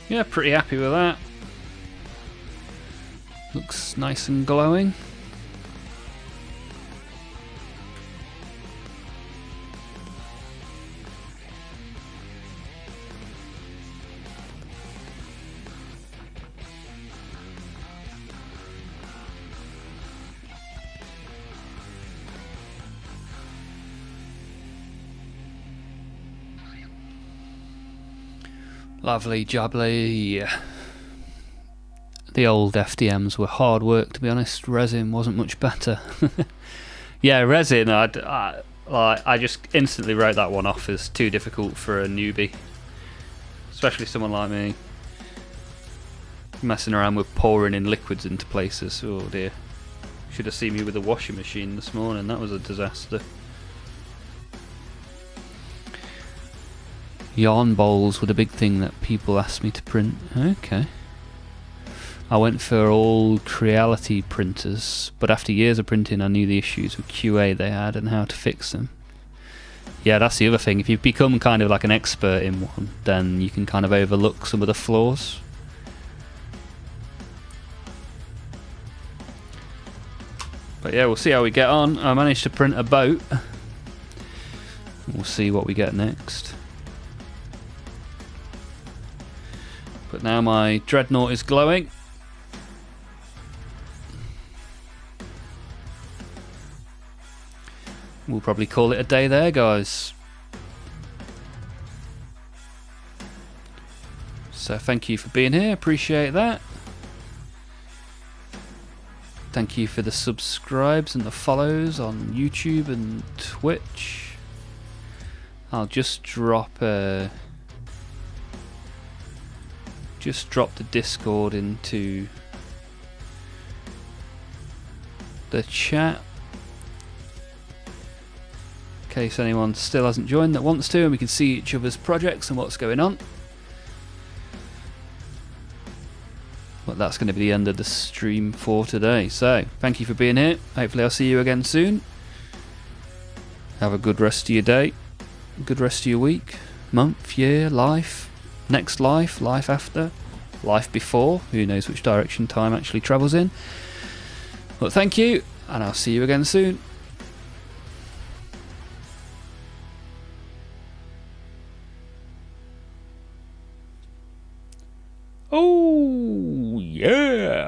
Yeah, pretty happy with that. looks nice and glowing. Lovely jubbly. The old FDMs were hard work, to be honest. Resin wasn't much better. Yeah, resin, I just instantly wrote that one off as too difficult for a newbie. Especially someone like me. Messing around with pouring in liquids into places. Oh dear. Should have seen me with a washing machine this morning. That was a disaster. Yarn bowls were the big thing that people asked me to print. Okay. I went for all Creality printers, but after years of printing I knew the issues with QA they had and how to fix them. Yeah, that's the other thing. If you become kind of like an expert in one, then you can kind of overlook some of the flaws. But yeah, we'll see how we get on. I managed to print a boat. We'll see what we get next. But now my dreadnought is glowing. We'll probably call it a day there, guys. So thank you for being here, appreciate that. Thank you for the subscribes and the follows on YouTube and Twitch. I'll just drop the Discord into the chat in case anyone still hasn't joined that wants to, and we can see each other's projects and what's going on. But that's going to be the end of the stream for today. So thank you for being here. Hopefully I'll see you again soon. Have a good rest of your day, good rest of your week, month, year, life, next life, life after, life before. Who knows which direction time actually travels in. But thank you, and I'll see you again soon. Oh, yeah.